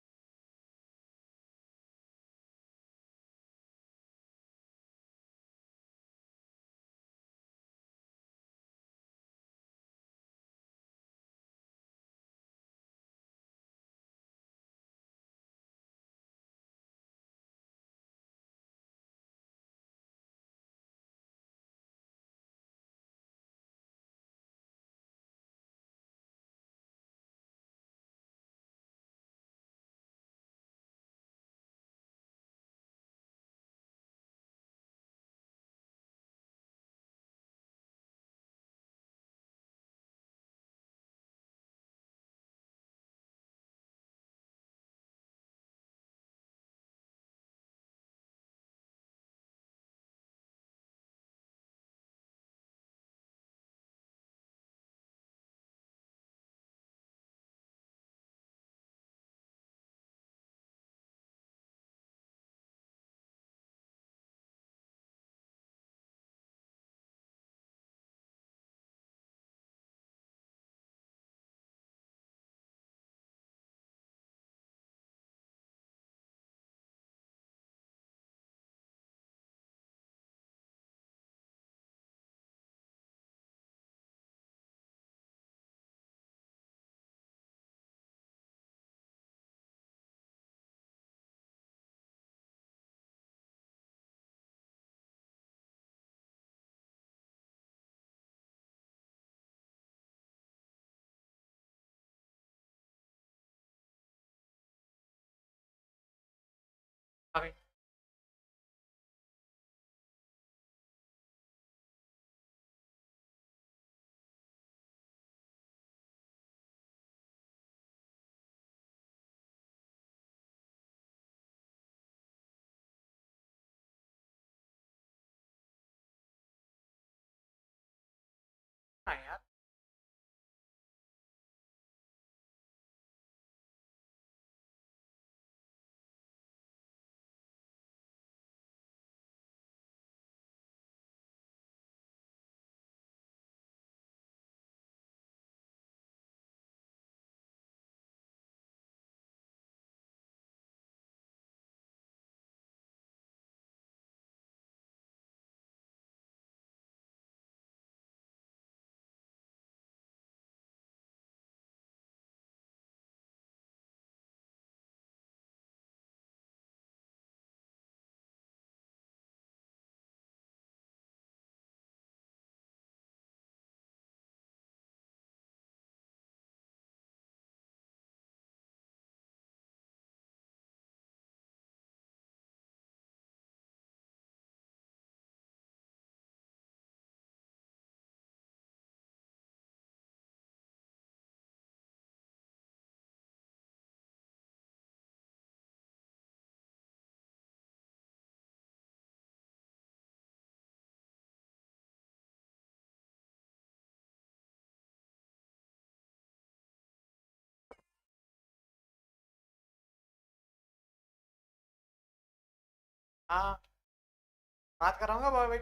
अभी हाँ यार हाँ बात कराऊंगा भाई